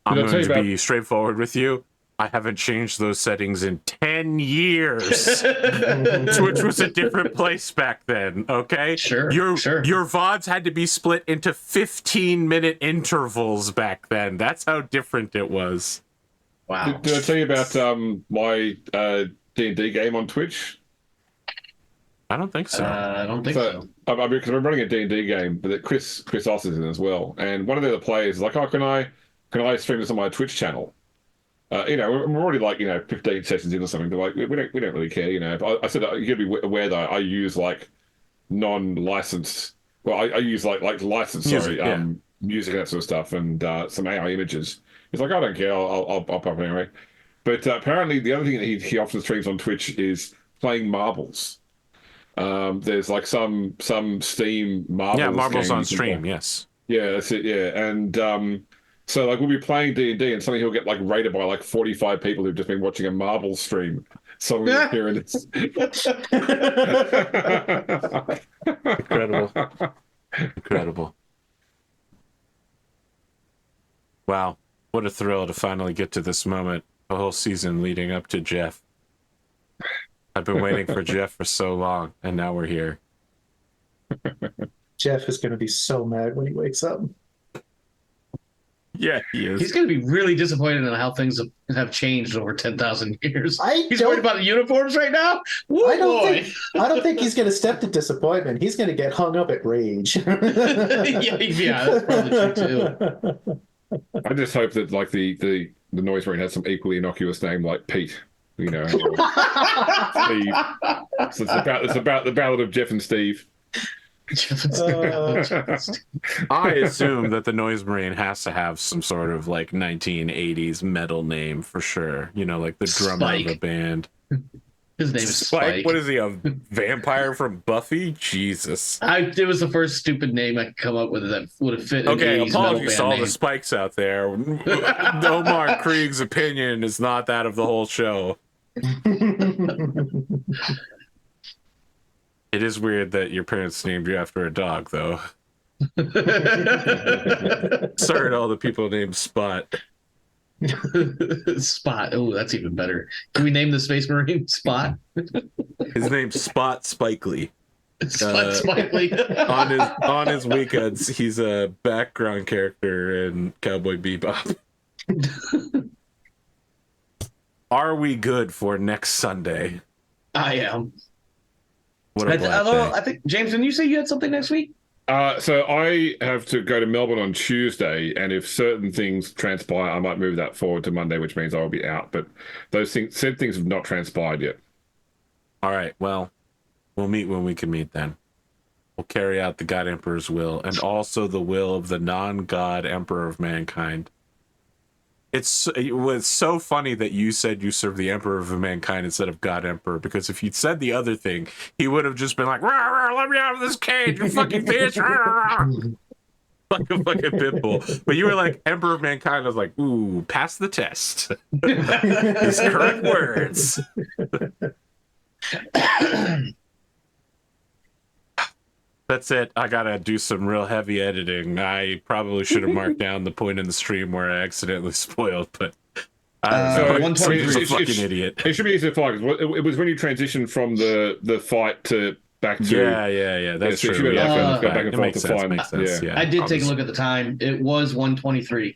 I'm going to be straightforward with you. I haven't changed those settings in 10 years. Twitch was a different place back then, okay? Sure. Your VODs had to be split into 15-minute intervals back then. That's how different it was. Wow. Did I tell you about my D&D game on Twitch? I don't think so. I don't think so. Because I'm running a D&D game that Chris Oss is in as well, and one of the other players is like, "Oh, can I stream this on my Twitch channel?" You know, we're already like 15 sessions in or something. They're like, we don't really care, you know. I said you gotta be aware that I use like non-licensed. Well, I use like licensed music and that sort of stuff, and some AI images. He's like, I don't care. I'll pop up anyway. But apparently, the other thing that he often streams on Twitch is playing marbles. There's like some Steam marbles. Yeah, marbles on stream. Yes. Yeah, that's it. Yeah, and so like we'll be playing D&D, and suddenly he'll get like rated by like 45 people who've just been watching a marble stream. So we're hearing this. Incredible. Wow, what a thrill to finally get to this moment. A whole season leading up to Jeff. I've been waiting for Jeff for so long, and now we're here. Jeff is going to be so mad when he wakes up. Yeah, he is. He's going to be really disappointed in how things have changed over 10,000 years. He's don't- worried about the uniforms right now? Woo, I boy. don't think he's going to step to disappointment. He's going to get hung up at rage. yeah, that's probably true too. I just hope that like the noise marine has some equally innocuous name like Pete. You know, Steve. So it's about the Ballad of Jeff and Steve. I assume that the Noise Marine has to have some sort of like 1980s metal name for sure. You know, like the drummer of a band. His name is Spike. What is he, a vampire from Buffy? Jesus. It was the first stupid name I could come up with that would have fit. Okay, an 80s apologies to all name. the Spikes out there. Omar Krieg's opinion is not that of the whole show. It is weird that your parents named you after a dog, though. Sorry to all the people named Spot. Spot. Oh, that's even better. Can we name the Space Marine Spot? His name's Spot Spikely. Spot Spikely. on his weekends, he's a background character in Cowboy Bebop. Are we good for next Sunday? I am. What a black day. I think, James, didn't you say you had something next week? So I have to go to Melbourne on Tuesday, and if certain things transpire, I might move that forward to Monday, which means I'll be out. But said things have not transpired yet. All right. Well, we'll meet when we can meet then. We'll carry out the God Emperor's will, and also the will of the non-God Emperor of mankind. It was so funny that you said you serve the Emperor of Mankind instead of God Emperor, because if you'd said the other thing, he would have just been like, rah, rah, let me out of this cage, you fucking fish. Rah, rah. Like a fucking pit bull. But you were like, Emperor of Mankind. I was like, ooh, pass the test. His correct words. That's it. I gotta do some real heavy editing. I probably should have marked down the point in the stream where I accidentally spoiled, but I'm a fucking idiot. It should be easy to follow. It was when you transitioned from the fight to back to yeah. That's true. Go back and forth to find. Makes sense. Yeah. I did take a look at the time. It was 1:23.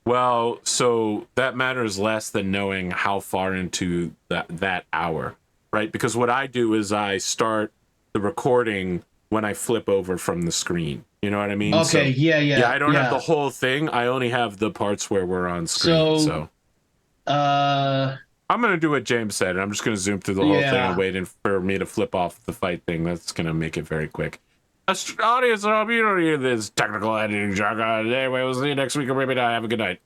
Well, so that matters less than knowing how far into that hour, right? Because what I do is I start the recording when I flip over from the screen. You know what I mean? Okay, so, yeah. I don't have the whole thing. I only have the parts where we're on screen. So I'm gonna do what James said, and I'm just gonna zoom through the whole thing and wait for me to flip off the fight thing. That's gonna make it very quick. Audience, I hope you don't hear this technical editing jargon. Anyway, we'll see you next week or maybe not. Have a good night.